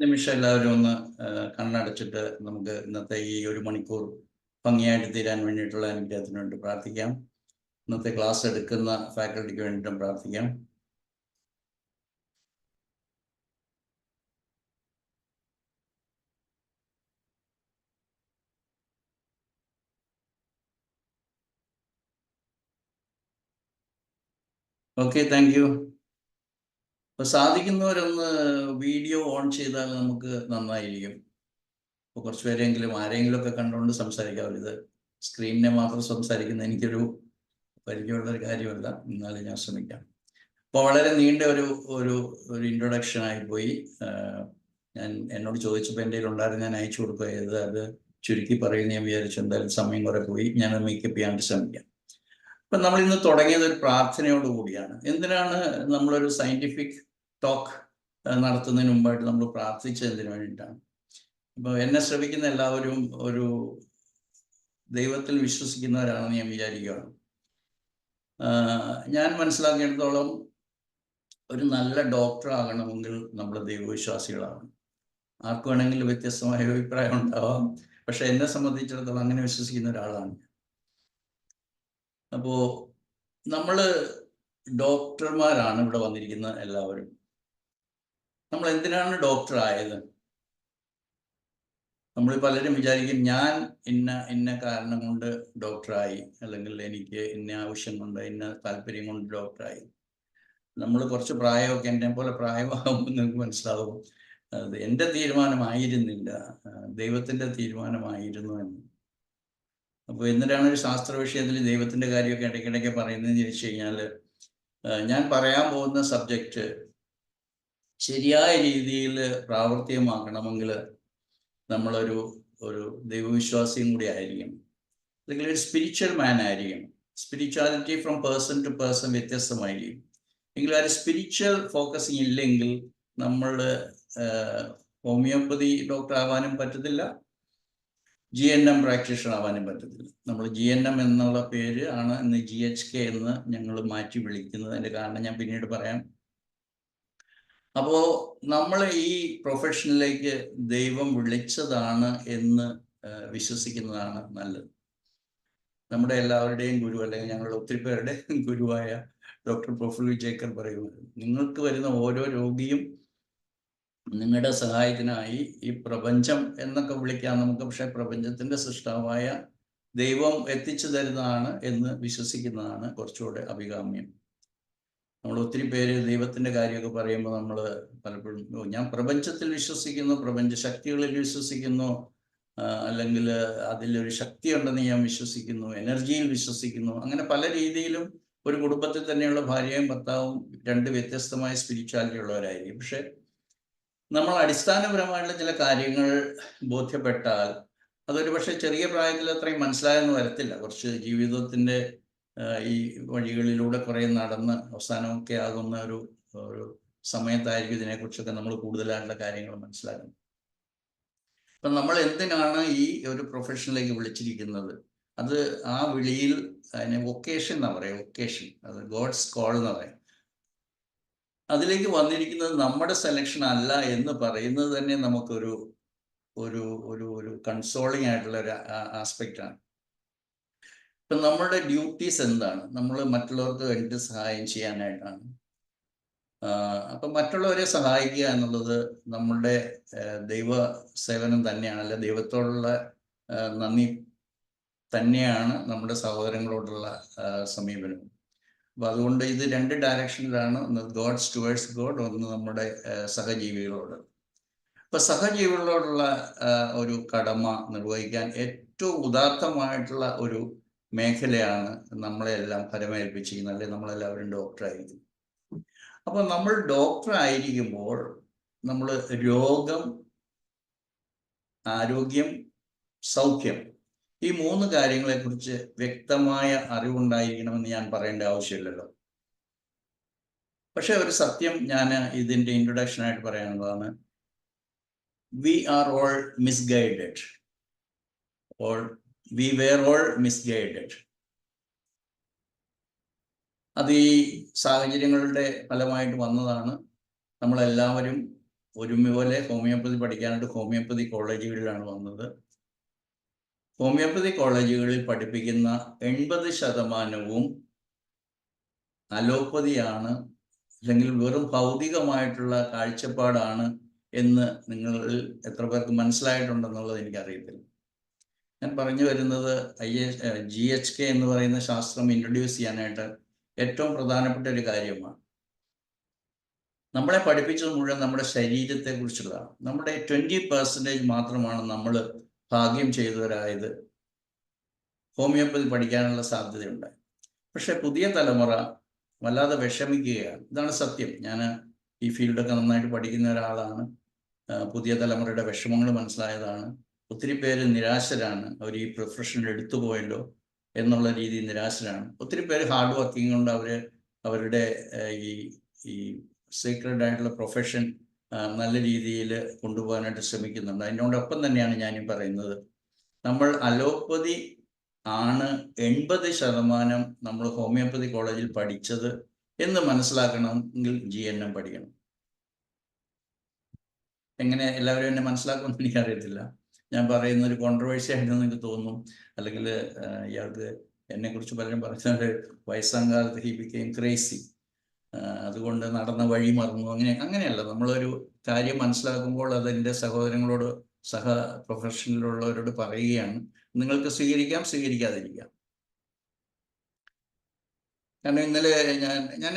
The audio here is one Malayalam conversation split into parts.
നിമിഷം എല്ലാവരും ഒന്ന് കണ്ണടച്ചിട്ട് നമുക്ക് ഇന്നത്തെ ഈ 1 മണിക്കൂർ ഭംഗിയായിട്ട് തീരാൻ വേണ്ടിയിട്ടുള്ള അനുഗ്രഹത്തിന് വേണ്ടി പ്രാർത്ഥിക്കാം. ഇന്നത്തെ ക്ലാസ് എടുക്കുന്ന ഫാക്കൽറ്റിക്ക് വേണ്ടിയിട്ടും പ്രാർത്ഥിക്കാം. Okay, thank you. അപ്പോൾ സാധിക്കുന്നവരൊന്ന് വീഡിയോ ഓൺ ചെയ്താൽ നമുക്ക് നന്നായിരിക്കും. അപ്പോൾ കുറച്ച് പേരെങ്കിലും ആരെങ്കിലുമൊക്കെ കണ്ടുകൊണ്ട് സംസാരിക്കാമല്ലോ. ഇത് സ്ക്രീനിനെ മാത്രം സംസാരിക്കുന്ന എനിക്കൊരു പരിചയമുള്ളൊരു കാര്യമല്ല, എന്നാലും ഞാൻ ശ്രമിക്കാം. അപ്പോൾ വളരെ നീണ്ട ഒരു ഒരു ഒരു ഇൻട്രൊഡക്ഷൻ ആയിപ്പോയി. ഞാൻ എന്നോട് ചോദിച്ചപ്പോൾ എൻ്റെ ഉണ്ടായിരുന്നു, ഞാൻ അയച്ചു കൊടുക്കുകയത്. അത് ചുരുക്കി പറയുന്ന ഞാൻ വിചാരിച്ചു. എന്തായാലും സമയം കുറെ പോയി, ഞാൻ മേക്കപ്പ് ചെയ്യാൻ ശ്രമിക്കാം. അപ്പം നമ്മൾ ഇന്ന് തുടങ്ങിയത് ഒരു പ്രാർത്ഥനയോട് കൂടിയാണ്. എന്തിനാണ് നമ്മളൊരു സയൻറ്റിഫിക് ടോക്ക് നടത്തുന്നതിന് മുമ്പായിട്ട് നമ്മൾ പ്രാർത്ഥിച്ചതിന് വേണ്ടിയിട്ടാണ്. ഇപ്പോൾ എന്നെ ശ്രമിക്കുന്ന എല്ലാവരും ഒരു ദൈവത്തിൽ വിശ്വസിക്കുന്നവരാണെന്ന് ഞാൻ വിചാരിക്കുകയാണ്. ഞാൻ മനസ്സിലാക്കിയിടത്തോളം ഒരു നല്ല ഡോക്ടർ ആകണമെങ്കിൽ നമ്മൾ ദൈവവിശ്വാസികളാണ്. ആർക്ക് വേണമെങ്കിലും വ്യത്യസ്തമായ അഭിപ്രായം ഉണ്ടാവാം, പക്ഷെ എന്നെ സംബന്ധിച്ചിടത്തോളം അങ്ങനെ വിശ്വസിക്കുന്ന ഒരാളാണ്. അപ്പോൾ നമ്മൾ ഡോക്ടർമാരാണ് ഇവിടെ വന്നിരിക്കുന്ന എല്ലാവരും. നമ്മൾ എന്തിനാണ് ഡോക്ടർ ആയത്? നമ്മൾ പലരും വിചാരിക്കും ഞാൻ ഇന്ന കാരണം കൊണ്ട് ഡോക്ടറായി, അല്ലെങ്കിൽ എനിക്ക് ഇന്ന ആവശ്യം കൊണ്ട്, ഇന്ന താല്പര്യം കൊണ്ട് ഡോക്ടറായി. നമ്മൾ കുറച്ച് പ്രായമൊക്കെ എന്നെ പോലെ പ്രായമാകുമ്പോൾ നിങ്ങൾക്ക് മനസ്സിലാവും അത് എൻ്റെ തീരുമാനമായിരുന്നില്ല, ദൈവത്തിൻ്റെ തീരുമാനമായിരുന്നു എന്ന്. അപ്പോൾ എന്തിനാണ് ഒരു ശാസ്ത്ര വിഷയത്തിൽ ദൈവത്തിൻ്റെ കാര്യമൊക്കെ ഇടയ്ക്കിടയ്ക്ക് പറയുന്നതെന്ന് ചോദിച്ചു കഴിഞ്ഞാൽ, ഞാൻ പറയാൻ പോകുന്ന സബ്ജക്റ്റ് ശരിയായ രീതിയിൽ പ്രാവർത്തികമാക്കണമെങ്കിൽ നമ്മളൊരു ദൈവവിശ്വാസിയും കൂടി ആയിരിക്കണം, അല്ലെങ്കിൽ ഒരു സ്പിരിച്വൽ മാൻ ആയിരിക്കണം. Spirituality from person to person വ്യത്യസ്തമായിരിക്കും. എങ്കിലും ആ ഒരു സ്പിരിച്വൽ ഫോക്കസിങ് ഇല്ലെങ്കിൽ നമ്മൾ ഹോമിയോപ്പതി ഡോക്ടർ ആവാനും പറ്റത്തില്ല, GNM പ്രാക്ടീഷണർ ആവാനും പറ്റത്തില്ല. നമ്മൾ GNM എന്നുള്ള പേര് ആണ് ഇന്ന് GHK എന്ന് ഞങ്ങൾ മാറ്റി വിളിക്കുന്നത്. അതിൻ്റെ കാരണം ഞാൻ പിന്നീട് പറയാം. അപ്പോൾ നമ്മൾ ഈ പ്രൊഫഷനിലേക്ക് ദൈവം വിളിച്ചതാണ് എന്ന് വിശ്വസിക്കുന്നതാണ് നല്ലത്. നമ്മുടെ എല്ലാവരുടെയും ഗുരു, അല്ലെങ്കിൽ ഞങ്ങളുടെ ഒത്തിരി പേരുടെ ഗുരുവായ ഡോക്ടർ പ്രഫുൽ ജേക്കർ പറയുന്നത്, നിങ്ങൾക്ക് വരുന്ന ഓരോ രോഗിയും നിങ്ങളുടെ സഹായത്തിനായി ഈ പ്രപഞ്ചം എന്നൊക്കെ വിളിക്കാം നമുക്ക്, പക്ഷെ പ്രപഞ്ചത്തിൻ്റെ സൃഷ്ടാവായ ദൈവം എത്തിച്ചു തരുന്നതാണ് എന്ന് വിശ്വസിക്കുന്നതാണ് കുറച്ചുകൂടെ അഭികാമ്യം. നമ്മൾ ഒത്തിരി പേര് ദൈവത്തിൻ്റെ കാര്യമൊക്കെ പറയുമ്പോൾ നമ്മൾ പലപ്പോഴും ഞാൻ പ്രപഞ്ചത്തിൽ വിശ്വസിക്കുന്നു, പ്രപഞ്ച ശക്തികളിൽ വിശ്വസിക്കുന്നു, അല്ലെങ്കിൽ അതിലൊരു ശക്തി ഉണ്ടെന്ന് ഞാൻ വിശ്വസിക്കുന്നു, എനർജിയിൽ വിശ്വസിക്കുന്നു. അങ്ങനെ പല രീതിയിലും ഒരു കുടുംബത്തിൽ തന്നെയുള്ള ഭാര്യയും ഭർത്താവും രണ്ട് വ്യത്യസ്തമായ സ്പിരിച്വാലിറ്റി ഉള്ളവരായിരിക്കും. പക്ഷെ നമ്മൾ അടിസ്ഥാനപരമായിട്ടുള്ള ചില കാര്യങ്ങൾ ബോധ്യപ്പെട്ടാൽ അതൊരു പക്ഷേ ചെറിയ പ്രായത്തിൽ അത്രയും മനസ്സിലായെന്ന് വരത്തില്ല. കുറച്ച് ജീവിതത്തിൻ്റെ ഈ വഴികളിലൂടെ കുറേ നടന്ന് അവസാനമൊക്കെ ആകുന്ന ഒരു സമയത്തായിരിക്കും ഇതിനെക്കുറിച്ചൊക്കെ നമ്മൾ കൂടുതലായിട്ടുള്ള കാര്യങ്ങൾ മനസ്സിലാക്കുന്നത്. അപ്പം നമ്മൾ എന്തിനാണ് ഈ ഒരു പ്രൊഫഷനിലേക്ക് വിളിച്ചിരിക്കുന്നത്? അത് ആ വിളിയിൽ അതിനെ വൊക്കേഷൻ എന്നാ പറയാം, വൊക്കേഷൻ, അത് ഗോഡ്സ് കോൾ എന്ന് പറയും. അതിലേക്ക് വന്നിരിക്കുന്നത് നമ്മുടെ സെലക്ഷൻ അല്ല എന്ന് പറയുന്നത് തന്നെ നമുക്കൊരു ഒരു ഒരു ഒരു കൺസോളിങ് ആയിട്ടുള്ള ഒരു ആസ്പെക്റ്റാണ്. ഇപ്പം നമ്മുടെ ഡ്യൂട്ടീസ് എന്താണ്? നമ്മൾ മറ്റുള്ളവർക്ക് വേണ്ടി സഹായം ചെയ്യാനായിട്ടാണ്. അപ്പം മറ്റുള്ളവരെ സഹായിക്കുക എന്നുള്ളത് നമ്മളുടെ ദൈവ സേവനം തന്നെയാണ്, അല്ലെ ദൈവത്തോടുള്ള നന്ദി തന്നെയാണ് നമ്മുടെ സഹോദരങ്ങളോടുള്ള സമീപനം. അപ്പം അതുകൊണ്ട് ഇത് രണ്ട് ഡയറക്ഷനിലാണ്. ഒന്ന് ഗോഡ്സ് ടുവേഴ്സ് ഗോഡ്, ഒന്ന് നമ്മുടെ സഹജീവികളോട്. അപ്പം സഹജീവികളോടുള്ള ഒരു കടമ നിർവഹിക്കാൻ ഏറ്റവും ഉദാത്തമായിട്ടുള്ള ഒരു മേഖലയാണ് നമ്മളെല്ലാം ഫലമേൽപ്പിച്ചിരിക്കുന്നത്, അല്ലെങ്കിൽ നമ്മളെല്ലാവരും ഡോക്ടറായിരിക്കും. അപ്പം നമ്മൾ ഡോക്ടർ ആയിരിക്കുമ്പോൾ നമ്മൾ രോഗം, ആരോഗ്യം, സൗഖ്യം, ഈ മൂന്ന് കാര്യങ്ങളെക്കുറിച്ച് വ്യക്തമായ അറിവുണ്ടായിരിക്കണമെന്ന് ഞാൻ പറയേണ്ട ആവശ്യമില്ലല്ലോ. പക്ഷെ ഒരു സത്യം ഞാൻ ഇതിൻ്റെ ഇൻട്രൊഡക്ഷനായിട്ട് പറയാനുള്ളതാണ്. We are all misguided, all we were all misguided. അത് ഈ സാഹചര്യങ്ങളുടെ ഫലമായിട്ട് വന്നതാണ്. നമ്മളെല്ലാവരും ഒരുപോലെ ഹോമിയോപ്പതി പഠിക്കാനായിട്ട് ഹോമിയോപ്പതി കോളേജുകളിലാണ് വന്നത്. ഹോമിയോപ്പതി കോളേജുകളിൽ പഠിപ്പിക്കുന്ന 80% അലോപ്പതിയാണ്, അല്ലെങ്കിൽ വെറും ഭൗതികമായിട്ടുള്ള കാഴ്ചപ്പാടാണ് എന്ന് നിങ്ങളിൽ എത്ര പേർക്ക് മനസ്സിലായിട്ടുണ്ടെന്നുള്ളത് എനിക്കറിയത്തില്ല. ഞാൻ പറഞ്ഞു വരുന്നത് GHK എന്ന് പറയുന്ന ശാസ്ത്രം ഇൻട്രൊഡ്യൂസ് ചെയ്യാനായിട്ട് ഏറ്റവും പ്രധാനപ്പെട്ട ഒരു കാര്യമാണ്. നമ്മളെ പഠിപ്പിച്ചത് മുഴുവൻ നമ്മുടെ ശരീരത്തെക്കുറിച്ചുള്ളതാണ്. നമ്മുടെ 20% മാത്രമാണ് നമ്മൾ ഭാഗ്യം ചെയ്തവരായത് ഹോമിയോപ്പതി പഠിക്കാനുള്ള സാധ്യതയുണ്ടായി. പക്ഷെ പുതിയ തലമുറ വല്ലാതെ വിഷമിക്കുകയാണ്. ഇതാണ് സത്യം. ഞാൻ ഈ ഫീൽഡൊക്കെ നന്നായിട്ട് പഠിക്കുന്ന ഒരാളാണ്. പുതിയ തലമുറയുടെ വിഷമങ്ങൾ മനസ്സിലായതാണ്. ഒത്തിരി പേര് നിരാശരാണ്. അവർ ഈ പ്രൊഫഷൻ എടുത്തു പോയല്ലോ എന്നുള്ള രീതിയിൽ നിരാശരാണ്. ഒത്തിരി പേര് ഹാർഡ് വർക്കിംഗ് കൊണ്ട് അവരുടെ ഈ സീക്രട്ട് ആയിട്ടുള്ള പ്രൊഫഷൻ നല്ല രീതിയിൽ കൊണ്ടുപോകാനായിട്ട് ശ്രമിക്കുന്നുണ്ട്. അതിനോടൊപ്പം തന്നെയാണ് ഞാനീ പറയുന്നത്, നമ്മൾ അലോപ്പതി ആണ് 80% നമ്മൾ ഹോമിയോപ്പതി കോളേജിൽ പഠിച്ചത് എന്ന് മനസ്സിലാക്കണമെങ്കിൽ GNM പഠിക്കണം. എങ്ങനെ എല്ലാവരും എന്നെ മനസ്സിലാക്കുമെന്ന് എനിക്കറിയത്തില്ല. ഞാൻ പറയുന്ന ഒരു കോൺട്രവേഴ്സി ആയിട്ട് നിങ്ങൾക്ക് തോന്നും, അല്ലെങ്കിൽ ഇയാൾക്ക് എന്നെക്കുറിച്ച് പലരും പറഞ്ഞാൽ വയസ്സാങ്കാലത്ത് ഹി ബിക്കെയിം ക്രേസി, അതുകൊണ്ട് നടന്ന വഴി മറന്നു. അങ്ങനെയല്ല. നമ്മളൊരു കാര്യം മനസ്സിലാക്കുമ്പോൾ അതെൻ്റെ സഹോദരങ്ങളോട് പ്രൊഫഷനിലുള്ളവരോട് പറയുകയാണ്. നിങ്ങൾക്ക് സ്വീകരിക്കാം, സ്വീകരിക്കാതിരിക്കാം. കാരണം ഇന്നലെ ഞാൻ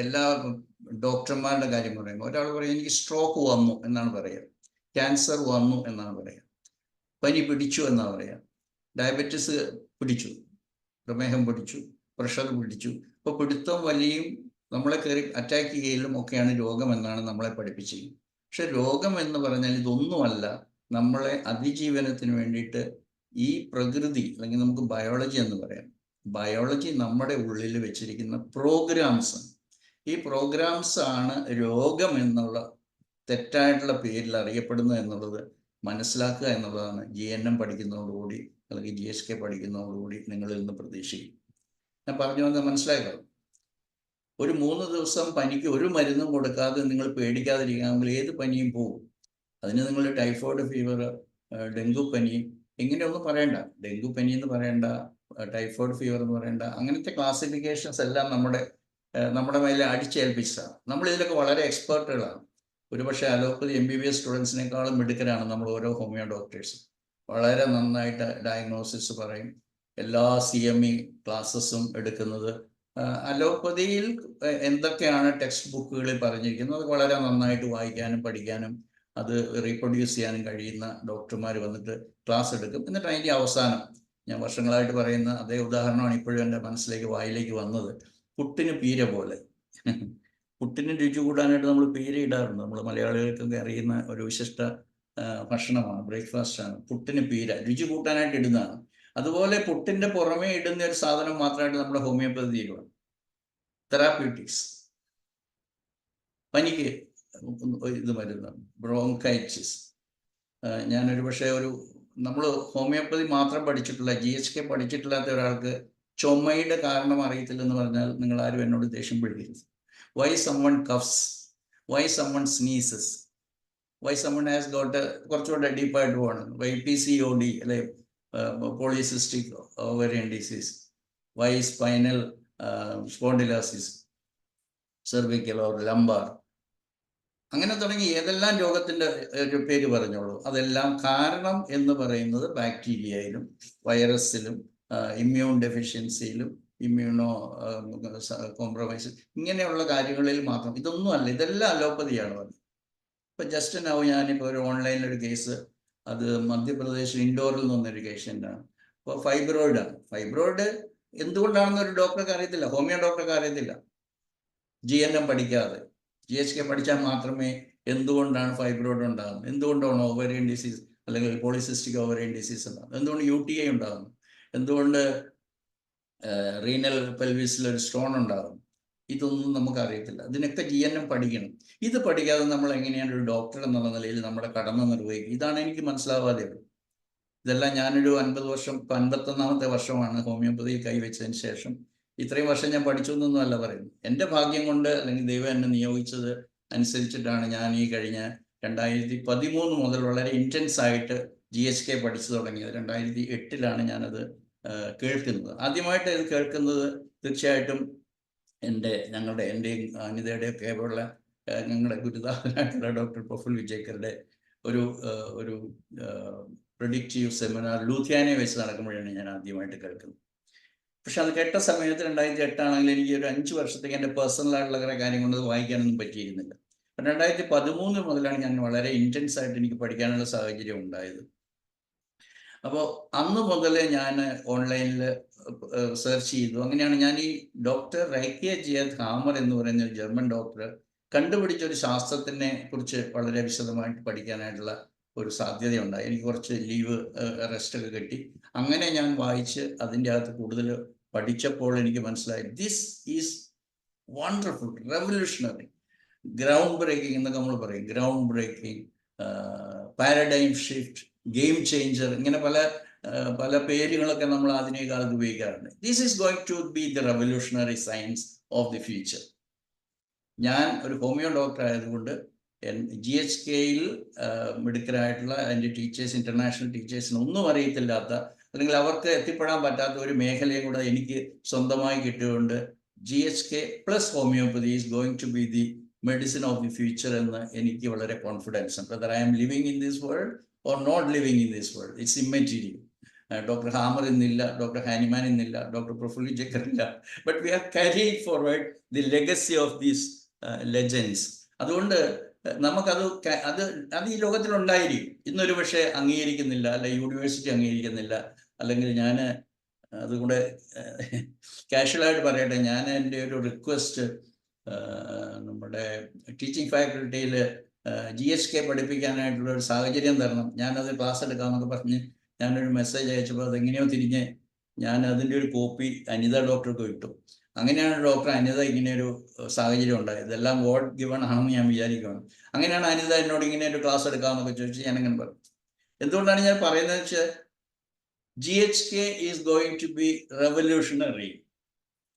എല്ലാ ഡോക്ടർമാരുടെ കാര്യം പറയുമ്പോൾ ഒരാൾ പറയും എനിക്ക് സ്ട്രോക്ക് വന്നു എന്നാണ് പറയുക, ക്യാൻസർ വന്നു എന്നാണ് പറയുക, പനി പിടിച്ചു എന്നാണ് പറയുക, ഡയബറ്റിസ് പിടിച്ചു, പ്രമേഹം പിടിച്ചു, പ്രഷർ പിടിച്ചു. അപ്പോൾ പിടുത്തം വലിയും നമ്മളെ കയറി അറ്റാക്ക് ചെയ്യലും ഒക്കെയാണ് രോഗം എന്നാണ് നമ്മളെ പഠിപ്പിച്ചിരിക്കുന്നത്. പക്ഷെ രോഗം എന്ന് പറഞ്ഞാൽ ഇതൊന്നുമല്ല. നമ്മളെ അതിജീവനത്തിന് വേണ്ടിയിട്ട് ഈ പ്രകൃതി, അല്ലെങ്കിൽ നമുക്ക് ബയോളജി എന്ന് പറയാം, ബയോളജി നമ്മുടെ ഉള്ളിൽ വെച്ചിരിക്കുന്ന പ്രോഗ്രാംസ്, ഈ പ്രോഗ്രാംസ് ആണ് രോഗം എന്നുള്ള തെറ്റായിട്ടുള്ള പേരിൽ അറിയപ്പെടുന്നത് എന്നുള്ളത് മനസ്സിലാക്കുക എന്നുള്ളതാണ് GNM പഠിക്കുന്നതോടുകൂടി അല്ലെങ്കിൽ GHK പഠിക്കുന്നതോടുകൂടി നിങ്ങളിൽ നിന്ന് പ്രതീക്ഷിക്കും. ഞാൻ പറഞ്ഞു വന്നത് മനസ്സിലായല്ലോ. ഒരു 3 ദിവസം പനിക്ക് ഒരു മരുന്നും കൊടുക്കാതെ നിങ്ങൾ പേടിക്കാതിരിക്കാമെങ്കിൽ ഏത് പനിയും പോകും. അതിന് നിങ്ങൾ ടൈഫോയിഡ് ഫീവർ, ഡെങ്കു പനി ഇങ്ങനെയൊന്നും പറയണ്ട. ഡെങ്കു പനി എന്ന് പറയണ്ട, ടൈഫോയിഡ് ഫീവർ എന്ന് പറയണ്ട. അങ്ങനത്തെ ക്ലാസിഫിക്കേഷൻസ് എല്ലാം നമ്മുടെ മേലെ അടിച്ചേൽപ്പിച്ചതാണ്. നമ്മൾ ഇതിലൊക്കെ വളരെ എക്സ്പേർട്ടുകളാണ്. ഒരുപക്ഷെ അലോപ്പതി MBBS സ്റ്റുഡൻസിനേക്കാളും മിടുക്കരാണ് നമ്മൾ ഓരോ ഹോമിയോ ഡോക്ടേഴ്സും. വളരെ നന്നായിട്ട് ഡയഗ്നോസിസ് പറയും. എല്ലാ CME ക്ലാസ്സസും എടുക്കുന്നത് അലോപ്പതിയിൽ എന്തൊക്കെയാണ് ടെക്സ്റ്റ് ബുക്കുകളിൽ പറഞ്ഞിരിക്കുന്നത് അത് വളരെ നന്നായിട്ട് വായിക്കാനും പഠിക്കാനും അത് റീപ്രൊഡ്യൂസ് ചെയ്യാനും കഴിയുന്ന ഡോക്ടർമാർ വന്നിട്ട് ക്ലാസ് എടുക്കും. എന്നിട്ട് അതിൻ്റെ അവസാനം ഞാൻ വർഷങ്ങളായിട്ട് പറയുന്ന അതേ ഉദാഹരണമാണ് ഇപ്പോഴും എൻ്റെ വായിലേക്ക് വന്നത്. പുട്ടിന് പീര പോലെ. പുട്ടിന് രുചി കൂടാനായിട്ട് നമ്മൾ പീര ഇടാറുണ്ട്. നമ്മൾ മലയാളികൾക്കൊക്കെ അറിയുന്ന ഒരു വിശിഷ്ട ഭക്ഷണമാണ്, ബ്രേക്ക്ഫാസ്റ്റാണ്. പുട്ടിന് പീര രുചി കൂട്ടാനായിട്ട് ഇടുന്നതാണ്. അതുപോലെ പുട്ടിൻ്റെ പുറമേ ഇടുന്ന ഒരു സാധനം മാത്രമായിട്ട് നമ്മുടെ ഹോമിയോപ്പതിയിലുമാണ് തെറാപ്യൂട്ടിക്സ്. പനിക്ക് ഇത് മരുന്ന്, ബ്രോങ്കൈറ്റിസ്. ഞാനൊരു പക്ഷേ നമ്മൾ ഹോമിയോപ്പതി മാത്രം പഠിച്ചിട്ടുള്ള GHK പഠിച്ചിട്ടില്ലാത്ത ഒരാൾക്ക് ചുമയുടെ കാരണം അറിയത്തില്ലെന്ന് പറഞ്ഞാൽ നിങ്ങൾ ആരും എന്നോട് ദേഷ്യം പിടിക്കരുത്. Why someone coughs, why someone sneezes, why someone has got കുറച്ചുകൂടെ ഡീപ്പായിട്ട് പോകണം. വൈ PCOD അല്ലെ polycystic ovarian disease, why spinal spondylosis, cervical or lumbar, അങ്ങനെ തുടങ്ങി ഏതെല്ലാം രോഗത്തിൻ്റെ ഒരു പേര് പറഞ്ഞോളൂ. അതെല്ലാം കാരണം എന്ന് പറയുന്നത് ബാക്ടീരിയയിലും വൈറസിലും ഇമ്മ്യൂൺ ഡെഫിഷ്യൻസിയിലും ഇമ്മ്യൂണോ കോംപ്രമൈസ് ഇങ്ങനെയുള്ള കാര്യങ്ങളിൽ മാത്രം. ഇതൊന്നുമല്ല, ഇതെല്ലാം അലോപ്പതിയാണ് പറഞ്ഞത്. ഇപ്പം ജസ്റ്റ് നൗ ഞാനിപ്പോൾ ഒരു ഓൺലൈനിലൊരു കേസ്, അത് മധ്യപ്രദേശ് ഇൻഡോറിൽ നിന്നൊരു പേഷ്യൻ്റാണ്. അപ്പോൾ ഫൈബ്രോയിഡാണ്. ഫൈബ്രോയിഡ് എന്തുകൊണ്ടാണെന്ന് ഒരു ഡോക്ടർക്ക് അറിയത്തില്ല, ഹോമിയോ ഡോക്ടർക്ക് അറിയത്തില്ല. GNM പഠിക്കാതെ GHK പഠിച്ചാൽ മാത്രമേ എന്തുകൊണ്ടാണ് ഫൈബ്രോയിഡ് ഉണ്ടാകുന്നത്, എന്തുകൊണ്ടാണ് ഓവറിയൻ ഡിസീസ് അല്ലെങ്കിൽ പോളിസിസ്റ്റിക് ഓവറിയൻ ഡിസീസ് ഉണ്ടാകുന്നത്, എന്തുകൊണ്ട് UTI ഉണ്ടാകുന്നു, എന്തുകൊണ്ട് റീനൽ പെൽവിസിൽ ഒരു സ്റ്റോൺ ഉണ്ടാകും, ഇതൊന്നും നമുക്കറിയത്തില്ല. ഇതിനൊക്കെ GNM പഠിക്കണം. ഇത് പഠിക്കാതെ നമ്മൾ എങ്ങനെയാണ് ഒരു ഡോക്ടർ എന്നുള്ള നിലയിൽ നമ്മുടെ കടമ നിർവഹിക്കുക? ഇതാണ് എനിക്ക് മനസ്സിലാവാതെയുള്ളൂ. ഇതെല്ലാം ഞാനൊരു 50 വർഷം, 51ാമത്തെ വർഷമാണ് ഹോമിയോപ്പതിയിൽ കൈവച്ചതിന് ശേഷം. ഇത്രയും വർഷം ഞാൻ പഠിച്ചു എന്നൊന്നും അല്ല പറയുന്നത്. എൻ്റെ ഭാഗ്യം കൊണ്ട് അല്ലെങ്കിൽ ദൈവം എന്നെ നിയോഗിച്ചത് അനുസരിച്ചിട്ടാണ് ഞാൻ ഈ കഴിഞ്ഞ 2013 മുതൽ വളരെ ഇൻറ്റൻസ് ആയിട്ട് GHK പഠിച്ചു തുടങ്ങിയത്. 2008 ഞാനത് കേൾക്കുന്നത്. ആദ്യമായിട്ട് ഇത് കേൾക്കുന്നത് തീർച്ചയായിട്ടും എൻ്റെയും അനിതയുടെയൊക്കെ ഉള്ള ഞങ്ങളുടെ ഗുരുനാഥനായിട്ടുള്ള ഡോക്ടർ പ്രഫുൽ വിജയ്ക്കറുടെ ഒരു പ്രൊഡിക്റ്റീവ് സെമിനാർ ലൂധിയാനയിൽ വെച്ച് നടക്കുമ്പോഴാണ് ഞാൻ ആദ്യമായിട്ട് കേൾക്കുന്നത്. പക്ഷെ അത് കേട്ട സമയത്ത് 2008 ആണെങ്കിൽ എനിക്ക് ഒരു 5 വർഷത്തേക്ക് എൻ്റെ പേഴ്സണലായിട്ടുള്ള കുറേ കാര്യം കൊണ്ട് വായിക്കാനൊന്നും പറ്റിയിരുന്നില്ല. 2013 മുതലാണ് ഞാൻ വളരെ ഇൻറ്റൻസ് ആയിട്ട് എനിക്ക് പഠിക്കാനുള്ള സാഹചര്യം ഉണ്ടായത്. അപ്പോൾ അന്ന് മുതലേ ഞാൻ ഓൺലൈനിൽ സെർച്ച് ചെയ്തു. അങ്ങനെയാണ് ഞാൻ ഈ ഡോക്ടർ റൈക്കിയ ജിയാദ് ഹാമർ എന്ന് പറയുന്ന ഒരു ജർമ്മൻ ഡോക്ടർ കണ്ടുപിടിച്ച ഒരു ശാസ്ത്രത്തിനെ കുറിച്ച് വളരെ വിശദമായിട്ട് പഠിക്കാനായിട്ടുള്ള ഒരു സാധ്യതയുണ്ടായി. എനിക്ക് കുറച്ച് ലീവ് റെസ്റ്റൊക്കെ കിട്ടി. അങ്ങനെ ഞാൻ വായിച്ച് അതിൻ്റെ അകത്ത് കൂടുതൽ പഠിച്ചപ്പോൾ എനിക്ക് മനസ്സിലായി, this is wonderful, revolutionary, ground breaking എന്നൊക്കെ നമ്മൾ പറയും. Ground breaking, paradigm shift, game changer, ഇങ്ങനെ പല പേരുകളൊക്കെ നമ്മൾ ആധുനിക കാലത്ത് ഉപയോഗിക്കാറുണ്ട്. This is going to be the revolutionary science of the future. ഞാൻ ഒരു ഹോമിയോ ഡോക്ടർ ആയതുകൊണ്ട് GHKയിൽ മിടുക്കരായിട്ടുള്ള എൻ്റെ ടീച്ചേഴ്സ്, ഇൻ്റർനാഷണൽ ടീച്ചേഴ്സിന് ഒന്നും അറിയത്തില്ലാത്ത, അല്ലെങ്കിൽ അവർക്ക് എത്തിപ്പെടാൻ പറ്റാത്ത ഒരു മേഖലയും കൂടെ എനിക്ക് സ്വന്തമായി കിട്ടിയതുകൊണ്ട് GHK plus homeopathy is going to be the medicine of the future എന്ന് എനിക്ക് വളരെ കോൺഫിഡൻസ് ഉണ്ട്. Whether I am living in this world or not living in this world, it's immaterial. Doctor Hamer ഇന്നില്ല, ഡോക്ടർ ഹാനിമാൻ ഇന്നില്ല, ഡോക്ടർ പ്രഫുൽ വിജയ്ക്കർ ഇല്ല, but we are carrying forward the legacy of these legends. അതുകൊണ്ട് അത് ഈ ലോകത്തിലുണ്ടായിരിക്കും. ഇന്നൊരു പക്ഷേ അംഗീകരിക്കുന്നില്ല, അല്ല യൂണിവേഴ്സിറ്റി അംഗീകരിക്കുന്നില്ല, അല്ലെങ്കിൽ ഞാൻ അതുകൂടെ കാഷ്വലായിട്ട് പറയട്ടെ, ഞാൻ എൻ്റെ ഒരു റിക്വസ്റ്റ് നമ്മുടെ ടീച്ചിങ് ഫാക്കൽറ്റിയിൽ GHK പഠിപ്പിക്കാനായിട്ടുള്ള ഒരു സാഹചര്യം തരണം, ഞാനത് ക്ലാസ് എടുക്കാമെന്നൊക്കെ പറഞ്ഞ് ഞാനൊരു മെസ്സേജ് അയച്ചപ്പോൾ അതെങ്ങനെയോ തിരിഞ്ഞ് ഞാൻ അതിൻ്റെ ഒരു കോപ്പി അനിത ഡോക്ടർക്ക് ഇട്ടു. അങ്ങനെയാണ് ഡോക്ടർ അനിത ഇങ്ങനെയൊരു സാഹചര്യം ഉണ്ടായത്. ഇതെല്ലാം ഗോഡ് ഗിവൺ ആണെന്ന് ഞാൻ വിചാരിക്കുകയാണ്. അങ്ങനെയാണ് അനിത എന്നോട് ഇങ്ങനെ ഒരു ക്ലാസ് എടുക്കാമെന്നൊക്കെ ചോദിച്ച് ഞാനങ്ങനെ പറഞ്ഞു. എന്തുകൊണ്ടാണ് ഞാൻ പറയുന്നത് വെച്ചാൽ GHK is going to be revolutionary,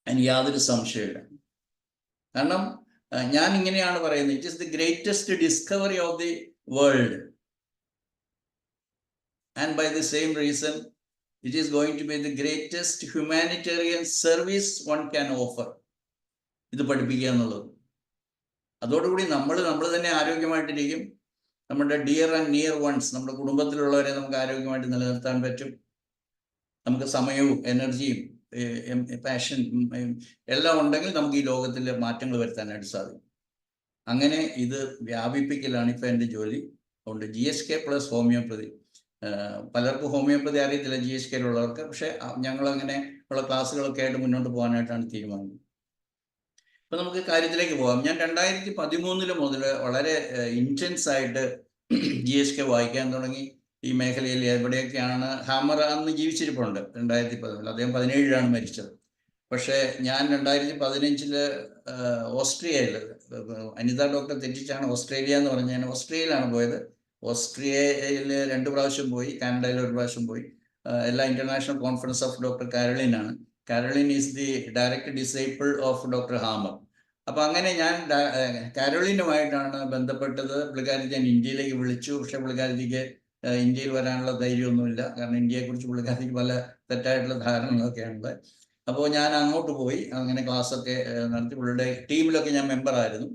അതിന് യാതൊരു സംശയമില്ല. കാരണം ഞാൻ ഇങ്ങനെയാണ് പറയുന്നത്, it is the greatest discovery of the world, and by the same reason it is going to be the greatest humanitarian service one can offer. ഇത് പഠിപ്പിക്കുക എന്നുള്ളത്. അതോടുകൂടി നമ്മൾ തന്നെ ആരോഗ്യമായിട്ടിരിക്കും. നമ്മുടെ ഡിയർ ആൻഡ് നിയർ വൺസ്, നമ്മുടെ കുടുംബത്തിലുള്ളവരെ നമുക്ക് ആരോഗ്യമായിട്ട് നിലനിർത്താൻ പറ്റും. നമുക്ക് സമയവും എനർജിയും പാഷൻ എല്ലാം ഉണ്ടെങ്കിൽ നമുക്ക് ഈ ലോകത്തിൽ മാറ്റങ്ങൾ വരുത്താനായിട്ട് സാധിക്കും. അങ്ങനെ ഇത് വ്യാപിപ്പിക്കലാണ് ഇപ്പം എൻ്റെ ജോലി. അതുകൊണ്ട് GHK പ്ലസ് ഹോമിയോപ്പതി, പലർക്കും ഹോമിയോപ്പതി അറിയത്തില്ല GHKയിലുള്ളവർക്ക്, പക്ഷെ ഞങ്ങളങ്ങനെ ഉള്ള ക്ലാസ്സുകളൊക്കെ ആയിട്ട് മുന്നോട്ട് പോകാനായിട്ടാണ് തീരുമാനിക്കുന്നത്. അപ്പം നമുക്ക് കാര്യത്തിലേക്ക് പോകാം. ഞാൻ 2013 മുതൽ വളരെ ഇൻറ്റൻസ് ആയിട്ട് GHK വായിക്കാൻ തുടങ്ങി. ഈ മേഖലയിൽ എവിടെയൊക്കെയാണ് ഹാമർ അന്ന് ജീവിച്ചിരിപ്പുണ്ട് 2013, അദ്ദേഹം 2017 മരിച്ചത്. പക്ഷേ ഞാൻ 2015 ഓസ്ട്രിയയിൽ, അനിത ഡോക്ടർ തെറ്റിച്ചാണ് ഓസ്ട്രേലിയ എന്ന് പറഞ്ഞ്, ഞാൻ ഓസ്ട്രിയയിലാണ് പോയത്. ഓസ്ട്രിയയിൽ 2 പ്രാവശ്യം പോയി, കാനഡയിൽ 1 പ്രാവശ്യം പോയി. എല്ലാ ഇന്റർനാഷണൽ കോൺഫറൻസ് ഓഫ് ഡോക്ടർ കാരോളിനാണ്. Caroline is the direct disciple of doctor Hamer. അപ്പം അങ്ങനെ ഞാൻ കാരോളിനുമായിട്ടാണ് ബന്ധപ്പെട്ടത്. പുള്ളിക്കാരി ഞാൻ ഇന്ത്യയിലേക്ക് വിളിച്ചു, പക്ഷെ പുള്ളിക്കാരിക്ക് ഇന്ത്യയിൽ വരാനുള്ള ധൈര്യമൊന്നുമില്ല. കാരണം ഇന്ത്യയെക്കുറിച്ച് പുള്ളിക്കാരിക്ക് പല തെറ്റായിട്ടുള്ള ധാരണകളൊക്കെ ഉണ്ട്. അപ്പോൾ ഞാൻ അങ്ങോട്ട് പോയി, അങ്ങനെ ക്ലാസ്സൊക്കെ നടത്തി. പുള്ളിയുടെ ടീമിലൊക്കെ ഞാൻ മെമ്പറായിരുന്നു.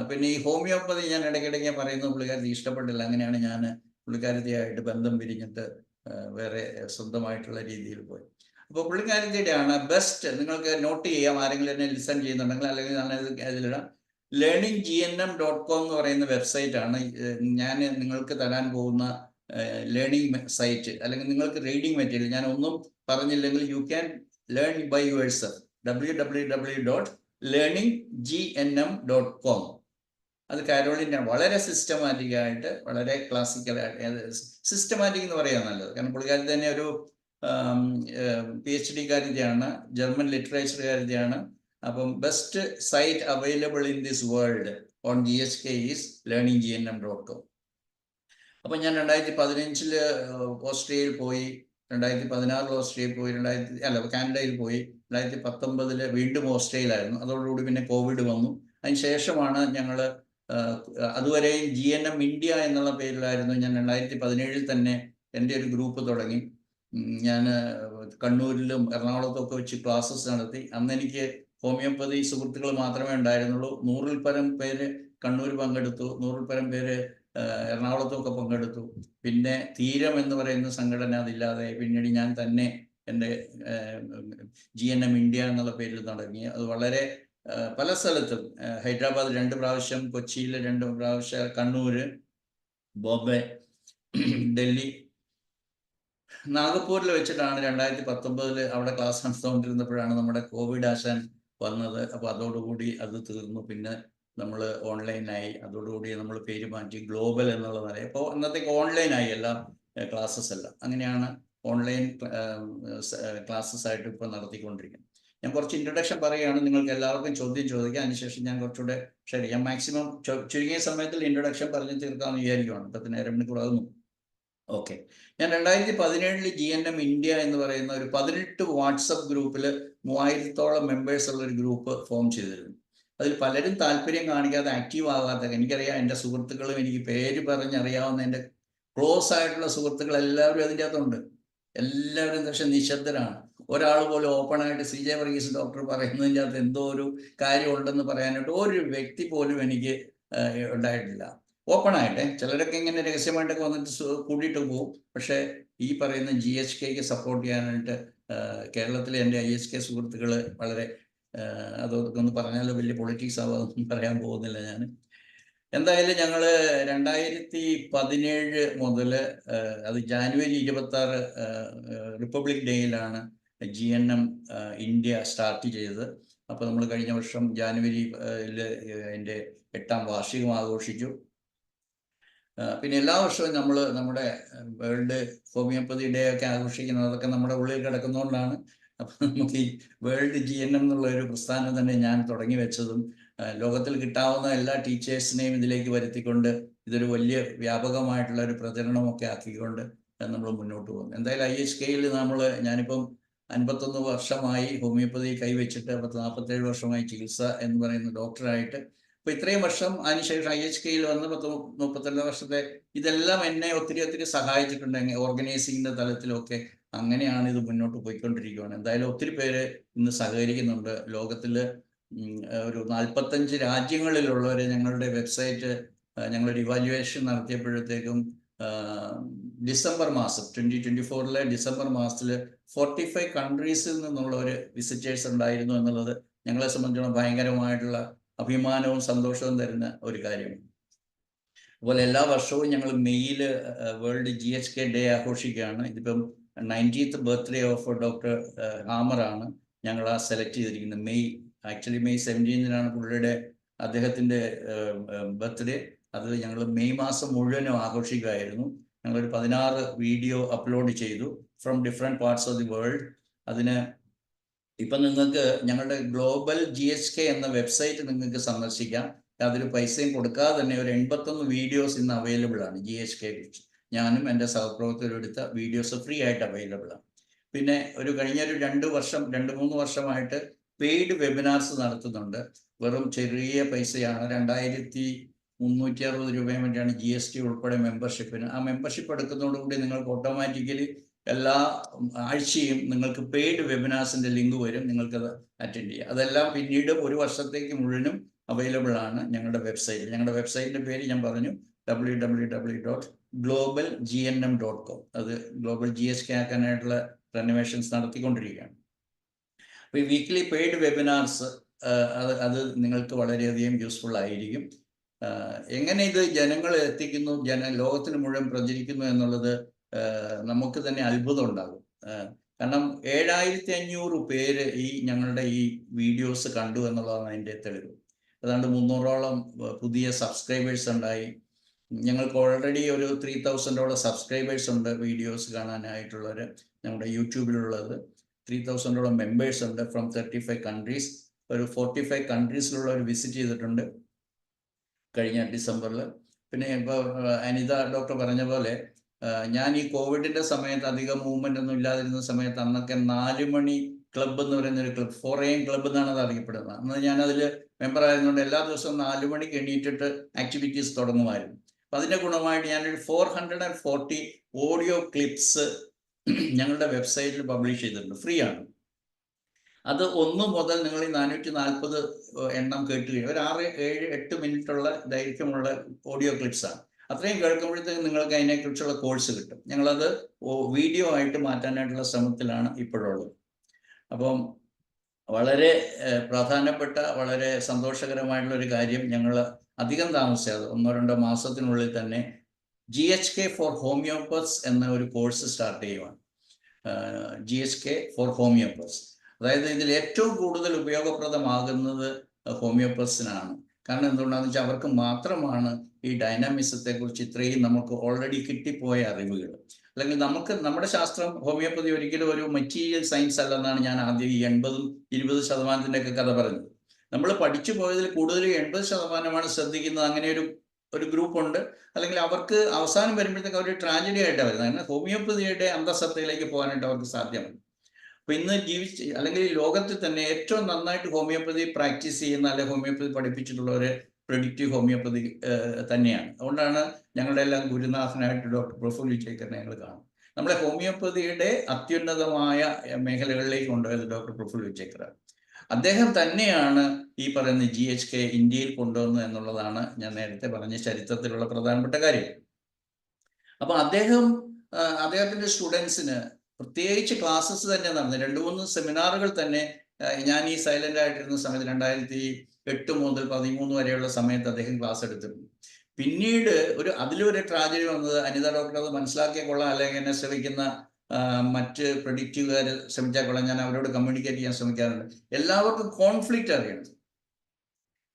പിന്നെ ഈ ഹോമിയോപ്പതി ഞാൻ ഇടയ്ക്കിടയ്ക്ക് പറയുന്നത് പുള്ളിക്കാരത്തി ഇഷ്ടപ്പെട്ടില്ല. അങ്ങനെയാണ് ഞാൻ പുള്ളിക്കാരത്തിയായിട്ട് ബന്ധം പിരിഞ്ഞിട്ട് വേറെ സ്വന്തമായിട്ടുള്ള രീതിയിൽ പോയി. അപ്പോൾ പുള്ളിക്കാരത്തിയുടെയാണ് ബെസ്റ്റ്, നിങ്ങൾക്ക് നോട്ട് ചെയ്യാം, ആരെങ്കിലും എന്നെ ലിസൺ ചെയ്യുന്നുണ്ടെങ്കിൽ, അല്ലെങ്കിൽ ഞാൻ അതിലിടാം. learninggmm.com എന്ന് പറയുന്ന വെബ്സൈറ്റാണ് ഞാൻ നിങ്ങൾക്ക് തരാൻ പോകുന്ന ലേണിംഗ് സൈറ്റ്, അല്ലെങ്കിൽ നിങ്ങൾക്ക് റീഡിംഗ് മെറ്റീരിയൽ. ഞാൻ ഒന്നും പറഞ്ഞില്ലെങ്കിൽ you can learn by yourself. www.learninggmm.com. അത് കാരോളിൻ്റെ വളരെ സിസ്റ്റമാറ്റിക് ആയിട്ട്, വളരെ ക്ലാസിക്കലായിട്ട്, സിസ്റ്റമാറ്റിക് എന്ന് പറയാൻ നല്ലത്. കാരണം പുള്ളിക്കാരി തന്നെ ഒരു PhD കാരിയാണ്, ജർമ്മൻ ലിറ്ററേച്ചറുകാരിയാണ്. അപ്പം best site available in this world on GHK is learninggmm.com. അപ്പം ഞാൻ 2015 ഓസ്ട്രേലിയയിൽ പോയി, 2016 ഓസ്ട്രേലിയയിൽ പോയി, കാനഡയിൽ പോയി, 2019 വീണ്ടും ഓസ്ട്രേലിയയിലായിരുന്നു. അതോടുകൂടി പിന്നെ കോവിഡ് വന്നു. അതിന് ശേഷമാണ് ഞങ്ങൾ അതുവരെയും GNM ഇന്ത്യ എന്നുള്ള പേരിലായിരുന്നു. ഞാൻ 2017 തന്നെ എൻ്റെ ഒരു ഗ്രൂപ്പ് തുടങ്ങി. ഞാൻ കണ്ണൂരിലും എറണാകുളത്തും ഒക്കെ വെച്ച് ക്ലാസ്സസ് നടത്തി. അന്ന് എനിക്ക് ഹോമിയോപ്പതി സുഹൃത്തുക്കൾ മാത്രമേ ഉണ്ടായിരുന്നുള്ളൂ. 100-ൽ പരം പേര് കണ്ണൂർ പങ്കെടുത്തു, 100-ൽ പരം പേര് എറണാകുളത്തൊക്കെ പങ്കെടുത്തു. പിന്നെ തീരം എന്ന് പറയുന്ന സംഘടന അതില്ലാതെ പിന്നീട് ഞാൻ തന്നെ എൻ്റെ GNM ഇന്ത്യ എന്നുള്ള പേരിൽ തുടങ്ങി. അത് വളരെ പല സ്ഥലത്തും, ഹൈദരാബാദ് 2 പ്രാവശ്യം, കൊച്ചിയിൽ 2 പ്രാവശ്യം, കണ്ണൂര്, ബോംബെ, ഡൽഹി, നാഗപ്പൂരിൽ വെച്ചിട്ടാണ് 2019 അവിടെ ക്ലാസ് നടത്തുകൊണ്ടിരുന്നപ്പോഴാണ് നമ്മുടെ കോവിഡ് ആശാൻ വന്നത്. അപ്പോൾ അതോടുകൂടി അത് തീർന്നു. പിന്നെ നമ്മൾ ഓൺലൈനായി. അതോടുകൂടി നമ്മൾ പേര് മാറ്റി ഗ്ലോബൽ എന്നുള്ള നില. അപ്പോൾ അന്നത്തേക്ക് ഓൺലൈനായി എല്ലാ ക്ലാസ്സസ് എല്ലാം. അങ്ങനെയാണ് ഓൺലൈൻ ക്ലാസ്സസ് ആയിട്ട് ഇപ്പോൾ നടത്തിക്കൊണ്ടിരിക്കുന്നത്. ഞാൻ കുറച്ച് ഇൻട്രൊഡക്ഷൻ പറയുകയാണ്. നിങ്ങൾക്ക് എല്ലാവർക്കും ചോദ്യം ചോദിക്കാം. അതിനുശേഷം ഞാൻ കുറച്ചുകൂടെ ഷെയർ ചെയ്യാം. മാക്സിമം ചുരുങ്ങിയ സമയത്തിൽ ഇൻട്രൊഡക്ഷൻ പറഞ്ഞ് തീർക്കാമെന്ന് വിചാരിക്കുവാണ്. 10 മണിക്കൂർ ആകുന്നു. ഓക്കെ. ഞാൻ 2017 GNM ഇന്ത്യ എന്ന് പറയുന്ന ഒരു 18 വാട്സപ്പ് ഗ്രൂപ്പിൽ 3000-ഓളം മെമ്പേഴ്സ് ഉള്ള ഒരു ഗ്രൂപ്പ് ഫോം ചെയ്തിരുന്നു. അതിൽ പലരും താല്പര്യം കാണിക്കാതെ ആക്റ്റീവ് ആകാത്ത, എനിക്കറിയാം, എൻ്റെ സുഹൃത്തുക്കളും എനിക്ക് പേര് പറഞ്ഞറിയാവുന്ന എൻ്റെ ക്ലോസ് ആയിട്ടുള്ള സുഹൃത്തുക്കൾ എല്ലാവരും അതിൻ്റെ അകത്തുണ്ട്. എല്ലാവരും പക്ഷെ നിശബ്ദരാണ്. ഒരാൾ പോലും ഓപ്പണായിട്ട് CJ വർഗീസ് ഡോക്ടർ പറയുന്നതിൻ്റെ അകത്ത് എന്തോ ഒരു കാര്യം ഉണ്ടെന്ന് പറയാനായിട്ട് ഒരു വ്യക്തി പോലും എനിക്ക് ഉണ്ടായിട്ടില്ല. ഓപ്പണായിട്ടെ ചിലരൊക്കെ ഇങ്ങനെ രഹസ്യമായിട്ടൊക്കെ വന്നിട്ട് കൂടിയിട്ട് പോകും. പക്ഷേ ഈ പറയുന്ന GHKക്ക് സപ്പോർട്ട് ചെയ്യാനായിട്ട് കേരളത്തിലെ എൻ്റെ IHK സുഹൃത്തുക്കൾ വളരെ, അതൊക്കെ ഒന്ന് പറഞ്ഞാൽ വലിയ പൊളിറ്റിക്സ് ആവാതൊന്നും പറയാൻ പോകുന്നില്ല ഞാൻ. എന്തായാലും ഞങ്ങൾ 2017 മുതൽ, അത് ജാനുവരി 26 റിപ്പബ്ലിക് ഡേയിലാണ് GNM ഇന്ത്യ സ്റ്റാർട്ട് ചെയ്തത്. അപ്പോൾ നമ്മൾ കഴിഞ്ഞ വർഷം ജാനുവരിയിൽ എൻ്റെ 8ാം വാർഷികം ആഘോഷിച്ചു. പിന്നെ എല്ലാ വർഷവും നമ്മൾ നമ്മുടെ വേൾഡ് ഹോമിയോപ്പതി ഡേ ഒക്കെ ആഘോഷിക്കുന്നത് അതൊക്കെ നമ്മുടെ ഉള്ളിൽ കിടക്കുന്നതുകൊണ്ടാണ്. അപ്പം നമുക്ക് ഈ വേൾഡ് GNM എന്നുള്ള ഒരു പ്രസ്ഥാനം തന്നെ ഞാൻ തുടങ്ങി വെച്ചതും ലോകത്തിൽ കിട്ടാവുന്ന എല്ലാ ടീച്ചേഴ്സിനെയും ഇതിലേക്ക് വരുത്തിക്കൊണ്ട് ഇതൊരു വലിയ വ്യാപകമായിട്ടുള്ള ഒരു പ്രചരണമൊക്കെ ആക്കിക്കൊണ്ട് നമ്മൾ മുന്നോട്ട് പോകുന്നു. എന്തായാലും IHKയിൽ ഞാനിപ്പം 51 വർഷമായി ഹോമിയോപ്പതി കൈവച്ചിട്ട്, 47 വർഷമായി ചികിത്സ എന്ന് പറയുന്ന ഡോക്ടറായിട്ട്. അപ്പോൾ ഇത്രയും വർഷം അതിനുശേഷം IHKയിൽ വന്ന് 32 വർഷത്തെ ഇതെല്ലാം എന്നെ ഒത്തിരി സഹായിച്ചിട്ടുണ്ട് ഓർഗനൈസിങ്ങിൻ്റെ തലത്തിലൊക്കെ. അങ്ങനെയാണ് ഇത് മുന്നോട്ട് പോയിക്കൊണ്ടിരിക്കുകയാണ്. എന്തായാലും ഒത്തിരി പേര് ഇന്ന് സഹകരിക്കുന്നുണ്ട്. ലോകത്തിൽ ഒരു 45 രാജ്യങ്ങളിലുള്ളവർ ഞങ്ങളുടെ വെബ്സൈറ്റ് ഞങ്ങളൊരു ഇവാലുവേഷൻ നടത്തിയപ്പോഴത്തേക്കും ഡിസംബർ മാസം 2024 ഡിസംബർ മാസത്തിൽ 45 കൺട്രീസിൽ നിന്നുള്ളവർ വിസിറ്റേഴ്സ് ഉണ്ടായിരുന്നു എന്നുള്ളത് ഞങ്ങളെ സംബന്ധിച്ചിടത്തോളം ഭയങ്കരമായിട്ടുള്ള അഭിമാനവും സന്തോഷവും തരുന്ന ഒരു കാര്യമാണ്. അതുപോലെ എല്ലാ വർഷവും ഞങ്ങൾ മെയ്യിൽ വേൾഡ് GHK ഡേ ആഘോഷിക്കുകയാണ്. ഇതിപ്പം 90th ബർത്ത്ഡേ ഓഫ് ഡോക്ടർ ഹാമറാണ് ഞങ്ങൾ സെലക്ട് ചെയ്തിരിക്കുന്നത്. ആക്ച്വലി മെയ് 17 പുള്ളിയുടെ അദ്ദേഹത്തിൻ്റെ ബർത്ത്ഡേ. അത് ഞങ്ങൾ മെയ് മാസം മുഴുവനും ആഘോഷിക്കുകയായിരുന്നു. ഞങ്ങളൊരു 16 വീഡിയോ അപ്ലോഡ് ചെയ്തു from different parts of the world. അതിന് ഇപ്പം നിങ്ങൾക്ക് ഞങ്ങളുടെ ഗ്ലോബൽ GHK എന്ന വെബ്സൈറ്റ് നിങ്ങൾക്ക് സന്ദർശിക്കാം. അതിൽ പൈസയും കൊടുക്കാതെ തന്നെ ഒരു 81 വീഡിയോസ് ഇന്ന് അവൈലബിൾ ആണ്. GHKയെ കുറിച്ച് ഞാനും എൻ്റെ സഹപ്രവർത്തകരും എടുത്ത വീഡിയോസ് ഫ്രീ ആയിട്ട് അവൈലബിൾ ആണ്. പിന്നെ കഴിഞ്ഞൊരു 2-3 വർഷമായിട്ട് പെയ്ഡ് വെബിനാർസ് നടത്തുന്നുണ്ട്. വെറും ചെറിയ പൈസയാണ്, 2360 രൂപയും വേണ്ടിയാണ് GST ഉൾപ്പെടെ മെമ്പർഷിപ്പിന്. ആ മെമ്പർഷിപ്പ് എടുക്കുന്നതോടുകൂടി നിങ്ങൾക്ക് ഓട്ടോമാറ്റിക്കലി എല്ലാ ആഴ്ചയും നിങ്ങൾക്ക് പെയ്ഡ് വെബിനാർസിൻ്റെ ലിങ്ക് വരും. നിങ്ങൾക്കത് അറ്റൻഡ് ചെയ്യാം. അതെല്ലാം പിന്നീട് ഒരു വർഷത്തേക്ക് മുഴുവനും അവൈലബിൾ ആണ് ഞങ്ങളുടെ വെബ്സൈറ്റിൽ. ഞങ്ങളുടെ വെബ്സൈറ്റിൻ്റെ പേര് ഞാൻ പറഞ്ഞു, www.globalgnm.com. അത് ഗ്ലോബൽ GHK ആക്കാനായിട്ടുള്ള റെനോവേഷൻസ് നടത്തിക്കൊണ്ടിരിക്കുകയാണ്. അപ്പോൾ ഈ വീക്ക്ലി പെയ്ഡ് വെബിനാർസ് അത് നിങ്ങൾക്ക് വളരെയധികം യൂസ്ഫുൾ ആയിരിക്കും. എങ്ങനെ ഇത് ജനങ്ങളെ എത്തിക്കുന്നു, ലോകത്തിന് മുഴുവൻ പ്രചരിക്കുന്നു എന്നുള്ളത് നമുക്ക് തന്നെ അത്ഭുതം ഉണ്ടാകും. കാരണം 7500 പേര് ഞങ്ങളുടെ ഈ വീഡിയോസ് കണ്ടു എന്നുള്ളതാണ് അതിൻ്റെ തെളിവ്. ഏതാണ്ട് 300ഓളം പുതിയ സബ്സ്ക്രൈബേഴ്സ് ഉണ്ടായി. ഞങ്ങൾക്ക് ഓൾറെഡി ഒരു 3000ഓളം സബ്സ്ക്രൈബേഴ്സ് ഉണ്ട് വീഡിയോസ് കാണാനായിട്ടുള്ളവർ. ഞങ്ങളുടെ യൂട്യൂബിലുള്ളത് 3000ഓളം മെമ്പേഴ്സ് ഉണ്ട് ഫ്രം 35 കൺട്രീസ്. ഒരു 45 കൺട്രീസിലുള്ളവർ വിസിറ്റ് ചെയ്തിട്ടുണ്ട് കഴിഞ്ഞ ഡിസംബറിൽ. പിന്നെ ഇപ്പോൾ അനിത ഡോക്ടർ പറഞ്ഞ പോലെ ഞാൻ ഈ കോവിഡിൻ്റെ സമയത്ത് അധികം മൂവ്മെൻ്റ് ഒന്നും ഇല്ലാതിരുന്ന സമയത്ത് അന്നൊക്കെ 4 മണി ക്ലബ്ബ് എന്ന് പറയുന്ന ഒരു ക്ലബ്ബ്, 4 AM ക്ലബ്ബ് എന്നാണ് അത് അറിയപ്പെടുന്നത്. അന്ന് ഞാനതിൽ മെമ്പർ ആയതുകൊണ്ട് എല്ലാ ദിവസവും 4 മണിക്ക് എണീറ്റിട്ട് ആക്ടിവിറ്റീസ് തുടങ്ങുമായിരുന്നു. അപ്പം അതിൻ്റെ ഗുണമായിട്ട് ഞാനൊരു 440 ഓഡിയോ ക്ലിപ്സ് ഞങ്ങളുടെ വെബ്സൈറ്റിൽ പബ്ലിഷ് ചെയ്തിട്ടുണ്ട്. ഫ്രീ ആണ്. അത് 1 മുതൽ നിങ്ങൾ ഈ 440 എണ്ണം കേട്ട് കഴിയും. ഒരു 6, 7, 8 മിനിറ്റുള്ള ദൈർഘ്യമുള്ള ഓഡിയോ ക്ലിപ്സാണ്. അത്രയും കേൾക്കുമ്പോഴത്തേക്ക് നിങ്ങൾക്ക് അതിനെക്കുറിച്ചുള്ള കോഴ്സ് കിട്ടും. ഞങ്ങളത് വീഡിയോ ആയിട്ട് മാറ്റാനായിട്ടുള്ള ശ്രമത്തിലാണ് ഇപ്പോഴുള്ളത്. അപ്പം വളരെ പ്രധാനപ്പെട്ട, വളരെ സന്തോഷകരമായിട്ടുള്ള ഒരു കാര്യം, ഞങ്ങൾ അധികം താമസിയാതെ 1-2 മാസത്തിനുള്ളിൽ തന്നെ GHK ഫോർ ഹോമിയോപ്പത്സ് എന്ന ഒരു കോഴ്സ് സ്റ്റാർട്ട് ചെയ്യുവാണ്. GHK for homeopaths. അതായത് ഇതിൽ ഏറ്റവും കൂടുതൽ ഉപയോഗപ്രദമാകുന്നത് ഹോമിയോപ്പത്സിനാണ്. കാരണം എന്തുകൊണ്ടാണെന്ന് വെച്ചാൽ അവർക്ക് മാത്രമാണ് ഈ ഡൈനാമിസത്തെ കുറിച്ച് ഇത്രയും നമുക്ക് ഓൾറെഡി കിട്ടിപ്പോയ അറിവുകൾ. അല്ലെങ്കിൽ നമ്മുടെ ശാസ്ത്രം ഹോമിയോപ്പതി ഒരിക്കലും ഒരു മെറ്റീരിയൽ സയൻസ് അല്ലെന്നാണ് ഞാൻ ആദ്യം ഈ 80-20% ഒക്കെ കഥ പറഞ്ഞത്. നമ്മൾ പഠിച്ചു പോയതിൽ കൂടുതൽ 80% ശ്രദ്ധിക്കുന്നത്. അങ്ങനെ ഒരു ഗ്രൂപ്പ് ഉണ്ട്. അല്ലെങ്കിൽ അവർക്ക് അവസാനം വരുമ്പോഴത്തേക്ക് അവർ ട്രാജഡി ആയിട്ടാണ് വരുന്നത്. അങ്ങനെ ഹോമിയോപ്പതിയുടെ അന്തസത്തയിലേക്ക് പോകാനായിട്ട് അവർക്ക് സാധ്യമല്ല. അപ്പൊ ഇന്ന് അല്ലെങ്കിൽ ഈ ലോകത്തിൽ തന്നെ ഏറ്റവും നന്നായിട്ട് ഹോമിയോപ്പതി പ്രാക്ടീസ് ചെയ്യുന്ന, അല്ലെങ്കിൽ ഹോമിയോപ്പതി പഠിപ്പിച്ചിട്ടുള്ളവര് പ്രെഡിക്റ്റീവ് ഹോമിയോപ്പതി തന്നെയാണ്. അതുകൊണ്ടാണ് ഞങ്ങളുടെ എല്ലാം ഗുരുനാഥനായിട്ട് ഡോക്ടർ പ്രഫുൽ വിജയ്ക്കറിനെ ഞങ്ങൾ കാണും. നമ്മളെ ഹോമിയോപ്പതിയുടെ അത്യുന്നതമായ മേഖലകളിലേക്ക് കൊണ്ടുപോയത് ഡോക്ടർ പ്രഫുൽ വിജയ്ക്കറാണ്. അദ്ദേഹം തന്നെയാണ് ഈ പറയുന്ന GHK ഇന്ത്യയിൽ കൊണ്ടുവന്നത് എന്നുള്ളതാണ് ഞാൻ നേരത്തെ പറഞ്ഞ ചരിത്രത്തിലുള്ള പ്രധാനപ്പെട്ട കാര്യം. അപ്പൊ അദ്ദേഹത്തിന്റെ സ്റ്റുഡൻസിന് പ്രത്യേകിച്ച് ക്ലാസ്സസ് തന്നെ നടന്നു. 2-3 സെമിനാറുകൾ തന്നെ ഞാൻ ഈ സൈലന്റ് ആയിട്ടിരുന്ന സമയത്ത് 2008 മുതൽ 2013 വരെയുള്ള സമയത്ത് അദ്ദേഹം ക്ലാസ് എടുത്തിട്ടുണ്ട്. പിന്നീട് അതിലൊരു ട്രാജഡി വന്നത്, അനിത ഡോക്ടർ അത് മനസ്സിലാക്കിയ കൊള്ളാം, അല്ലെങ്കിൽ എന്നെ ശ്രമിക്കുന്ന മറ്റ് പ്രഡിക്റ്റീവുകാർ ശ്രമിച്ചാൽ കൊള്ളാം, ഞാൻ അവരോട് കമ്മ്യൂണിക്കേറ്റ് ചെയ്യാൻ ശ്രമിക്കാറുണ്ട്. എല്ലാവർക്കും കോൺഫ്ലിക്റ്റ് അറിയണം,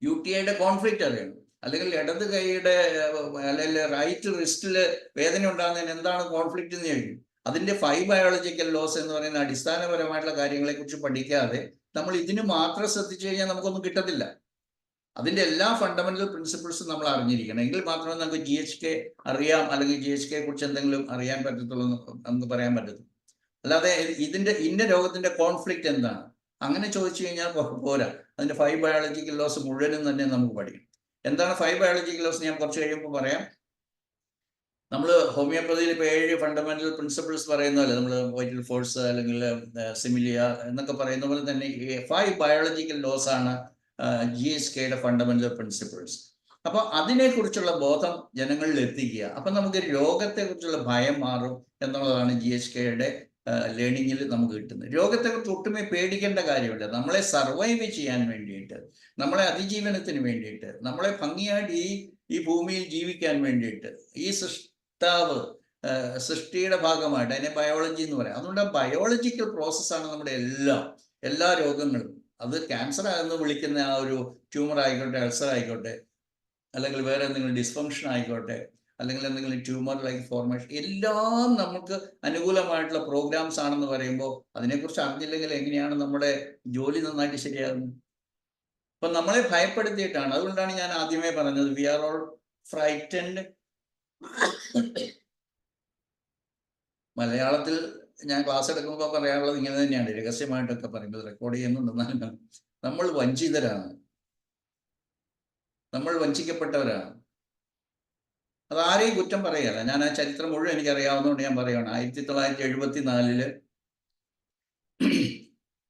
UTIയുടെ കോൺഫ്ലിക്റ്റ് അറിയണം, അല്ലെങ്കിൽ ഇടത് കൈയുടെ അല്ലെങ്കിൽ റൈറ്റ് റിസ്റ്റില് വേദന ഉണ്ടാകുന്നതിന് എന്താണ് കോൺഫ്ലിക്റ്റ് എന്ന് ചോദിക്കും. അതിന്റെ 5 ബയോളജിക്കൽ ലോസ് എന്ന് പറയുന്ന അടിസ്ഥാനപരമായിട്ടുള്ള കാര്യങ്ങളെ കുറിച്ച് പഠിക്കാതെ നമ്മൾ ഇതിന് മാത്രം ശ്രദ്ധിച്ചു കഴിഞ്ഞാൽ നമുക്കൊന്നും കിട്ടത്തില്ല. അതിന്റെ എല്ലാ ഫണ്ടമെന്റൽ പ്രിൻസിപ്പിൾസും നമ്മൾ അറിഞ്ഞിരിക്കണം. എങ്കിൽ മാത്രമേ നമുക്ക് GHK അറിയാം, അല്ലെങ്കിൽ GHK കുറിച്ച് എന്തെങ്കിലും അറിയാൻ പറ്റത്തുള്ളൂ നമുക്ക് പറയാൻ പറ്റത്തുള്ളൂ. അല്ലാതെ ഇന്ന രോഗത്തിന്റെ കോൺഫ്ലിക്റ്റ് എന്താണ് അങ്ങനെ ചോദിച്ചു കഴിഞ്ഞാൽ പോരാ. അതിന്റെ 5 ബയോളജിക്കൽ ലോസ് മുഴുവനും തന്നെ നമുക്ക് പഠിക്കണം. എന്താണ് 5 ബയോളജിക്കൽ ലോസ് ഞാൻ കുറച്ച് കഴിയുമ്പോൾ പറയാം. നമ്മൾ ഹോമിയോപ്പതിയിൽ ഇപ്പോൾ 7 ഫണ്ടമെന്റൽ പ്രിൻസിപ്പിൾസ് പറയുന്നതല്ലേ, നമ്മൾ വൈറ്റൽ ഫോഴ്സ് അല്ലെങ്കിൽ സിമിലിയ എന്നൊക്കെ പറയുന്ന പോലെ തന്നെ 5 ബയോളജിക്കൽ ലോസ് ആണ് GHKയുടെ ഫണ്ടമെന്റൽ പ്രിൻസിപ്പിൾസ്. അപ്പൊ അതിനെക്കുറിച്ചുള്ള ബോധം ജനങ്ങളിൽ എത്തിക്കുക. അപ്പൊ നമുക്ക് രോഗത്തെക്കുറിച്ചുള്ള ഭയം മാറും എന്നുള്ളതാണ് GHKയുടെ ലേണിങ്ങിൽ നമുക്ക് കിട്ടുന്നത്. രോഗത്തെക്കുറിച്ച് ഒട്ടുമേ പേടിക്കേണ്ട കാര്യമില്ല. നമ്മളെ സർവൈവ് ചെയ്യാൻ വേണ്ടിയിട്ട്, നമ്മളെ അതിജീവനത്തിന് വേണ്ടിയിട്ട്, നമ്മളെ ഭംഗിയായിട്ട് ഈ ഭൂമിയിൽ ജീവിക്കാൻ വേണ്ടിയിട്ട്, ഈ സൃഷ്ടിയുടെ ഭാഗമായിട്ട് അതിനെ ബയോളജി എന്ന് പറയാം. അതുകൊണ്ട് ബയോളജിക്കൽ പ്രോസസ്സാണ് നമ്മുടെ എല്ലാ രോഗങ്ങളും. അത് ക്യാൻസർ എന്ന് വിളിക്കുന്ന ആ ഒരു ട്യൂമർ ആയിക്കോട്ടെ, അൾസർ ആയിക്കോട്ടെ, അല്ലെങ്കിൽ വേറെ എന്തെങ്കിലും ഡിസ്ഫങ്ഷൻ ആയിക്കോട്ടെ, അല്ലെങ്കിൽ എന്തെങ്കിലും ട്യൂമർ ലൈക്ക് ഫോർമേഷൻ, എല്ലാം നമുക്ക് അനുകൂലമായിട്ടുള്ള പ്രോഗ്രാംസ് ആണെന്ന് പറയുമ്പോൾ അതിനെക്കുറിച്ച് അറിഞ്ഞില്ലെങ്കിൽ എങ്ങനെയാണ് നമ്മുടെ ജോലി നന്നായിട്ട് ശരിയാകുന്നത്? അപ്പൊ നമ്മളെ ഭയപ്പെടുത്തിയിട്ടാണ്. അതുകൊണ്ടാണ് ഞാൻ ആദ്യമേ പറഞ്ഞത് വി ആർ ഓൾ ഫ്രൈറ്റൻഡ്. മലയാളത്തിൽ ഞാൻ ക്ലാസ് എടുക്കുമ്പോൾ പറയാനുള്ളത് ഇങ്ങനെ തന്നെയാണ്, രഹസ്യമായിട്ടൊക്കെ പറയുമ്പോൾ റെക്കോർഡ് ചെയ്യുന്നുണ്ടെന്നാലും നമ്മൾ വഞ്ചിതരാണ്, നമ്മൾ വഞ്ചിക്കപ്പെട്ടവരാണ്. അതാരെയും കുറ്റം പറയുകയല്ല. ഞാൻ ആ ചരിത്രം മുഴുവൻ എനിക്കറിയാവുന്നതുകൊണ്ട് ഞാൻ പറയുകയാണ്. 1974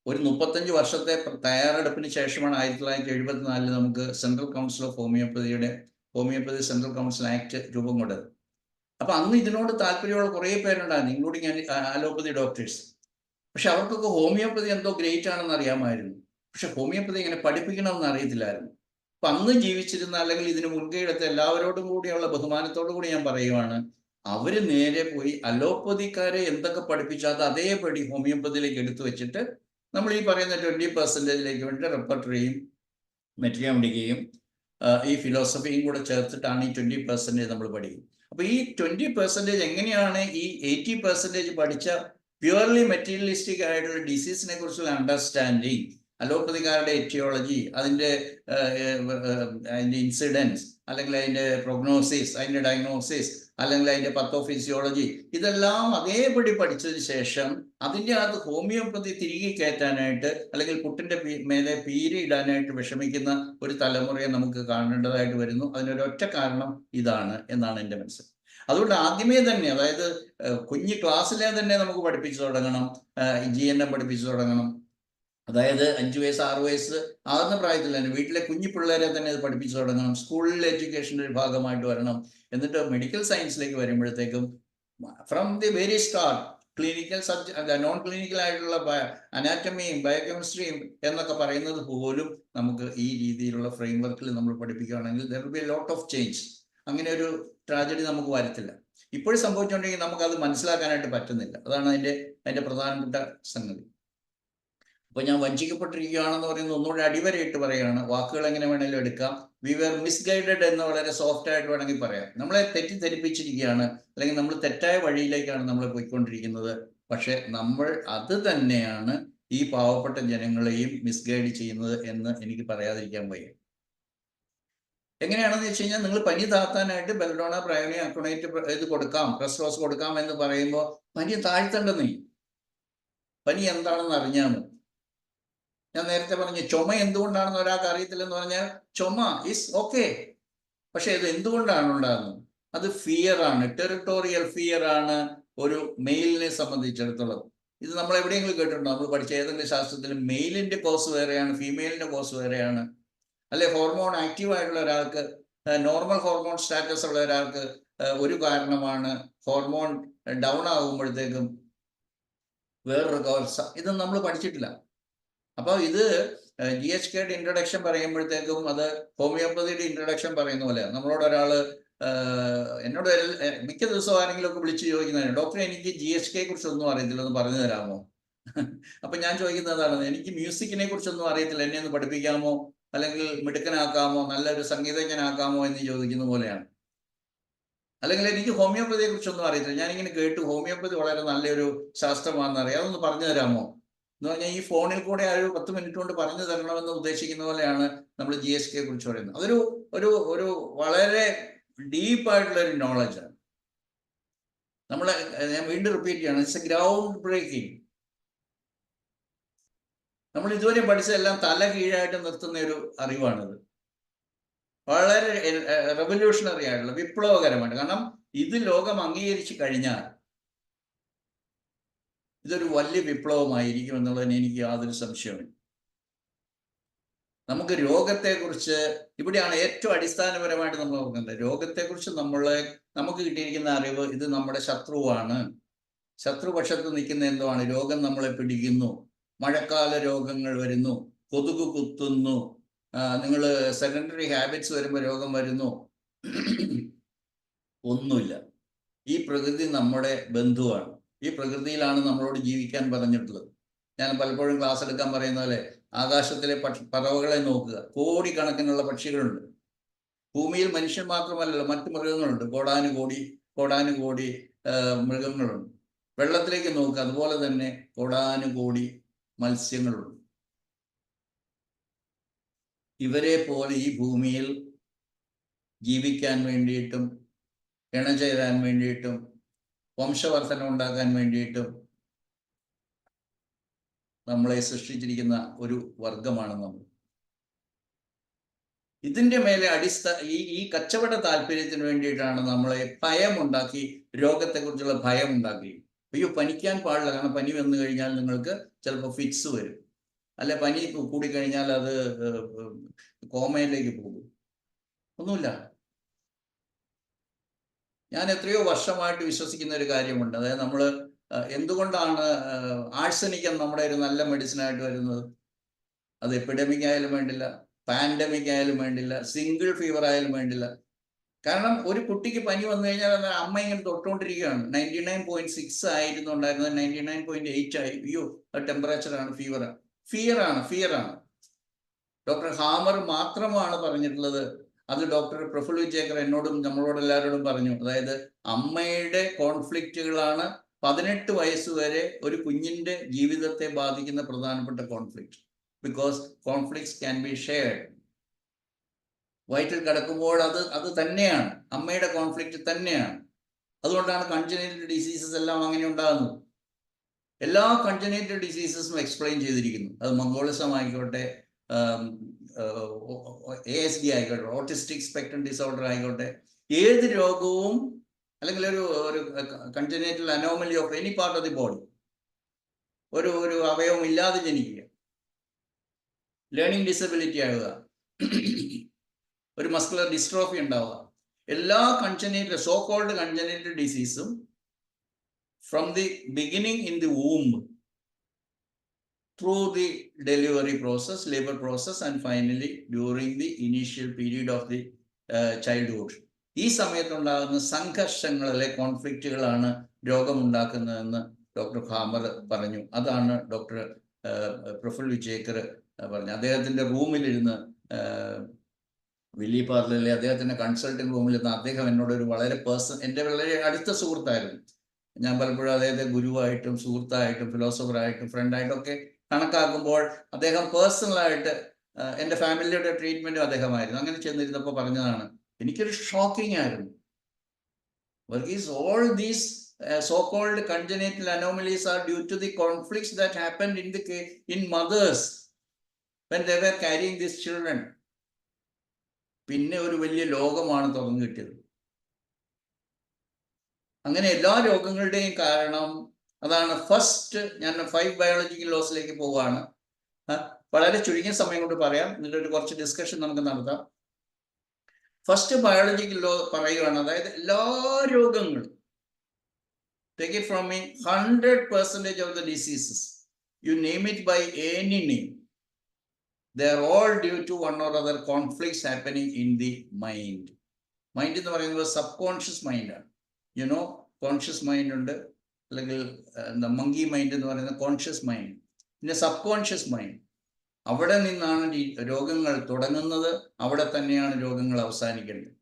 ഒരു 35 വർഷത്തെ തയ്യാറെടുപ്പിന് ശേഷമാണ് 1974 നമുക്ക് central council of homeopathy central council act രൂപം കൊണ്ടത്. അപ്പൊ അന്ന് ഇതിനോട് താല്പര്യമുള്ള കുറേ പേരുണ്ടായിരുന്നു, ഇൻക്ലൂഡിങ് അലോപ്പതി ഡോക്ടേഴ്സ്. പക്ഷെ അവർക്കൊക്കെ ഹോമിയോപ്പതി എന്തോ ഗ്രേറ്റ് ആണെന്ന് അറിയാമായിരുന്നു. പക്ഷെ ഹോമിയോപ്പതി ഇങ്ങനെ പഠിപ്പിക്കണമെന്ന് അറിയത്തില്ലായിരുന്നു. അപ്പൊ അന്ന് ജീവിച്ചിരുന്ന, അല്ലെങ്കിൽ ഇതിന് മുൻകൈ എടുത്ത എല്ലാവരോടും കൂടിയുള്ള ബഹുമാനത്തോടു കൂടി ഞാൻ പറയുവാണ്, അവര് നേരെ പോയി അലോപ്പതിക്കാരെ എന്തൊക്കെ പഠിപ്പിച്ചാൽ അത് അതേപടി ഹോമിയോപ്പതിയിലേക്ക് എടുത്തു വെച്ചിട്ട് നമ്മൾ ഈ പറയുന്ന 20% വേണ്ടി റെപ്പർട്ടറിയും മെറ്റീരിയൽ ഈ ഫിലോസഫിയും കൂടെ ചേർത്തിട്ടാണ് ഈ 20% നമ്മൾ പഠിക്കും. അപ്പൊ ഈ 20% എങ്ങനെയാണ് ഈ 80% പഠിച്ച പ്യുവർലി മെറ്റീരിയലിസ്റ്റിക് ആയിട്ടുള്ള ഡിസീസിനെ കുറിച്ചുള്ള അണ്ടർസ്റ്റാൻഡിങ്, അലോപ്പതിക്കാരുടെ എറ്റിയോളജി, അതിൻ്റെ ഇൻസിഡൻസ്, അല്ലെങ്കിൽ അതിൻ്റെ പ്രൊഗ്നോസിസ്, അതിൻ്റെ ഡയഗ്നോസിസ്, അല്ലെങ്കിൽ അതിൻ്റെ പത്തോഫിസിയോളജി, ഇതെല്ലാം അതേപടി പഠിച്ചതിന് ശേഷം അതിൻ്റെ അകത്ത് ഹോമിയോപ്പതി തിരികെ കയറ്റാനായിട്ട് അല്ലെങ്കിൽ പുട്ടിൻ്റെ മേലെ പീരി ഇടാനായിട്ട് വിഷമിക്കുന്ന ഒരു തലമുറയെ നമുക്ക് കാണേണ്ടതായിട്ട് വരുന്നു. അതിനൊരൊറ്റ കാരണം ഇതാണ് എന്നാണ് എൻ്റെ മനസ്സിൽ. അതുകൊണ്ട് ആദ്യമേ തന്നെ, അതായത് കുഞ്ഞു ക്ലാസ്സിലെ തന്നെ നമുക്ക് പഠിപ്പിച്ചു തുടങ്ങണം, GNM പഠിപ്പിച്ചു തുടങ്ങണം. അതായത് 5 വയസ്സ് 6 വയസ്സ് ആകുന്ന പ്രായത്തിൽ തന്നെ വീട്ടിലെ കുഞ്ഞു പിള്ളേരെ തന്നെ ഇത് പഠിപ്പിച്ചു തുടങ്ങണം. സ്കൂളിലെ എഡ്യൂക്കേഷൻ്റെ ഒരു ഭാഗമായിട്ട് വരണം. എന്നിട്ട് മെഡിക്കൽ സയൻസിലേക്ക് വരുമ്പോഴത്തേക്കും from the very start clinical subject, non clinical ആയിട്ടുള്ള അനാറ്റമിയും ബയോകെമിസ്ട്രിയും എന്നൊക്കെ പറയുന്നത് പോലും നമുക്ക് ഈ രീതിയിലുള്ള ഫ്രെയിം വർക്കിൽ നമ്മൾ പഠിപ്പിക്കുകയാണെങ്കിൽ there will be a lot of change. അങ്ങനെ ഒരു ട്രാജഡി നമുക്ക് വരത്തില്ല. ഇപ്പോഴും സംഭവിച്ചുകൊണ്ടെങ്കിൽ നമുക്കത് മനസ്സിലാക്കാനായിട്ട് പറ്റുന്നില്ല. അതാണ് അതിൻ്റെ പ്രധാനപ്പെട്ട സംഗതി. അപ്പോൾ ഞാൻ വഞ്ചിക്കപ്പെട്ടിരിക്കുകയാണെന്ന് പറയുന്നത് ഒന്നുകൂടി അടിവരയിട്ട് പറയുകയാണ്. വാക്കുകൾ എങ്ങനെ വേണമെങ്കിലും എടുക്കാം. വി വെർ മിസ്ഗൈഡഡ് എന്ന് വളരെ സോഫ്റ്റ് ആയിട്ട് വേണമെങ്കിൽ പറയാം. നമ്മളെ തെറ്റിദ്ധരിപ്പിച്ചിരിക്കുകയാണ്, അല്ലെങ്കിൽ നമ്മൾ തെറ്റായ വഴിയിലേക്കാണ് നമ്മൾ പോയിക്കൊണ്ടിരിക്കുന്നത്. പക്ഷെ നമ്മൾ അത് തന്നെയാണ് ഈ പാവപ്പെട്ട ജനങ്ങളെയും മിസ്ഗൈഡ് ചെയ്യുന്നത് എന്ന് എനിക്ക് പറയാതിരിക്കാൻ വയ്യ. എങ്ങനെയാണെന്ന് വെച്ച് കഴിഞ്ഞാൽ, നിങ്ങൾ പനി താത്താനായിട്ട് ബെൽഡോണ, പ്രയോണി, അക്രോണൈറ്റ് ഇത് കൊടുക്കാം, ക്രെസ്റ്റോസ് കൊടുക്കാം എന്ന് പറയുമ്പോൾ പനി താഴ്ത്തേണ്ടെന്നേ. പനി എന്താണെന്ന് അറിഞ്ഞാൽ മതി. ഞാൻ നേരത്തെ പറഞ്ഞു, ചുമ എന്തുകൊണ്ടാണെന്ന് ഒരാൾക്ക് അറിയത്തില്ലെന്ന് പറഞ്ഞാൽ ചുമ ഈസ് ഓക്കെ. പക്ഷെ ഇത് എന്തുകൊണ്ടാണ് ഉണ്ടാകുന്നത്? അത് ഫിയർ ആണ്, ടെറിട്ടോറിയൽ ഫിയർ ആണ് ഒരു മെയിലിനെ സംബന്ധിച്ചിടത്തോളം. ഇത് നമ്മൾ എവിടെയെങ്കിലും കേട്ടിട്ടുണ്ടോ? നമ്മൾ പഠിച്ച ഏതെങ്കിലും ശാസ്ത്രത്തിൽ മെയിലിന്റെ കോസ് വേറെയാണ്, ഫീമെയിലിന്റെ കോസ് വേറെയാണ്. അല്ലെ, ഹോർമോൺ ആക്റ്റീവ് ആയിട്ടുള്ള ഒരാൾക്ക്, നോർമൽ ഹോർമോൺ സ്റ്റാറ്റസ് ഉള്ള ഒരാൾക്ക് ഒരു കാരണമാണ്, ഹോർമോൺ ഡൗൺ ആകുമ്പോഴത്തേക്കും വേറൊരു കോഴ്സ്. ഇതൊന്നും നമ്മൾ പഠിച്ചിട്ടില്ല. അപ്പോൾ ഇത് GHKയുടെ ഇൻട്രൊഡക്ഷൻ പറയുമ്പോഴത്തേക്കും അത് ഹോമിയോപ്പതിയുടെ ഇൻട്രൊഡക്ഷൻ പറയുന്ന പോലെ. നമ്മളോട് ഒരാൾ എന്നോട് മിക്ക ദിവസവും ആരെങ്കിലും ഒക്കെ വിളിച്ച് ചോദിക്കുന്നതാണ്, ഡോക്ടർ എനിക്ക് GHKയെ കുറിച്ചൊന്നും അറിയത്തില്ല, ഒന്ന് പറഞ്ഞു തരാമോ? അപ്പം ഞാൻ ചോദിക്കുന്നതാണ്, എനിക്ക് മ്യൂസിക്കിനെ കുറിച്ചൊന്നും അറിയത്തില്ല, എന്നെ ഒന്ന് പഠിപ്പിക്കാമോ, അല്ലെങ്കിൽ മിടുക്കനാക്കാമോ, നല്ലൊരു സംഗീതജ്ഞനാക്കാമോ എന്ന് ചോദിക്കുന്ന പോലെയാണ്. അല്ലെങ്കിൽ എനിക്ക് ഹോമിയോപ്പതിയെ കുറിച്ചൊന്നും അറിയത്തില്ല, ഞാനിങ്ങനെ കേട്ടു ഹോമിയോപ്പതി വളരെ നല്ലൊരു ശാസ്ത്രമാണെന്ന് അറിയാം, അതൊന്ന് പറഞ്ഞു തരാമോ എന്ന് പറഞ്ഞാൽ ഈ ഫോണിൽ കൂടെ ആ ഒരു 10 മിനിറ്റ് കൊണ്ട് പറഞ്ഞു തരണമെന്ന് ഉദ്ദേശിക്കുന്ന പോലെയാണ് നമ്മൾ GHKയെ കുറിച്ച് പറയുന്നത്. അതൊരു ഒരു ഒരു വളരെ ഡീപ്പായിട്ടുള്ള ഒരു നോളജാണ്. ഞാൻ വീണ്ടും റിപ്പീറ്റ് ചെയ്യണം, ഇറ്റ്സ് എ ഗ്രൗണ്ട് ബ്രേക്കിംഗ്. നമ്മൾ ഇതുവരെ പഠിച്ചതെല്ലാം തല കീഴായിട്ട് നിർത്തുന്ന ഒരു അറിവാണിത്. വളരെ റെവല്യൂഷണറി ആയിട്ടുള്ള, വിപ്ലവകരമായിട്ട്. കാരണം ഇത് ലോകം അംഗീകരിച്ചു കഴിഞ്ഞാൽ ഇതൊരു വലിയ വിപ്ലവമായിരിക്കും എന്നുള്ളതിന് എനിക്ക് യാതൊരു സംശയമില്ല. നമുക്ക് രോഗത്തെക്കുറിച്ച്, ഇവിടെയാണ് ഏറ്റവും അടിസ്ഥാനപരമായിട്ട് നമ്മൾ നോക്കുന്നത്. രോഗത്തെക്കുറിച്ച് നമുക്ക് കിട്ടിയിരിക്കുന്ന അറിവ്, ഇത് നമ്മുടെ ശത്രുവാണ്, ശത്രുപക്ഷത്ത് നിൽക്കുന്ന എന്തുവാണ്, രോഗം നമ്മളെ പിടിക്കുന്നു, മഴക്കാല രോഗങ്ങൾ വരുന്നു, കൊതുക് കുത്തുന്നു, നിങ്ങൾ സെഡന്ററി ഹാബിറ്റ്സ് വരുമ്പോൾ രോഗം വരുന്നു. ഒന്നുമില്ല. ഈ പ്രകൃതി നമ്മുടെ ബന്ധുവാണ്. ഈ പ്രകൃതിയിലാണ് നമ്മളോട് ജീവിക്കാൻ പറഞ്ഞിട്ടുള്ളത്. ഞാൻ പലപ്പോഴും ക്ലാസ് എടുക്കാൻ പറയുന്ന പോലെ ആകാശത്തിലെ പറവകളെ നോക്കുക. കോടിക്കണക്കിനുള്ള പക്ഷികളുണ്ട്. ഭൂമിയിൽ മനുഷ്യൻ മാത്രമല്ലല്ലോ, മറ്റു മൃഗങ്ങളുണ്ട്. കോടാനുകോടി മൃഗങ്ങളുണ്ട്. വെള്ളത്തിലേക്ക് നോക്കുക, അതുപോലെ തന്നെ കോടാനുകോടി മത്സ്യങ്ങളുണ്ട്. ഇവരെ പോലെ ഈ ഭൂമിയിൽ ജീവിക്കാൻ വേണ്ടിയിട്ടും ഇണചേരാൻ വേണ്ടിയിട്ടും വംശവർദ്ധന ഉണ്ടാക്കാൻ വേണ്ടിയിട്ടും നമ്മളെ സൃഷ്ടിച്ചിരിക്കുന്ന ഒരു വർഗമാണ് നമ്മൾ. ഇതിൻ്റെ മേലെ ഈ കച്ചവട താല്പര്യത്തിന് വേണ്ടിയിട്ടാണ് നമ്മളെ ഭയമുണ്ടാക്കി, രോഗത്തെക്കുറിച്ചുള്ള ഭയം ഉണ്ടാക്കി. അയ്യോ, പനിക്കാൻ പാടില്ല, കാരണം പനി വന്നു കഴിഞ്ഞാൽ നിങ്ങൾക്ക് ചിലപ്പോൾ ഫിറ്റ്സ് വരും, അല്ലെ പനി കൂടിക്കഴിഞ്ഞാൽ അത് കോമയിലേക്ക് പോകും. ഒന്നുമില്ല. ഞാൻ എത്രയോ വർഷമായിട്ട് വിശ്വസിക്കുന്ന ഒരു കാര്യമുണ്ട്. അതായത് നമ്മൾ എന്തുകൊണ്ടാണ് ആഴ്സനിക് നമ്മുടെ ഒരു നല്ല മെഡിസിനായിട്ട് വരുന്നത്? അത് എപ്പിഡമിക് ആയാലും വേണ്ടില്ല, പാൻഡമിക് ആയാലും വേണ്ടില്ല, സിംഗിൾ ഫീവർ ആയാലും വേണ്ടില്ല. കാരണം ഒരു കുട്ടിക്ക് പനി വന്നു കഴിഞ്ഞാൽ അമ്മ ഇങ്ങനെ തൊട്ടുകൊണ്ടിരിക്കുകയാണ്. 99.6 ആയിരുന്നു ഉണ്ടായിരുന്നത്, 99.8 ആയി. അയ്യോ, അത് ടെമ്പറേച്ചറാണ്, ഫിയറാണ്. ഡോക്ടർ ഹാമർ മാത്രമാണ് പറഞ്ഞിട്ടുള്ളത്. അത് ഡോക്ടർ പ്രഫുൽ വിജേക്കർ എന്നോടും നമ്മളോടെല്ലാവരോടും പറഞ്ഞു. അതായത് അമ്മയുടെ കോൺഫ്ലിക്റ്റുകളാണ് 18 വയസ്സ് വരെ ഒരു കുഞ്ഞിൻ്റെ ജീവിതത്തെ ബാധിക്കുന്ന പ്രധാനപ്പെട്ട conflict. Because conflicts can be shared. വയറ്റിൽ കിടക്കുമ്പോൾ അത് തന്നെയാണ്, അമ്മയുടെ കോൺഫ്ലിക്റ്റ് തന്നെയാണ്. അതുകൊണ്ടാണ് കൺജനൈറ്റൽ ഡിസീസസ് എല്ലാം അങ്ങനെ ഉണ്ടാകുന്നത്. എല്ലാ കൺജനൈറ്റൽ ഡിസീസസും എക്സ്പ്ലെയിൻ ചെയ്തിരിക്കുന്നു. അത് മംഗോളിസം ആയിക്കോട്ടെ, ASD ആയിക്കോട്ടെ, ഓട്ടിസ്റ്റിക് സ്പെക്ട്രം ഡിസോർഡർ ആയിക്കോട്ടെ, ഏത് രോഗവും അല്ലെങ്കിൽ ഒരു congenital anomaly of any part of the body, ഒരു അവയവം ഇല്ലാതെ ജനിക്കുക, ലേണിംഗ് ഡിസബിലിറ്റി ആവുക, ഒരു മസ്കുലർ ഡിസ്ട്രോഫി ഉണ്ടാവുക, എല്ലാ കൺജനൈറ്റൽ സോ കോൾഡ് കൺജനൈറ്റൽ ഡിസീസും from the beginning in the womb, through the delivery process, labor process, and finally during the initial period of the childhood. ഈ സമയത്തുണ്ടാകുന്ന സംഘർഷങ്ങളിലെ കോൺഫ്ലിക്റ്റുകളാണ് രോഗമുണ്ടാക്കുന്നതെന്ന് ഡോക്ടർ ഹാമർ പറഞ്ഞു. അതാണ് ഡോക്ടർ പ്രഫുൽ വിജേക്കർ പറഞ്ഞു. അദ്ദേഹത്തിൻ്റെ റൂമിലിരുന്ന്, വില്ലി പാർലറിലെ അദ്ദേഹത്തിൻ്റെ കൺസൾട്ടിംഗ് റൂമിലിരുന്ന് അദ്ദേഹം എന്നോട് വളരെ എൻ്റെ വളരെ അടുത്ത സുഹൃത്തായിരുന്നു. ഞാൻ പലപ്പോഴും അദ്ദേഹത്തെ ഗുരുവായിട്ടും സുഹൃത്തായിട്ടും ഫിലോസഫറായിട്ടും ഫ്രണ്ടായിട്ടും ഒക്കെ കണക്കാക്കുമ്പോൾ അദ്ദേഹം പേഴ്സണലായിട്ട് എൻ്റെ ഫാമിലിയുടെ ട്രീറ്റ്മെൻറ്റും അദ്ദേഹമായിരുന്നു. അങ്ങനെ ചെന്നിരുന്നപ്പോൾ പറഞ്ഞതാണ്, എനിക്കൊരു ഷോക്കിംഗ് ആയിരുന്നു. Verghese, all these so-called congenital anomalies are due to the conflicts that happened in mothers when they were carrying these children. പിന്നെ ഒരു വലിയ ലോകമാണ് തുറന്നു കിട്ടിയത്. അങ്ങനെ എല്ലാ രോഗങ്ങളുടെയും കാരണം അതാണ്. ഫസ്റ്റ് ഞാൻ 5 ബയോളജിക്കൽ ലോസിലേക്ക് പോവുകയാണ്. വളരെ ചുരുങ്ങിയ സമയം കൊണ്ട് പറയാം, എന്നിട്ട് ഒരു കുറച്ച് ഡിസ്കഷൻ നമുക്ക് നടത്താം. ഫസ്റ്റ് ബയോളജിക്കൽ ലോ പറയുകയാണ്, അതായത് എല്ലാ രോഗങ്ങളും, take it from me, 100% of the diseases, you name it by any name, they are all due to one or other conflicts happening in the mind. Mind എന്ന് പറയുന്നത് സബ് കോൺഷ്യസ് മൈൻഡാണ്. കോൺഷ്യസ് മൈൻഡ് ഉണ്ട്, അല്ലെങ്കിൽ മങ്കി മൈൻഡ് എന്ന് പറയുന്ന കോൺഷ്യസ് മൈൻഡ്, പിന്നെ സബ് കോൺഷ്യസ് മൈൻഡ്. അവിടെ നിന്നാണ് രോഗങ്ങൾ തുടങ്ങുന്നത്, അവിടെ തന്നെയാണ് രോഗങ്ങൾ അവസാനിക്കേണ്ടത്.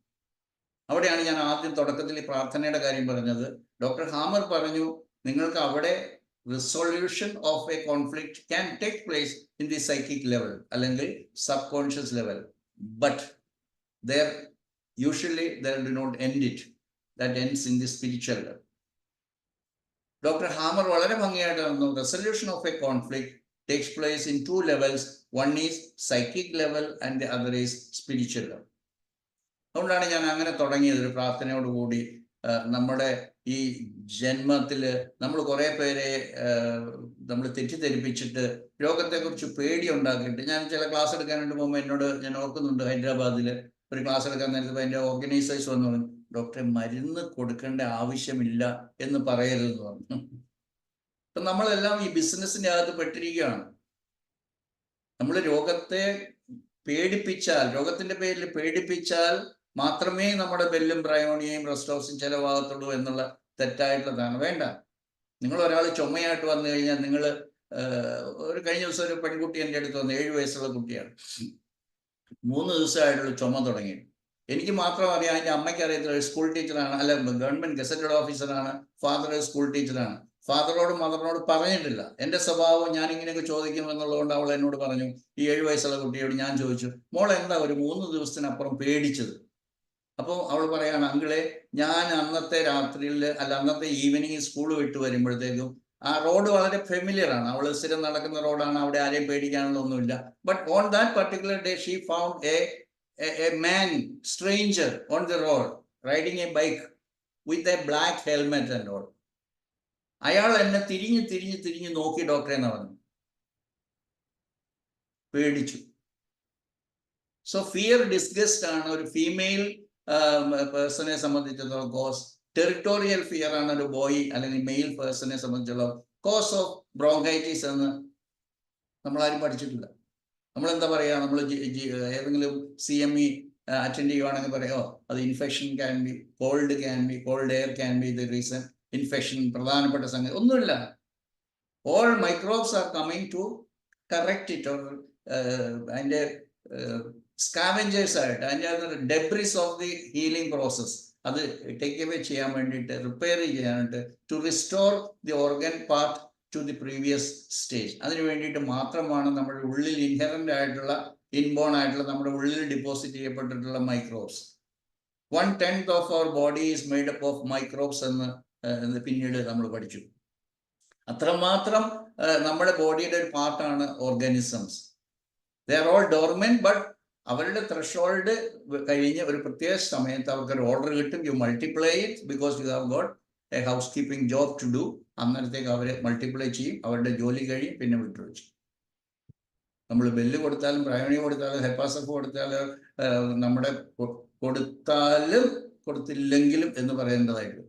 അവിടെയാണ് ഞാൻ ആദ്യം തുടക്കത്തിൽ പ്രാർത്ഥനയുടെ കാര്യം പറഞ്ഞത്. ഡോക്ടർ ഹാമർ പറഞ്ഞു, നിങ്ങൾക്ക് അവിടെ resolution of a conflict can take place in the psychic level അല്ലെങ്കിൽ subconscious level, but they usually they do not end it. That ends in the spiritual level. Dr. Hammer വളരെ ഭംഗിയായിട്ട് പറഞ്ഞു, resolution of a conflict takes place in 2 levels. One is psychic level and the other is spiritual level. അതുകൊണ്ടാണ് ഞാൻ അങ്ങനെ തുടങ്ങിയത്, ഒരു പ്രാർത്ഥനയോടുകൂടി. നമ്മുടെ ഈ ജന്മത്തിൽ നമ്മൾ കുറേ പേരെ നമ്മൾ തെറ്റിദ്ധരിപ്പിച്ചിട്ട് രോഗത്തെക്കുറിച്ച് പേടി ഉണ്ടാക്കിയിട്ട്, ഞാൻ ചില ക്ലാസ് എടുക്കാനായിട്ട് പോകുമ്പോൾ എന്നോട് ഞാൻ ഓർക്കുന്നുണ്ട്, ഹൈദരാബാദിൽ ഒരു ക്ലാസ് എടുക്കാൻ നേരത്തെ എൻ്റെ ഓർഗനൈസേഴ്സ് വന്നു പറഞ്ഞു, ഡോക്ടറെ മരുന്ന് കൊടുക്കേണ്ട ആവശ്യമില്ല എന്ന് പറയരുതെന്ന് പറഞ്ഞു. ഇപ്പം നമ്മളെല്ലാം ഈ ബിസിനസ്സിൻ്റെ അകത്ത് പെട്ടിരിക്കുകയാണ്. നമ്മൾ രോഗത്തെ പേടിപ്പിച്ചാൽ, രോഗത്തിൻ്റെ പേരിൽ പേടിപ്പിച്ചാൽ മാത്രമേ നമ്മുടെ ബെല്ലും ബ്രയോണിയയും റെസ്റ്റോസും ചിലവാകത്തുള്ളൂ എന്നുള്ള തെറ്റായിട്ടുള്ളതാണ്. വേണ്ട, നിങ്ങൾ ഒരാൾ ചുമയായിട്ട് വന്നു കഴിഞ്ഞാൽ നിങ്ങൾ ഒരു കഴിഞ്ഞ ദിവസം ഒരു പെൺകുട്ടി എൻ്റെ അടുത്ത് വന്നു, 7 വയസ്സുള്ള കുട്ടിയാണ്. 3 ദിവസമായിട്ടുള്ള ചുമ തുടങ്ങി. എനിക്ക് മാത്രം അറിയാം, എൻ്റെ അമ്മയ്ക്ക് അറിയത്തില്ല. സ്കൂൾ ടീച്ചറാണ്, അല്ല ഗവൺമെന്റ് ഗസറ്റഡ് ഓഫീസറാണ്, ഫാദർ സ്കൂൾ ടീച്ചറാണ്. ഫാദറോടും മദറിനോട് പറഞ്ഞിട്ടില്ല. എൻ്റെ സ്വഭാവം ഞാൻ ഇങ്ങനെയൊക്കെ ചോദിക്കും എന്നുള്ളതുകൊണ്ട് അവൾ എന്നോട് പറഞ്ഞു. ഈ 7 വയസ്സുള്ള കുട്ടിയോട് ഞാൻ ചോദിച്ചു, മോൾ എന്താ ഒരു 3 ദിവസത്തിനപ്പുറം പേടിച്ചത്? അപ്പോൾ അവൾ പറയാണ്, അങ്കിളെ, ഞാൻ അന്നത്തെ രാത്രിയിൽ അന്നത്തെ ഈവനിങ് സ്കൂൾ വിട്ട് വരുമ്പോഴത്തേക്കും ആ റോഡ് വളരെ ഫെമിലിയർ ആണ്, അവൾ സ്ഥിരം നടക്കുന്ന റോഡാണ്, അവിടെ ആരെയും പേടിക്കാനുള്ളൊന്നുമില്ല. But on that particular day she found a man, stranger on the road, riding a bike with a black helmet and all. അയാൾ എന്നെ തിരിഞ്ഞ് നോക്കി, ഡോക്ടറെ എന്ന് പറഞ്ഞു. പേടിച്ചു. സോ ഫിയർ ഡിസ്ഗസ്റ്റ് ആണ് ഒരു ഫീമെയിൽ പേഴ്സണെ സംബന്ധിച്ചിടത്തോളം കോസ്. ടെറിട്ടോറിയൽ ഫിയർ ആണ് ഒരു ബോയ് അല്ലെങ്കിൽ മെയിൽ പേഴ്സണെ സംബന്ധിച്ചിടത്തോളം കോസ് ഓഫ് ബ്രോങ്കൈറ്റിസ് എന്ന് നമ്മളാരും പഠിച്ചിട്ടില്ല. നമ്മളെന്താ പറയുക, നമ്മൾ ഏതെങ്കിലും CME അറ്റൻഡ് ചെയ്യുവാണെങ്കിൽ പറയുമോ, അത് infection can be, cold air can be the reason. Infection പ്രധാനപ്പെട്ട സംഗതി ഒന്നുമില്ല. All microbes are coming to correct it, or അതിൻ്റെ സ്കാവെഞ്ചേഴ്സ് ആയിട്ട്, അതിൻ്റെ debris of the healing process അത് ടേക്ക് അവേ ചെയ്യാൻ വേണ്ടിയിട്ട്, റിപ്പയർ ചെയ്യാനായിട്ട്, to restore the organ part to the previous stage. അതിന് വേണ്ടിയിട്ട് മാത്രമാണ് നമ്മുടെ ഉള്ളിൽ ഇൻഹെറൻ്റ് ആയിട്ടുള്ള, ഇൻബോൺ ആയിട്ടുള്ള, നമ്മുടെ ഉള്ളിൽ ഡിപ്പോസിറ്റ് ചെയ്യപ്പെട്ടിട്ടുള്ള microbes. 1/10 of our body is made up of microbes എന്ന് പിന്നീട് നമ്മൾ പഠിച്ചു. അത്രമാത്രം നമ്മുടെ ബോഡിയുടെ ഒരു പാർട്ടാണ് organisms. They are all dormant, but അവരുടെ ത്രെഷോൾഡ് കഴിഞ്ഞ് ഒരു പ്രത്യേക സമയത്ത് അവർക്ക് ഒരു ഓർഡർ കിട്ടും. You multiply it because you have got a housekeeping job to do. അന്നേരത്തേക്ക് അവരെ മൾട്ടിപ്ലൈ ചെയ്യും, അവരുടെ ജോലി കഴിയും, പിന്നെ വിട്ടുവെച്ചു. നമ്മൾ ബെല്ല് കൊടുത്താലും പ്രായണി കൊടുത്താലും ഹെപ്പാസഫ് കൊടുത്താലും നമ്മുടെ കൊടുത്താലും കൊടുത്തില്ലെങ്കിലും എന്ന് പറയേണ്ടതായിട്ട്.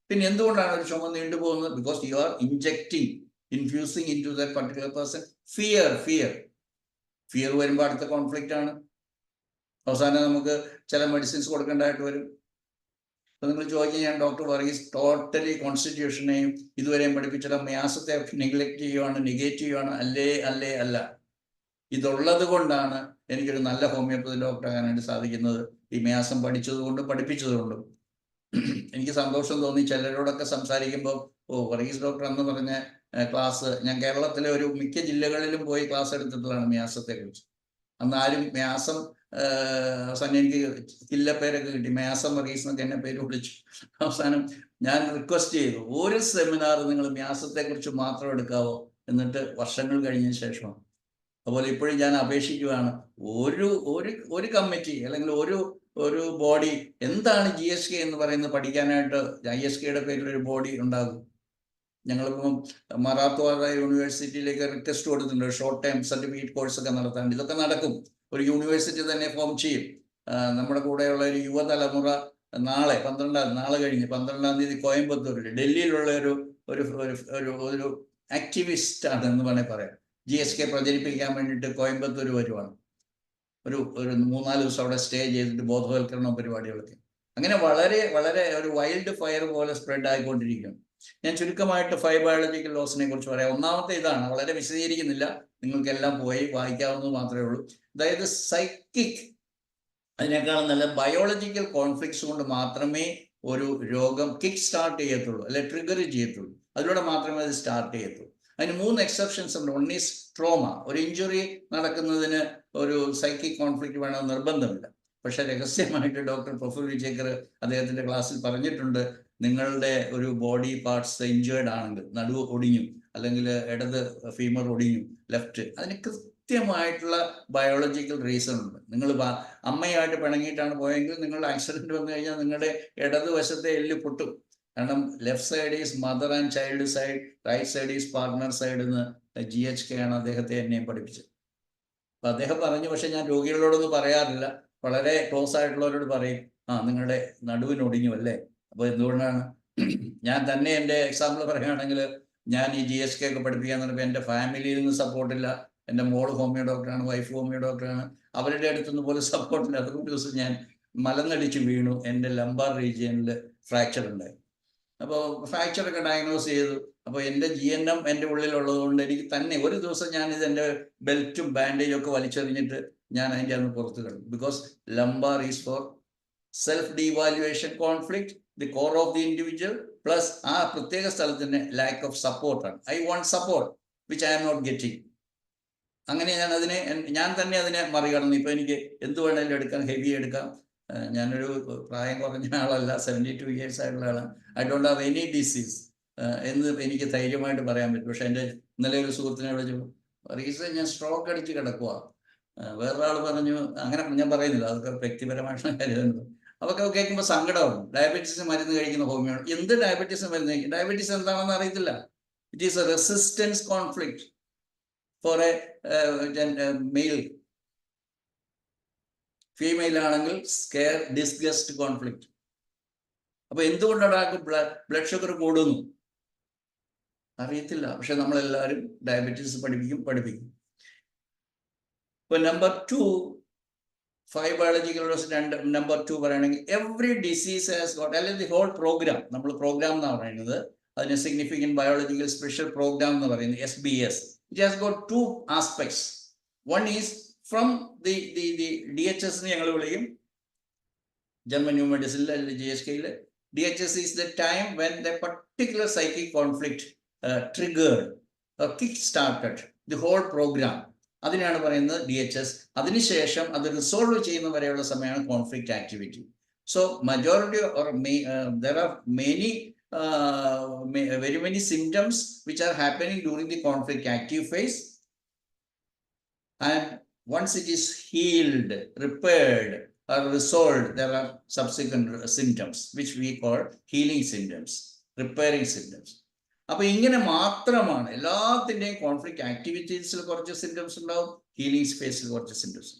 പിന്നെ എന്തുകൊണ്ടാണ് ഒരു ചുമ നീണ്ടുപോകുന്നത്? Because you are infusing into that particular person fear വരുമ്പോൾ അടുത്ത കോൺഫ്ലിക്റ്റ് ആണ്. അവസാനം നമുക്ക് ചില മെഡിസിൻസ് കൊടുക്കേണ്ടതായിട്ട് വരും. അപ്പൊ നിങ്ങൾ ചോദിക്കാൻ, ഞാൻ ഡോക്ടർ വർഗീസ് ടോട്ടലി കോൺസ്റ്റിറ്റ്യൂഷനെയും ഇതുവരെയും പഠിപ്പിച്ചിട്ട് മ്യാസത്തെ നെഗ്ലക്ട് ചെയ്യുവാണ്, നെഗേറ്റ് ചെയ്യുവാണ്? അല്ല. ഇതുള്ളത് കൊണ്ടാണ് എനിക്കൊരു നല്ല ഹോമിയോപ്പതി ഡോക്ടർ ആകാനായിട്ട് സാധിക്കുന്നത്. ഈ മ്യാസം പഠിച്ചതുകൊണ്ടും പഠിപ്പിച്ചതുകൊണ്ടും എനിക്ക് സന്തോഷം തോന്നി. ചിലരോടൊക്കെ സംസാരിക്കുമ്പോൾ, വർഗീസ് ഡോക്ടർ അന്ന് പറഞ്ഞ ക്ലാസ്, ഞാൻ കേരളത്തിലെ ഒരു മിക്ക ജില്ലകളിലും പോയി ക്ലാസ് എടുത്തിട്ടുള്ളതാണ് മ്യാസത്തെ കുറിച്ച്. അന്ന് ആരും മ്യാസം അവസാനം എനിക്ക് കില്ലപ്പേരൊക്കെ കിട്ടി, മ്യാസം വർഗീസ് എന്നൊക്കെ എന്നെ പേര് വിളിച്ചു. അവസാനം ഞാൻ റിക്വസ്റ്റ് ചെയ്തു, ഒരു സെമിനാർ നിങ്ങൾ മ്യാസത്തെ കുറിച്ച് മാത്രം എടുക്കാവോ? എന്നിട്ട് വർഷങ്ങൾ കഴിഞ്ഞ ശേഷം അതുപോലെ ഇപ്പോഴും ഞാൻ അപേക്ഷിക്കുകയാണ്, ഒരു കമ്മിറ്റി അല്ലെങ്കിൽ ഒരു ബോഡി, എന്താണ് GSK എന്ന് പറയുന്നത് പഠിക്കാനായിട്ട് ISKയുടെ പേരിൽ ഒരു ബോഡി ഉണ്ടാകും. ഞങ്ങളിപ്പം മറാത്തോറ യൂണിവേഴ്സിറ്റിയിലേക്ക് റിക്വസ്റ്റ് കൊടുത്തിട്ടുണ്ട്, ഷോർട്ട് ടൈം സർട്ടിഫിക്കറ്റ് കോഴ്സൊക്കെ നടത്താണ്ട്. ഇതൊക്കെ നടക്കും. ഒരു യൂണിവേഴ്സിറ്റി തന്നെ ഫോം ചെയ്യും. നമ്മുടെ കൂടെയുള്ള ഒരു യുവതലമുറ നാളെ കഴിഞ്ഞ് 12-ാം തീയതി കോയമ്പത്തൂരിൽ, ഡൽഹിയിലുള്ള ഒരു ആക്ടിവിസ്റ്റ് ആണ് എന്ന് വേണമെങ്കിൽ പറയാം. GSK പ്രചരിപ്പിക്കാൻ വേണ്ടിയിട്ട് കോയമ്പത്തൂർ വരുവാണ്. ഒരു 3-4 ദിവസം അവിടെ സ്റ്റേ ചെയ്തിട്ട് ബോധവൽക്കരണ പരിപാടികളൊക്കെ. അങ്ങനെ വളരെ വളരെ ഒരു വൈൽഡ് ഫയർ പോലെ സ്പ്രെഡ് ആയിക്കൊണ്ടിരിക്കും. ഞാൻ ചുരുക്കമായിട്ട് 5 ബയോളജിക്കൽ ലോസിനെ കുറിച്ച് പറയാം. ഒന്നാമത്തെ ഇതാണ്, വളരെ വിശദീകരിക്കുന്നില്ല, നിങ്ങൾക്കെല്ലാം പോയി വായിക്കാവുന്നത് മാത്രമേ ഉള്ളൂ. അതായത് സൈക്കിക്, അതിനേക്കാളും നല്ല ബയോളജിക്കൽ കോൺഫ്ലിക്ട്സ് കൊണ്ട് മാത്രമേ ഒരു രോഗം കിക്ക് സ്റ്റാർട്ട് ചെയ്യത്തുള്ളൂ, അല്ലെ ട്രിഗർ ചെയ്യത്തുള്ളൂ. അതിലൂടെ മാത്രമേ അത് സ്റ്റാർട്ട് ചെയ്യത്തുള്ളൂ. അതിന് 3 എക്സെപ്ഷൻസ് ഉണ്ട്. One is trauma. ഒരു ഇഞ്ചുറി നടക്കുന്നതിന് ഒരു സൈക്കിക് കോൺഫ്ലിക്റ്റ് വേണമെന്ന് നിർബന്ധമില്ല. പക്ഷെ രഹസ്യമായിട്ട് ഡോക്ടർ പ്രഫുൽ വിജേക്കർ അദ്ദേഹത്തിന്റെ ക്ലാസ്സിൽ പറഞ്ഞിട്ടുണ്ട്, നിങ്ങളുടെ ഒരു ബോഡി പാർട്സ് ഇഞ്ചേർഡ് ആണെങ്കിൽ, നടുവ് ഒടിഞ്ഞു അല്ലെങ്കിൽ ഇടത് ഫീമർ ഒടിഞ്ഞു, ലെഫ്റ്റ്, അതിന് കൃത്യമായിട്ടുള്ള ബയോളജിക്കൽ റീസൺ ഉണ്ട്. നിങ്ങൾ അമ്മയായിട്ട് പിണങ്ങിയിട്ടാണ് പോയെങ്കിൽ നിങ്ങളുടെ ആക്സിഡന്റ് വന്നു കഴിഞ്ഞാൽ നിങ്ങളുടെ ഇടത് വശത്തെ എല്ല് പൊട്ടും. കാരണം left side is mother and child side, right side is partner side എന്ന് GHK ആണ് അദ്ദേഹത്തെ എന്നെയും പഠിപ്പിച്ചത്. അപ്പൊ അദ്ദേഹം പറഞ്ഞു, പക്ഷെ ഞാൻ രോഗികളോടൊന്നും പറയാറില്ല, വളരെ ക്ലോസ് ആയിട്ടുള്ളവരോട് പറയും, നിങ്ങളുടെ നടുവിന് ഒടിഞ്ഞു അല്ലേ. അപ്പോൾ എന്തുകൊണ്ടാണ്? ഞാൻ തന്നെ എൻ്റെ എക്സാമ്പിൾ പറയുകയാണെങ്കിൽ, ഞാൻ ഈ GHK ഒക്കെ പഠിപ്പിക്കാൻ പറഞ്ഞപ്പോൾ എൻ്റെ ഫാമിലിയിൽ നിന്ന് സപ്പോർട്ടില്ല. എൻ്റെ മോള് ഹോമിയോ ഡോക്ടറാണ്, വൈഫ് ഹോമിയോ ഡോക്ടറാണ്, അവരുടെ അടുത്തൊന്നും പോലും സപ്പോർട്ടില്ല. അതുകൊണ്ട് ദിവസം ഞാൻ മലന്നടിച്ച് വീണു, എൻ്റെ ലംബാർ റീജിയനിൽ ഫ്രാക്ചർ ഉണ്ടായി. അപ്പോൾ ഫ്രാക്ചറൊക്കെ ഡയഗ്നോസ് ചെയ്തു. അപ്പോൾ എൻ്റെ GNM എൻ്റെ ഉള്ളിലുള്ളത് കൊണ്ട് എനിക്ക് തന്നെ ഒരു ദിവസം ഞാൻ എൻ്റെ ബെൽറ്റും ബാൻഡേജും ഒക്കെ വലിച്ചെറിഞ്ഞിട്ട് ഞാൻ അതിൻ്റെ അന്ന് പുറത്ത് കിടന്നു. Because lumbar is for self devaluation conflict, the core of the individual, plus ആ പ്രത്യേക സ്ഥലത്തിന് ലാക്ക് ഓഫ് സപ്പോർട്ടാണ്. I want support which I am not getting. അങ്ങനെ ഞാൻ തന്നെ അതിനെ മറികടന്നു. ഇപ്പൊ എനിക്ക് എന്ത് വേണമെങ്കിലും എടുക്കാം, ഹെവി എടുക്കാം. ഞാനൊരു പ്രായം കുറഞ്ഞ ആളല്ല, 72 ഇയേഴ്സ് ആയിട്ടുള്ള ആളാണ്. I don't have any disease എന്ന് എനിക്ക് ധൈര്യമായിട്ട് പറയാൻ പറ്റും. പക്ഷെ എൻ്റെ ഇന്നലെ ഒരു സുഹൃത്തിനെ വിളിച്ചു, റീസൺ ഞാൻ സ്ട്രോക്ക് അടിച്ച് കിടക്കുക. വേറൊരാൾ പറഞ്ഞു, അങ്ങനെ ഞാൻ പറയുന്നില്ല, അതൊക്കെ വ്യക്തിപരമായിട്ടുള്ള കാര്യമാണ്. അതൊക്കെ കേൾക്കുമ്പോൾ സങ്കടമാണ്. ഡയബറ്റീസ് മരുന്ന് കഴിക്കുന്ന ഹോമിയോ, എന്ത് ഡയബറ്റീസ് മരുന്ന് കഴിക്കും? ഡയബറ്റീസ് എന്താണെന്ന് അറിയത്തില്ല. It is a resistance conflict for a male. Female ആണെങ്കിൽ സ്കെയർ ഡിസ്ഗസ്റ്റ് കോൺഫ്ലിക്റ്റ്. അപ്പൊ എന്തുകൊണ്ടാണ് ഒരാൾക്ക് ബ്ലഡ് ഷുഗർ കൂടുന്നു? അറിയത്തില്ല. പക്ഷെ നമ്മളെല്ലാവരും ഡയബറ്റീസ് പഠിപ്പിക്കും. ഇപ്പൊ നമ്പർ 2, 5 ബയോളജിക്കൽ നമ്പർ 2 പറയുകയാണെങ്കിൽ, എവറി ഡിസീസ് ഹാസ് ഗോട്ട്, അല്ലെങ്കിൽ ദി ഹോൾ പ്രോഗ്രാം, നമ്മൾ പ്രോഗ്രാം എന്നാണ് പറയുന്നത്, അതിന് സിഗ്നിഫിക്കൻറ്റ് ബയോളജിക്കൽ സ്പെഷ്യൽ പ്രോഗ്രാം എന്ന് പറയുന്നത് SBS. It has got 2 aspects. One is from the DHS ഞങ്ങൾ വിളിക്കും, ജർമ്മൻ ന്യൂ മെഡിസിനിൽ അല്ലെങ്കിൽ GHKയിൽ. DHS is the time when the particular psychic conflict triggered or kick started the whole program. അതിനാണ് പറയുന്നത് DHS. അതിനുശേഷം അത് റിസോൾവ് ചെയ്യുന്ന വരെയുള്ള സമയമാണ് conflict activity. So majority or there are many very many symptoms which are happening during the conflict active phase, and once it is healed, repaired or resolved, there are subsequent symptoms which we call healing symptoms, repairing symptoms. അപ്പൊ ഇങ്ങനെ മാത്രമാണ് എല്ലാത്തിൻ്റെയും കോൺഫ്ലിക്റ്റ് ആക്ടിവിറ്റീസിൽ കുറച്ച് സിംറ്റംസ് ഉണ്ടാവും, ഹീലിംഗ് ഫേസിൽ കുറച്ച് സിംറ്റംസ്.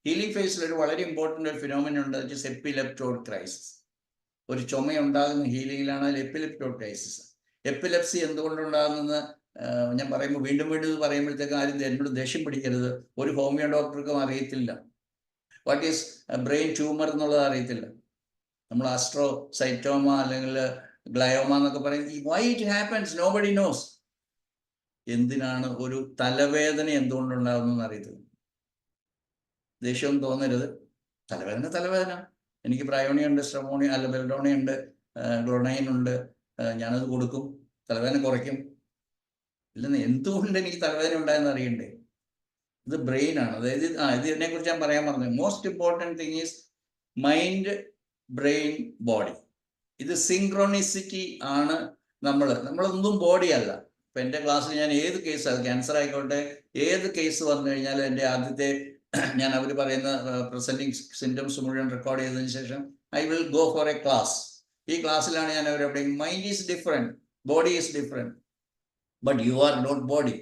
ഹീലിംഗ് ഫേസിൽ ഒരു വളരെ ഇമ്പോർട്ടൻ്റ് ഒരു ഫിനോമിന ഉണ്ട്, എപ്പിലെപ്റ്റോഡ് ക്രൈസിസ്. ഒരു ചുമയുണ്ടാകുന്ന ഹീലിംഗിലാണ് എപ്പിലെപ്റ്റോഡ് ക്രൈസിസ്. എപ്പിലെപ്സി എന്തുകൊണ്ടുണ്ടാകുന്നത് ഞാൻ പറയുമ്പോൾ വീണ്ടും വീണ്ടും ഇത് പറയുമ്പോഴത്തേക്ക് ആരും എന്നോട് ദേഷ്യം പിടിക്കരുത്. ഒരു ഹോമിയോ ഡോക്ടർക്കും അറിയത്തില്ല വാട്ട് ഈസ് ബ്രെയിൻ ട്യൂമർ എന്നുള്ളത് അറിയത്തില്ല. നമ്മൾ ആസ്ട്രോസൈറ്റോമ അല്ലെങ്കിൽ ഗ്ലയോമ എന്നൊക്കെ പറയും. Why it happens nobody knows. എന്തിനാണ് ഒരു തലവേദന എന്തുകൊണ്ടുണ്ടാകുന്നതെന്ന് അറിയത്തില്ല. ദേഷ്യം തോന്നരുത്, തലവേദന. എനിക്ക് പ്രയോണിയ ഉണ്ട്, സ്ട്രമോണിയ അല്ല ബെൽഡോണിയ ഉണ്ട്, ഗ്ലോണൈൻ ഉണ്ട്, ഞാനത് കൊടുക്കും, തലവേദന കുറയ്ക്കും. ഇല്ലെന്ന് എന്തുകൊണ്ട് എനിക്ക് തലവേദന ഉണ്ടായെന്ന് അറിയണ്ടേ? ഇത് ബ്രെയിൻ ആണ്. അതായത് ഇതിനെ കുറിച്ച് ഞാൻ പറയാൻ പറഞ്ഞു. Most important thing is mind, brain, body. ഇത് സിങ്ക്രോണിസിറ്റി ആണ്. നമ്മളൊന്നും ബോഡി അല്ല. ഇപ്പം എൻ്റെ ക്ലാസ്സിൽ ഞാൻ ഏത് കേസ്, അത് ക്യാൻസർ ആയിക്കോട്ടെ, ഏത് കേസ് വന്നു കഴിഞ്ഞാൽ എൻ്റെ ആദ്യത്തെ ഞാൻ അവർ പറയുന്ന പ്രസൻറ്റിങ് സിംറ്റംസ് മുഴുവൻ റെക്കോർഡ് ചെയ്തതിന് ശേഷം I will go for a class. ഈ ക്ലാസ്സിലാണ് ഞാൻ അവരെവിടെ mind is different, body is different, but you are not body.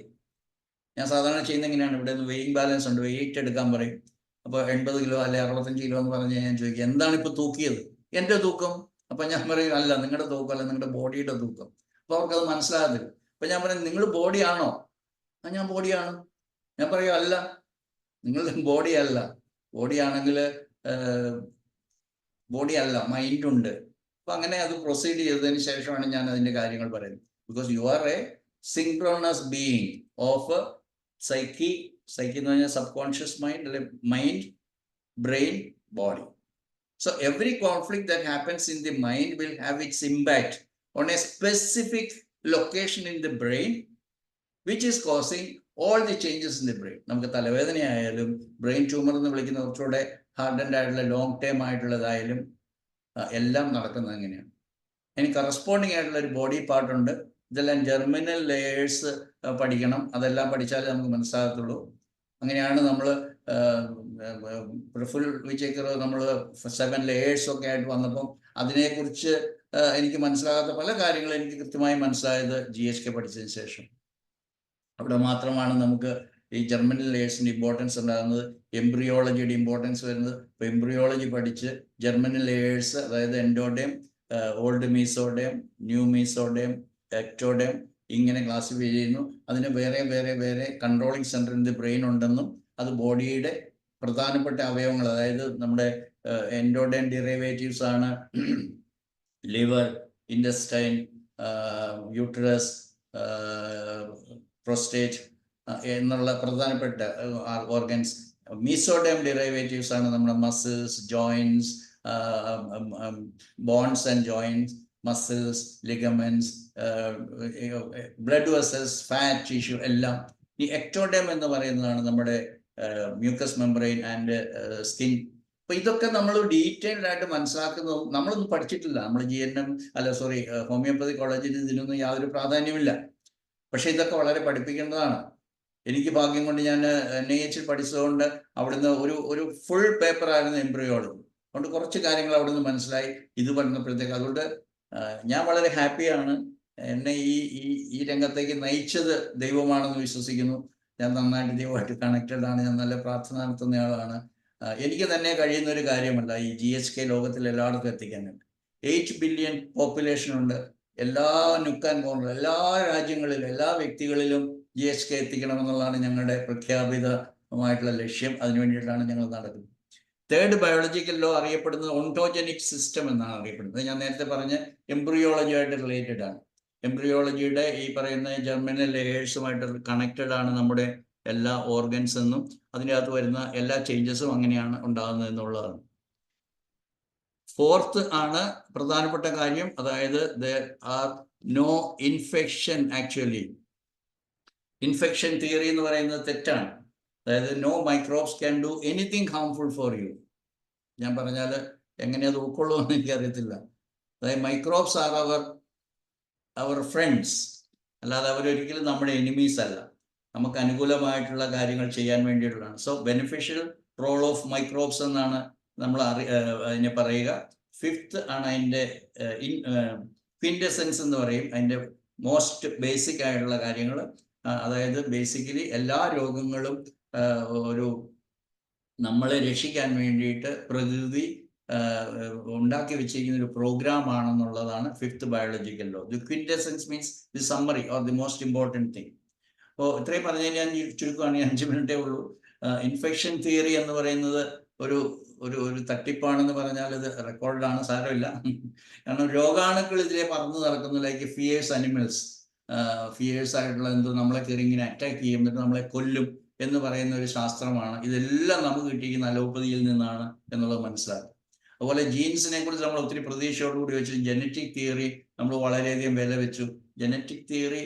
ഞാൻ സാധാരണ ചെയ്യുന്ന എങ്ങനെയാണ്, ഇവിടെ നിന്ന് വെയിങ് ബാലൻസ് ഉണ്ട്, വെയിറ്റ് എടുക്കാൻ പറയും. അപ്പോൾ 80 കിലോ അല്ലെ 65 കിലോ എന്ന് പറഞ്ഞ് ഞാൻ ചോദിക്കും എന്താണ് ഇപ്പോൾ തൂക്കിയത്? എൻ്റെ തൂക്കം. അപ്പം ഞാൻ പറയും അല്ല നിങ്ങളുടെ തൂക്കം, അല്ല നിങ്ങളുടെ ബോഡിയുടെ തൂക്കം. അപ്പോൾ അവർക്കത് മനസ്സിലാകത്തില്ല. അപ്പം ഞാൻ പറയും നിങ്ങൾ ബോഡിയാണോ? ഞാൻ ബോഡിയാണ്. ഞാൻ പറയും അല്ല, നിങ്ങൾ ബോഡി അല്ല. ബോഡിയാണെങ്കിൽ ബോഡി അല്ല, മൈൻഡുണ്ട്. അപ്പം അങ്ങനെ അത് പ്രൊസീഡ് ചെയ്തതിന് ശേഷമാണ് ഞാൻ അതിൻ്റെ കാര്യങ്ങൾ പറയുന്നത്. Because you R A synchronous being of psyche എന്ന് പറഞ്ഞാൽ സബ് കോൺഷ്യസ് മൈൻഡ്, അല്ലെ mind, brain, body. So every conflict that happens in the mind will have its impact on a specific location in the brain, which is causing all the changes in the brain. നമുക്ക് തലവേദനയായാലും ബ്രെയിൻ ട്യൂമർ എന്ന് വിളിക്കുന്ന കുറച്ചുകൂടെ ഹാർഡൻഡ് ആയിട്ടുള്ള ലോങ് ടൈം ആയിട്ടുള്ളതായാലും എല്ലാം നടക്കുന്നത് അങ്ങനെയാണ്. ഇനി കറസ്പോണ്ടിങ് ആയിട്ടുള്ള ഒരു ബോഡി പാർട്ടുണ്ട്. ഇതെല്ലാം ജെർമിനൽ ലെയേഴ്സ് പഠിക്കണം. അതെല്ലാം പഠിച്ചാലേ നമുക്ക് മനസ്സിലാകത്തുള്ളൂ. അങ്ങനെയാണ് നമ്മൾ ഫുൾ വിചേക്കർ നമ്മൾ 7 ലെയേഴ്സ് ഒക്കെ ആയിട്ട് വന്നപ്പം അതിനെക്കുറിച്ച് എനിക്ക് മനസ്സിലാകാത്ത പല കാര്യങ്ങളും എനിക്ക് കൃത്യമായി മനസ്സിലായത് GHK പഠിച്ചതിന് ശേഷം. അവിടെ മാത്രമാണ് നമുക്ക് ഈ ജെർമിനൽ ലെയേഴ്സിൻ്റെ ഇമ്പോർട്ടൻസ് ഉണ്ടാകുന്നത്, എംബ്രിയോളജിയുടെ ഇമ്പോർട്ടൻസ് വരുന്നത്. ഇപ്പോൾ എംബ്രിയോളജി പഠിച്ച് ജെർമിനൽ ലെയേഴ്സ്, അതായത് endoderm, old mesoderm, new mesoderm, ectoderm ഇങ്ങനെ ക്ലാസിഫൈ ചെയ്യുന്നു. അതിന് വേറെ controlling centre in the brain ഉണ്ടെന്നും അത് ബോഡിയുടെ പ്രധാനപ്പെട്ട അവയവങ്ങൾ, അതായത് നമ്മുടെ എൻഡോഡേം ഡിറൈവേറ്റീവ്സ് ആണ് ലിവർ, ഇൻറ്റസ്റ്റൈൻ, യൂട്രസ്, പ്രോസ്റ്റേറ്റ് എന്നുള്ള പ്രധാനപ്പെട്ട ഓർഗൻസ്. മീസോഡേം ഡിറൈവേറ്റീവ്സ് ആണ് നമ്മുടെ muscles, joints, bones and joints, muscles, ligaments, blood vessels, fat tissue എല്ലാം. ഈ എക്ടോഡേം എന്ന് പറയുന്നതാണ് നമ്മുടെ മ്യൂക്കസ് മെംബ്രെയിൻ ആൻഡ് സ്കിൻ. അപ്പൊ ഇതൊക്കെ നമ്മൾ ഡീറ്റെയിൽഡ് ആയിട്ട് മനസ്സിലാക്കുന്നതും നമ്മളൊന്നും പഠിച്ചിട്ടില്ല. നമ്മൾ GNM ഹോമിയോപ്പതി കോളേജിൽ ഇതിനൊന്നും യാതൊരു പ്രാധാന്യമില്ല. പക്ഷെ ഇതൊക്കെ വളരെ പഠിപ്പിക്കേണ്ടതാണ്. എനിക്ക് ഭാഗ്യം കൊണ്ട് ഞാൻ NIH പഠിച്ചതുകൊണ്ട് അവിടുന്ന് ഒരു ഫുൾ പേപ്പറായിരുന്നു എംബ്രിയോളജി. അതുകൊണ്ട് കുറച്ച് കാര്യങ്ങൾ അവിടുന്ന് മനസ്സിലായി ഇത് പറഞ്ഞപ്പോഴത്തേക്ക്. അതുകൊണ്ട് ഞാൻ വളരെ ഹാപ്പിയാണ്. എന്നെ ഈ രംഗത്തേക്ക് നയിച്ചത് ദൈവമാണെന്ന് വിശ്വസിക്കുന്നു. ഞാൻ നന്നായിട്ട് ദൈവമായിട്ട് കണക്റ്റഡ് ആണ്. ഞാൻ നല്ല പ്രാർത്ഥന നടത്തുന്നയാളാണ്. എനിക്ക് തന്നെ കഴിയുന്ന ഒരു കാര്യമല്ല ഈ GHK ലോകത്തിൽ എല്ലായിടത്തും എത്തിക്കാനുണ്ട്. 8 ബില്യൺ പോപ്പുലേഷൻ ഉണ്ട്. എല്ലാ നുക്കാൻ കോർണർ, എല്ലാ രാജ്യങ്ങളിലും, എല്ലാ വ്യക്തികളിലും GHK എത്തിക്കണമെന്നുള്ളതാണ് ഞങ്ങളുടെ പ്രഖ്യാപിതമായിട്ടുള്ള ലക്ഷ്യം. അതിനു വേണ്ടിയിട്ടാണ് ഞങ്ങൾ നടക്കുന്നത്. തേർഡ് ബയോളജിക്കൽ ലോ അറിയപ്പെടുന്നത് ഒണ്ടോജനിക് സിസ്റ്റം എന്നാണ് അറിയപ്പെടുന്നത്. ഞാൻ നേരത്തെ പറഞ്ഞ എംബ്രിയോളജിയായിട്ട് റിലേറ്റഡ് ആണ്. എംബ്രിയോളജിയുടെ ഈ പറയുന്ന ജെർമിനൽ ലെയേഴ്സുമായിട്ട് കണക്റ്റഡ് ആണ് നമ്മുടെ എല്ലാ ഓർഗൻസ് എന്നും അതിൻ്റെ അകത്ത് വരുന്ന എല്ലാ ചേഞ്ചസും അങ്ങനെയാണ് ഉണ്ടാകുന്നത് എന്നുള്ളതാണ്. ഫോർത്ത് ആണ് പ്രധാനപ്പെട്ട കാര്യം, അതായത് there are no infection actually. Infection theory എന്ന് പറയുന്നത് തെറ്റാണ്. അതായത് no microbes can do anything harmful for you. ഞാൻ പറഞ്ഞാൽ എങ്ങനെ അത് ഉൾക്കൊള്ളുമെന്ന് എനിക്കറിയത്തില്ല. അതായത് മൈക്രോബ്സ് ആർ അവർ ഫ്രണ്ട്സ്, അല്ലാതെ അവരൊരിക്കലും നമ്മുടെ എനിമീസ് അല്ല. നമുക്ക് അനുകൂലമായിട്ടുള്ള കാര്യങ്ങൾ ചെയ്യാൻ വേണ്ടിയിട്ടുള്ളതാണ്. So beneficial role of microbes എന്നാണ് നമ്മൾ അതിനെ പറയുക. ഫിഫ്ത്ത് ആണ് അതിൻ്റെ ക്വിൻറ്റസെൻസ് എന്ന് പറയും, അതിൻ്റെ മോസ്റ്റ് ബേസിക് ആയിട്ടുള്ള കാര്യങ്ങൾ. അതായത് ബേസിക്കലി എല്ലാ രോഗങ്ങളും ഒരു നമ്മളെ രക്ഷിക്കാൻ വേണ്ടിയിട്ട് പ്രകൃതി ഉണ്ടാക്കി വെച്ചിരിക്കുന്ന ഒരു പ്രോഗ്രാം ആണെന്നുള്ളതാണ് fifth biological law. The quintessence means the summary or the most important thing. അപ്പോൾ ഇത്രയും പറഞ്ഞു കഴിഞ്ഞാൽ ഞാൻ ചുരുക്കമാണെങ്കിൽ 5 മിനിറ്റേ ഉള്ളൂ. ഇൻഫെക്ഷൻ തിയറി എന്ന് പറയുന്നത് ഒരു ഒരു ഒരു തട്ടിപ്പാണെന്ന് പറഞ്ഞാൽ ഇത് റെക്കോർഡാണ്, സാരമില്ല. കാരണം രോഗാണുക്കൾ ഇതിലെ പറന്ന് നടക്കുന്നു, ലൈക്ക് ഫിയേഴ്സ് അനിമൽസ്. ഫിയേഴ്സ് ആയിട്ടുള്ള എന്തോ നമ്മളെ കയറി ഇങ്ങനെ അറ്റാക്ക് ചെയ്യും, എന്നിട്ട് നമ്മളെ കൊല്ലും എന്ന് പറയുന്ന ഒരു ശാസ്ത്രമാണ്. ഇതെല്ലാം നമുക്ക് കിട്ടിയിരിക്കുന്ന അലോപ്പതിയിൽ നിന്നാണ് എന്നുള്ളത് മനസ്സിലാക്കും. അതുപോലെ ജീൻസിനെ കുറിച്ച് നമ്മൾ ഒത്തിരി പ്രതീക്ഷയോടുകൂടി വെച്ചു. ജനറ്റിക് തിയറി നമ്മൾ വളരെയധികം വില വെച്ചു. ജനറ്റിക് തിയറി,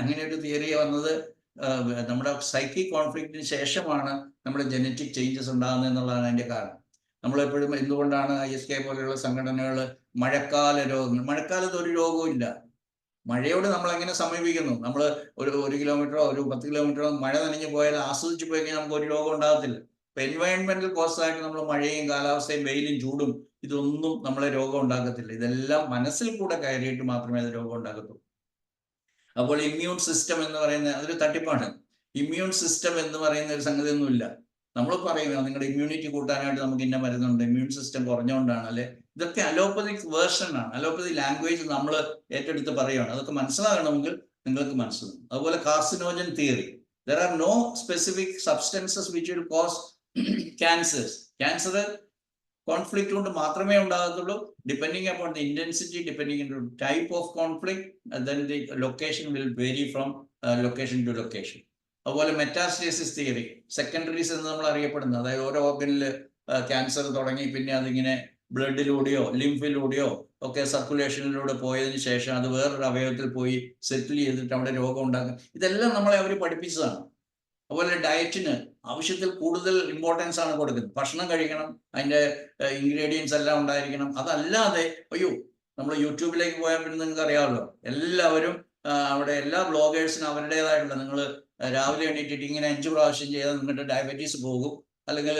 അങ്ങനെ ഒരു തിയറി വന്നത് നമ്മുടെ സൈക്കിക് കോൺഫ്ലിക്റ്റിന് ശേഷമാണ് നമ്മുടെ ജനറ്റിക് ചേഞ്ചസ് ഉണ്ടാകുന്നത് എന്നുള്ളതാണ് അതിൻ്റെ കാരണം. നമ്മളെപ്പോഴും എന്തുകൊണ്ടാണ് ISK പോലെയുള്ള സംഘടനകൾ മഴക്കാല രോഗങ്ങൾ, മഴക്കാലത്ത് ഒരു രോഗവും ഇല്ല. മഴയോട് നമ്മൾ എങ്ങനെ സമീപിക്കുന്നു? നമ്മൾ ഒരു കിലോമീറ്ററോ ഒരു 10 കിലോമീറ്ററോ മഴ നനഞ്ഞു പോയാൽ ആസ്വദിച്ച് പോയി കഴിഞ്ഞാൽ നമുക്ക് ഒരു രോഗം ഉണ്ടാകത്തില്ല. ഇപ്പൊ എൻവയൺമെന്റൽ കോസ് ആയിട്ട് നമ്മൾ മഴയും കാലാവസ്ഥയും വെയിലും ചൂടും ഇതൊന്നും നമ്മളെ രോഗം ഉണ്ടാക്കത്തില്ല. ഇതെല്ലാം മനസ്സിൽ കൂടെ കയറിയിട്ട് മാത്രമേ അത് രോഗം ഉണ്ടാകത്തുള്ളൂ. അപ്പോൾ ഇമ്മ്യൂൺ സിസ്റ്റം എന്ന് പറയുന്ന അതൊരു തട്ടിപ്പാണ്. ഇമ്മ്യൂൺ സിസ്റ്റം എന്ന് പറയുന്ന ഒരു സംഗതി ഒന്നുമില്ല. നമ്മൾ പറയുക നിങ്ങളുടെ ഇമ്മ്യൂണിറ്റി കൂട്ടാനായിട്ട് നമുക്ക് ഇന്ന മരുന്നുണ്ട്, ഇമ്മ്യൂൺ സിസ്റ്റം കുറഞ്ഞുകൊണ്ടാണ്, അല്ലെ? ഇതൊക്കെ അലോപ്പതിക് വേർഷനാണ്. അലോപ്പതി ലാംഗ്വേജ് നമ്മൾ ഏറ്റെടുത്ത് പറയുകയാണ്. അതൊക്കെ മനസ്സിലാകണമെങ്കിൽ നിങ്ങൾക്ക് മനസ്സിലാവും. അതുപോലെ carcinogen theory, there are no specific substances which will cause cancers. Cancer conflict കൊണ്ട് മാത്രമേ ഉണ്ടാകത്തുള്ളൂ. Depending upon the intensity, depending on type of conflict, then the location will vary from location to location. അതുപോലെ മെറ്റാസ്റ്റേസിസ് തിയറി, സെക്കൻഡറീസ് എന്ന് നമ്മൾ അറിയപ്പെടുന്നത്, അതായത് ഓരോ ഓർഗനിൽ ക്യാൻസർ തുടങ്ങി പിന്നെ അതിങ്ങനെ ബ്ലഡിലൂടെയോ ലിംഫിലൂടെയോ ഒക്കെ സർക്കുലേഷനിലൂടെ പോയതിനു ശേഷം അത് വേറൊരു അവയവത്തിൽ പോയി സെറ്റിൽ ചെയ്തിട്ട് അവിടെ രോഗം ഉണ്ടാക്കും. ഇതെല്ലാം നമ്മളെ അവർ പഠിപ്പിച്ചതാണ്. അതുപോലെ ഡയറ്റിന് ആവശ്യത്തിൽ കൂടുതൽ ഇമ്പോർട്ടൻസ് ആണ് കൊടുക്കുന്നത്. ഭക്ഷണം കഴിക്കണം, അതിൻ്റെ ഇൻഗ്രീഡിയൻസ് എല്ലാം ഉണ്ടായിരിക്കണം. അതല്ലാതെ അയ്യോ, നമ്മൾ യൂട്യൂബിലേക്ക് പോയാൽ പിന്നെ നിങ്ങൾക്ക് അറിയാമല്ലോ, എല്ലാവരും അവിടെ എല്ലാ ബ്ലോഗേഴ്സിനും അവരുടേതായിട്ടുള്ള, നിങ്ങൾ രാവിലെ എണീറ്റിട്ട് ഇങ്ങനെ 5 പ്രാവശ്യം ചെയ്താൽ നിങ്ങളുടെ ഡയബറ്റീസ് പോകും, അല്ലെങ്കിൽ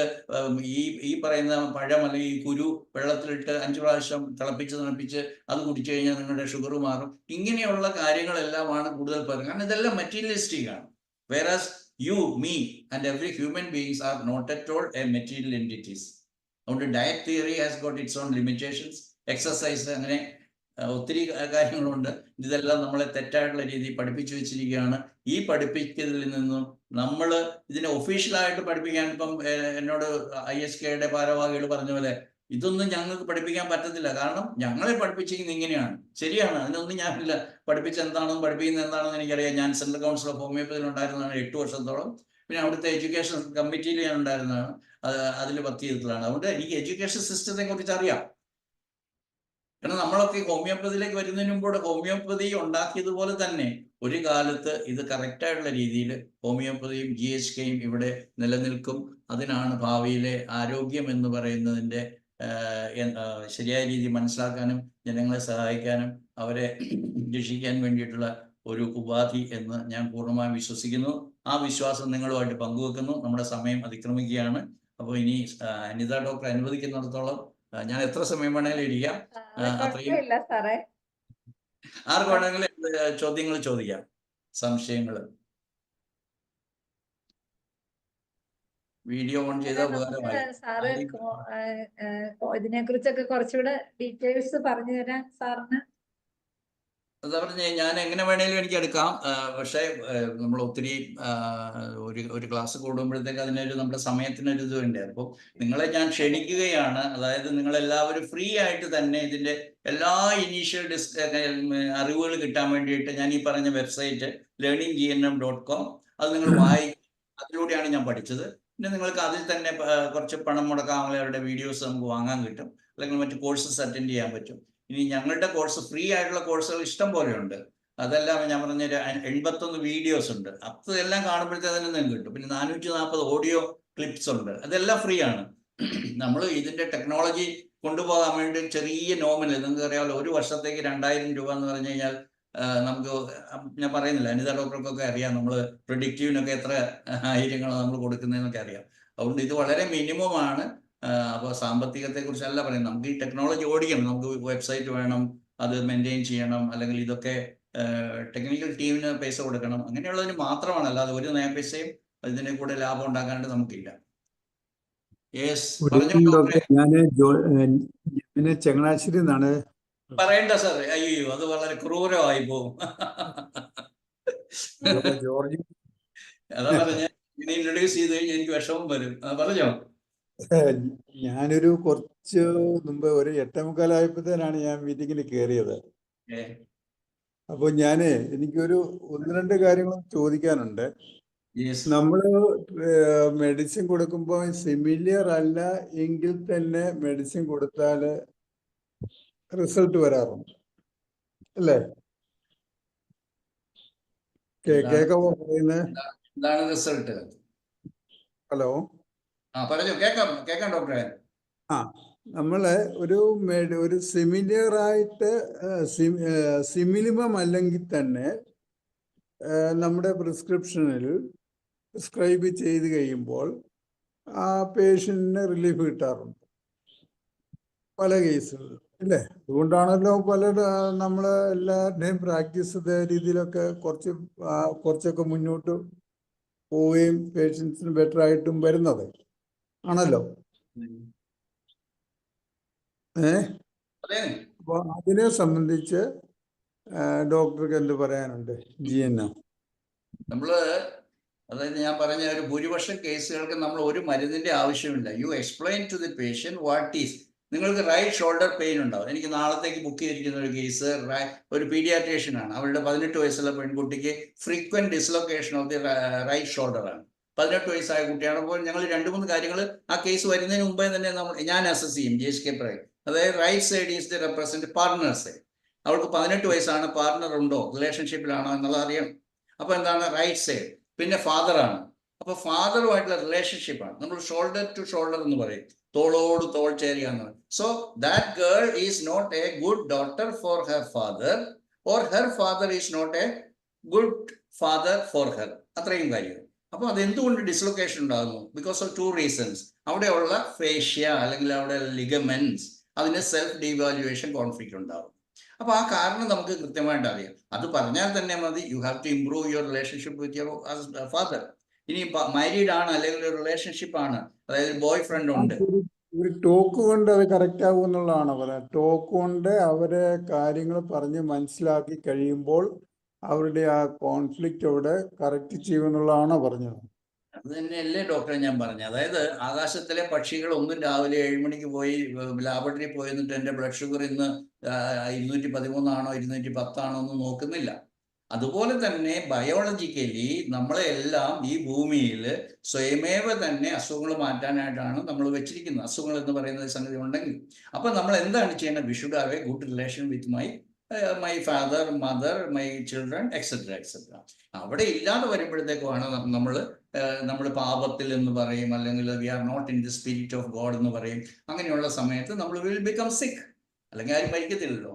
ഈ പറയുന്ന പഴം അല്ലെങ്കിൽ ഈ കുരു വെള്ളത്തിലിട്ട് 5 പ്രാവശ്യം തിളപ്പിച്ച് അത് കുടിച്ചു കഴിഞ്ഞാൽ നിങ്ങളുടെ ഷുഗർ മാറും. ഇങ്ങനെയുള്ള കാര്യങ്ങളെല്ലാമാണ് കൂടുതൽ പറയുന്നത്. കാരണം ഇതെല്ലാം മെറ്റീരിയലിസ്റ്റിക് ആണ്. വേറാസ് you, me and every human beings are not at all a material entities. അതുകൊണ്ട് diet theory has got it's on limitations. Exercise, അങ്ങനെ ഒത്തിരി കാര്യങ്ങളുണ്ട്. ഇതെല്ലാം നമ്മളെ തെറ്റായിട്ടുള്ള രീതിയിൽ പഠിപ്പിച്ചു വെച്ചിരിക്കുകയാണ്. ഈ പഠിപ്പിക്കുന്നതിൽ നിന്നും നമ്മൾ ഇതിനെ ഒഫീഷ്യലായിട്ട് പഠിപ്പിക്കാൻ, ഇപ്പം എന്നോട് ISKയുടെ ഭാരവാഹികൾ പറഞ്ഞ പോലെ ഇതൊന്നും ഞങ്ങൾക്ക് പഠിപ്പിക്കാൻ പറ്റത്തില്ല, കാരണം ഞങ്ങളെ പഠിപ്പിച്ചിരിക്കുന്നത് ഇങ്ങനെയാണ്. ശരിയാണ്, അതിനൊന്നും ഞാനില്ല. പഠിപ്പിക്കുന്നത് എന്താണെന്ന് എനിക്കറിയാം. ഞാൻ സെൻട്രൽ കൗൺസിൽ ഓഫ് ഹോമിയോപ്പതിയിൽ ഉണ്ടായിരുന്നതാണ് 8 വർഷത്തോളം. പിന്നെ അവിടുത്തെ എഡ്യൂക്കേഷൻ കമ്മിറ്റിയിൽ ഞാൻ ഉണ്ടായിരുന്നതാണ്, അതിൽ വർക്ക് ചെയ്തിട്ടുള്ളതാണ്. അതുകൊണ്ട് എനിക്ക് എഡ്യൂക്കേഷൻ സിസ്റ്റത്തെ കുറിച്ച് അറിയാം. കാരണം നമ്മളൊക്കെ ഹോമിയോപ്പതിയിലേക്ക് വരുന്നതിന് മുമ്പോട് ഹോമിയോപ്പതി ഉണ്ടാക്കിയതുപോലെ തന്നെ ഒരു കാലത്ത് ഇത് കറക്റ്റായിട്ടുള്ള രീതിയിൽ ഹോമിയോപ്പതിയും GHKയും ഇവിടെ നിലനിൽക്കും. അതിനാണ് ഭാവിയിലെ ആരോഗ്യം എന്ന് പറയുന്നതിൻ്റെ ശരിയായ രീതി മനസ്സിലാക്കാനും ജനങ്ങളെ സഹായിക്കാനും അവരെ രക്ഷിക്കാൻ വേണ്ടിയിട്ടുള്ള ഒരു ഉപാധി എന്ന് ഞാൻ പൂർണ്ണമായും വിശ്വസിക്കുന്നു. ആ വിശ്വാസം നിങ്ങളുമായിട്ട് പങ്കുവെക്കുന്നു. നമ്മുടെ സമയം അതിക്രമിക്കുകയാണ്. അപ്പോൾ ഇനി അനിത ഡോക്ടർ അനുവദിക്കുന്നിടത്തോളം ഞാൻ എത്ര സമയം വേണമെങ്കിലും ഇരിക്കാം. അത്രയും ആർക്ക് വേണമെങ്കിലും ചോദ്യങ്ങൾ ചോദിക്കാം, സംശയങ്ങൾ. വീഡിയോ ഓൺ ചെയ്താൽ ഉപകാരമായി. ഇതിനെ കുറിച്ചൊക്കെ കുറച്ചുകൂടെ ഡീറ്റെയിൽസ് പറഞ്ഞു തരാൻ സാറിന്. അതാ പറഞ്ഞ ഞാൻ എങ്ങനെ വേണേലും എനിക്ക് എടുക്കാം. പക്ഷേ നമ്മൾ ഒത്തിരി ഒരു ക്ലാസ് കൂടുമ്പോഴത്തേക്ക് അതിനൊരു നമ്മുടെ സമയത്തിനൊരു ഇത് വേണ്ടേ. അപ്പോൾ നിങ്ങളെ ഞാൻ ക്ഷണിക്കുകയാണ്. അതായത് നിങ്ങളെല്ലാവരും ഫ്രീ ആയിട്ട് തന്നെ ഇതിൻ്റെ എല്ലാ ഇനീഷ്യൽ അറിവുകൾ കിട്ടാൻ വേണ്ടിയിട്ട് ഞാൻ ഈ പറഞ്ഞ വെബ്സൈറ്റ് learninggnm.com അത് നിങ്ങൾ വായിക്കും. അതിലൂടെയാണ് ഞാൻ പഠിച്ചത്. പിന്നെ നിങ്ങൾക്ക് അതിൽ തന്നെ കുറച്ച് പണം മുടക്കാനുള്ള അവരുടെ വീഡിയോസ് നമുക്ക് വാങ്ങാൻ കിട്ടും, അല്ലെങ്കിൽ മറ്റ് കോഴ്സസ് അറ്റൻഡ് ചെയ്യാൻ പറ്റും. ഇനി ഞങ്ങളുടെ കോഴ്സ് ഫ്രീ ആയിട്ടുള്ള കോഴ്സുകൾ ഇഷ്ടം പോലെ ഉണ്ട്. അതെല്ലാം ഞാൻ പറഞ്ഞ 81 വീഡിയോസ് ഉണ്ട്. അതെല്ലാം കാണുമ്പോഴത്തേക്ക് തന്നെ നിങ്ങൾക്ക് കിട്ടും. പിന്നെ 440 ഓഡിയോ ക്ലിപ്സ് ഉണ്ട്. അതെല്ലാം ഫ്രീ ആണ്. നമ്മൾ ഇതിന്റെ ടെക്നോളജി കൊണ്ടുപോകാൻ വേണ്ടി ചെറിയ നോമിനൽ, നിങ്ങൾക്ക് അറിയാമല്ലോ, 1 വർഷത്തേക്ക് 2000 രൂപ എന്ന് പറഞ്ഞു കഴിഞ്ഞാൽ നമുക്ക്, ഞാൻ പറയുന്നില്ല, അനിത ഡോക്ടർക്കൊക്കെ അറിയാം, നമ്മൾ പ്രിഡിക്റ്റീവിനൊക്കെ എത്ര ആയിരങ്ങളാണ് നമ്മൾ കൊടുക്കുന്നതെന്നൊക്കെ അറിയാം. അതുകൊണ്ട് ഇത് വളരെ മിനിമം ആണ്. അപ്പോൾ സാമ്പത്തികത്തെ കുറിച്ചല്ല പറയുന്നത്, നമുക്ക് ഈ ടെക്നോളജി ഓടിക്കണം, നമുക്ക് വെബ്സൈറ്റ് വേണം, അത് മെയിൻറ്റെയിൻ ചെയ്യണം, അല്ലെങ്കിൽ ഇതൊക്കെ ടെക്നിക്കൽ ടീമിന് പൈസ കൊടുക്കണം, അങ്ങനെയുള്ളതിന് മാത്രമാണ്, അല്ലാതെ ഒരു നയ പൈസയും ഇതിനെ കൂടെ ലാഭം ഉണ്ടാക്കാനായിട്ട് നമുക്കില്ല. യെസ്, പറഞ്ഞു ഡോക്ടറെ. ഞാൻ ചങ്ങനാശ്ശേരി നിന്നാണ്. പറയണ്ട സാർ, അയ്യോ അത് വളരെ ക്രൂരമായി പോകും. ജോർജ്, അതാ പറഞ്ഞ, ഇങ്ങനെ ഇൻട്രൊഡ്യൂസ് ചെയ്ത് കഴിഞ്ഞാൽ എനിക്ക് വിഷമം വരും. പറഞ്ഞോ. ഞാനൊരു കുറച്ച് മുമ്പ് ഒരു 8:45 ഞാൻ മീറ്റിങ്ങിൽ കയറിയത്. അപ്പൊ എനിക്കൊരു 1-2 കാര്യങ്ങൾ ചോദിക്കാനുണ്ട്. നമ്മള് മെഡിസിൻ കൊടുക്കുമ്പോൾ സിമിലിയർ അല്ല എങ്കിൽ തന്നെ മെഡിസിൻ കൊടുത്താൽ റിസൾട്ട് വരാറുണ്ട് അല്ലേ? കേൾക്കാമോ പറയുന്നത്? എന്താണ് റിസൾട്ട്? ഹലോ, പറഞ്ഞു, കേൾക്കാം ഡോക്ടറെ. നമ്മള് ഒരു സിമിലിയർ ആയിട്ട് സിമിലിമം അല്ലെങ്കിൽ തന്നെ നമ്മുടെ പ്രിസ്ക്രിപ്ഷനിൽ പ്രിസ്ക്രൈബ് ചെയ്ത് കഴിയുമ്പോൾ ആ പേഷ്യന്റിന് റിലീഫ് കിട്ടാറുണ്ട് പല കേസുകളിലും, അല്ലേ? അതുകൊണ്ടാണല്ലോ നമ്മള് എല്ലാവരുടെയും പ്രാക്ടീസ് ഇതേ രീതിയിലൊക്കെ കുറച്ചൊക്കെ മുന്നോട്ട് പോവുകയും പേഷ്യൻസിന് ബെറ്റർ ആയിട്ടും വരുന്നത് ആണല്ലോ. അപ്പൊ അതിനെ സംബന്ധിച്ച് ഡോക്ടർക്ക് എന്ത് പറയാനുണ്ട്? അതായത് ഞാൻ പറഞ്ഞ ഒരു ഭൂരിപക്ഷം കേസുകൾക്ക് നമ്മൾ ഒരു മരുന്നിന്റെ ആവശ്യമില്ല. You explain to the patient what is. നിങ്ങൾക്ക് റൈറ്റ് ഷോൾഡർ പെയിൻ ഉണ്ടാവും. എനിക്ക് നാളത്തേക്ക് ബുക്ക് ചെയ്തിരിക്കുന്ന ഒരു കേസ്, ഒരു പീഡിയാട്രീഷ്യൻ ആണ്. അവളുടെ 18 വയസ്സുള്ള പെൺകുട്ടിക്ക് frequent dislocation of the right shoulder ആണ്. 18 വയസ്സായ കുട്ടിയാണ്. അപ്പോൾ ഞങ്ങൾ 2-3 കാര്യങ്ങൾ ആ കേസ് വരുന്നതിന് മുമ്പേ തന്നെ ഞാൻ അസസ് ചെയ്യും, JSK പറയും. അതായത് right side is the represent partner side. അവൾക്ക് 18 വയസ്സാണ്, പാർട്ട്ണർ ഉണ്ടോ, റിലേഷൻഷിപ്പിലാണോ എന്നുള്ളത് അറിയണം. അപ്പോൾ എന്താണ് റൈറ്റ് സൈഡ്? പിന്നെ ഫാദറാണ്. അപ്പോൾ ഫാദറുമായിട്ടുള്ള റിലേഷൻഷിപ്പാണ് നമ്മൾ ഷോൾഡർ ടു ഷോൾഡർ എന്ന് പറയും, തോളോട് തോൾ ചേരുക എന്ന് പറയും. So that girl is not a good daughter for her father, or her father is not a good father for her. അത്രയും കാര്യം. അപ്പോൾ അതെന്തുകൊണ്ട് ഡിസ്ലൊക്കേഷൻ ഉണ്ടാകുന്നു? Because of 2 reasons. അവിടെയുള്ള ഫേഷ്യ അല്ലെങ്കിൽ അവിടെ ലിഗമെന്റ്സ്, അതിന് സെൽഫ് ഡീവാലുവേഷൻ കോൺഫ്ലിക്റ്റ് ഉണ്ടാകും. അപ്പോൾ ആ കാരണം നമുക്ക് കൃത്യമായിട്ട് അറിയാം. അത് പറഞ്ഞാൽ തന്നെ മതി, you have to improve your relationship with your father. ഇനി മാരീഡ് ആണ് അല്ലെങ്കിൽ ഒരു റിലേഷൻഷിപ്പ് ആണ്, അതായത് ബോയ് ഫ്രണ്ട് ഉണ്ട്, ഒരു ടോക്ക് കൊണ്ട് അത് കറക്റ്റ് ആകും എന്നുള്ളതാണ് പറയുന്നത്. ടോക്ക് കൊണ്ട് അവരെ കാര്യങ്ങൾ പറഞ്ഞ് മനസ്സിലാക്കി കഴിയുമ്പോൾ അവരുടെ ആ കോൺഫ്ലിക്റ്റ് അവിടെ കറക്റ്റ് ചെയ്യുമെന്നുള്ളതാണോ പറഞ്ഞത്? അത് തന്നെയല്ലേ ഡോക്ടറെ ഞാൻ പറഞ്ഞത്. അതായത് ആകാശത്തിലെ പക്ഷികൾ ഒന്നും രാവിലെ 7 മണിക്ക് പോയി ലാബറട്ടറി പോയി എന്നിട്ട് എൻ്റെ ബ്ലഡ് ഷുഗർ ഇന്ന് 213 ആണോ 210 ആണോ എന്ന് നോക്കുന്നില്ല. അതുപോലെ തന്നെ ബയോളജിക്കലി നമ്മളെ എല്ലാം ഈ ഭൂമിയിൽ സ്വയമേവ തന്നെ അസുഖങ്ങൾ മാറ്റാനായിട്ടാണ് നമ്മൾ വെച്ചിരിക്കുന്നത്. അസുഖങ്ങൾ എന്ന് പറയുന്ന സംഗതി ഉണ്ടെങ്കിൽ അപ്പോൾ നമ്മൾ എന്താണ് ചെയ്യേണ്ടത്? We should have a good relation with my father, mother, my children, etcetera etcetera. അവിടെ ഇല്ലാതെ വരുമ്പോഴത്തേക്കുമാണ് നമ്മൾ പാപത്തിൽ എന്ന് പറയും, അല്ലെങ്കിൽ we are not in the spirit of God എന്ന് പറയും. അങ്ങനെയുള്ള സമയത്ത് നമ്മൾ വിൽ ബിക്കം സിക്ക്, അല്ലെങ്കിൽ ആരും മരിക്കത്തില്ലല്ലോ.